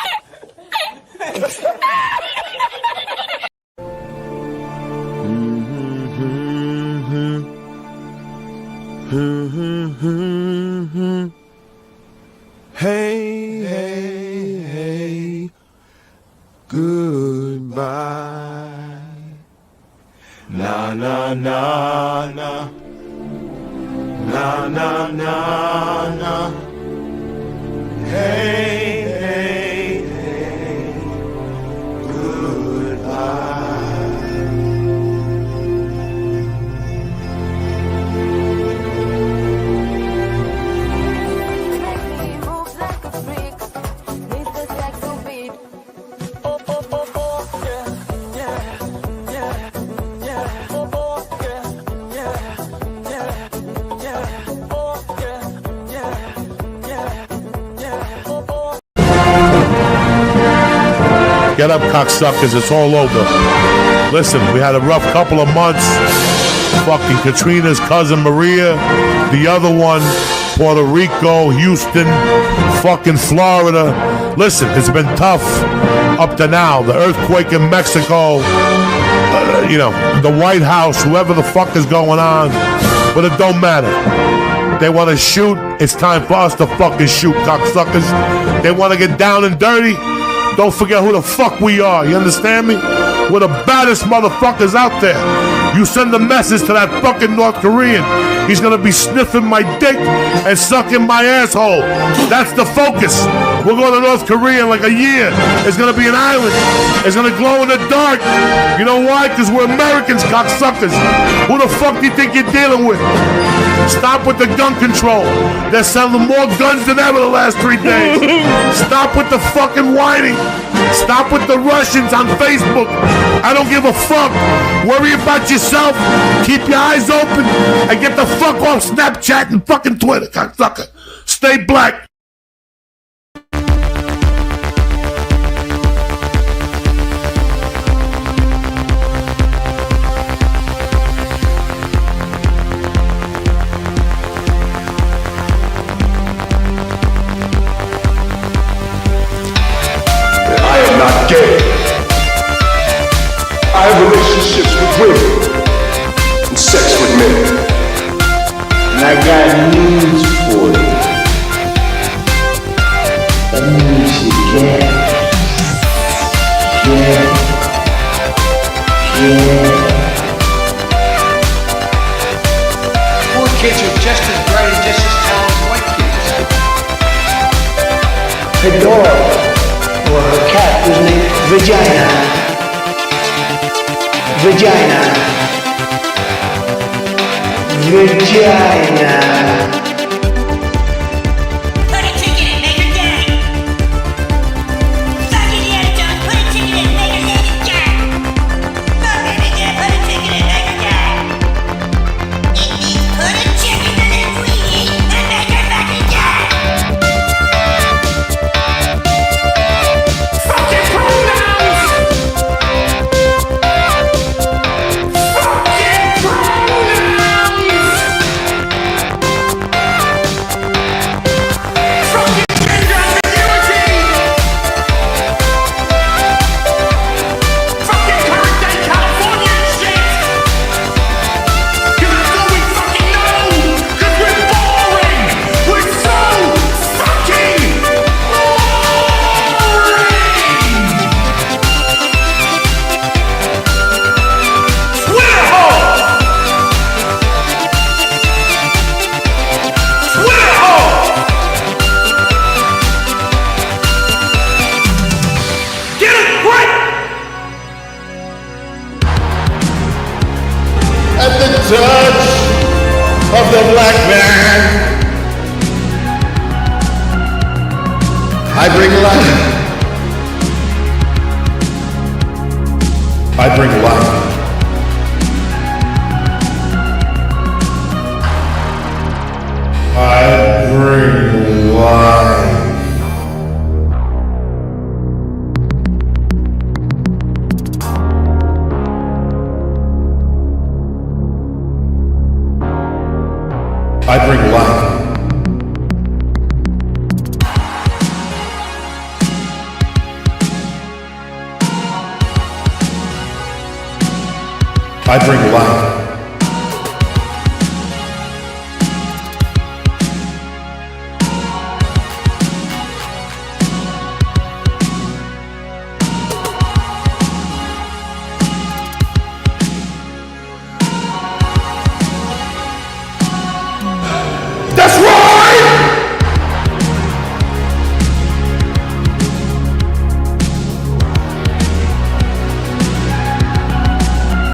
Hey, hey, hey, goodbye. Na na na na. Na na na na. Hey, hey, hey, goodbye. Moves like a freak, needs the sexy beat. Oh, oh, oh, oh, yeah, yeah, yeah, yeah. Oh, oh, yeah, yeah, yeah, yeah. Oh, yeah, yeah, yeah, yeah. Oh, oh. Get up, cocksuckers. It's all over. Listen, we had a rough couple of months. Fucking Katrina's cousin Maria. The other one, Puerto Rico, Houston, fucking Florida. Listen, it's been tough up to now. The earthquake in Mexico. The White House, whoever the fuck is going on. But it don't matter. They want to shoot. It's time for us to fucking shoot, cocksuckers. They want to get down and dirty. Don't forget who the fuck we are. You understand me? We're the baddest motherfuckers out there. You send a message to that fucking North Korean. He's gonna be sniffing my dick and sucking my asshole. That's the focus. We're going to North Korea in like a year. It's gonna be an island. It's gonna glow in the dark. You know why? Because we're Americans, cocksuckers. Who the fuck do you think you're dealing with? Stop with the gun control. They're selling more guns than ever the last 3 days. Stop with the fucking whining. Stop with the Russians on Facebook. I don't give a fuck. Worry about yourself. Keep your eyes open and get the fuck off Snapchat and fucking Twitter, cocksucker. Stay black. I am not gay. I have relationships with women and sex with men. And I got news for you. That means you can't. Poor kids are just as bright and just as talented as white kids. Her dog or her cat was named Vagina. Vagina. Vagina. Put a ticket in, make her gay. Fuck Indiana Jones, put a ticket in, make her lady gay. Fuck Baby Gay, put a ticket in, make her gay. It means put a chicken in a queenie and make her fucking gay. Fucking pronouns! Fucking pronouns! bring light. I bring light. I bring light. I bring light. I bring light. That's right!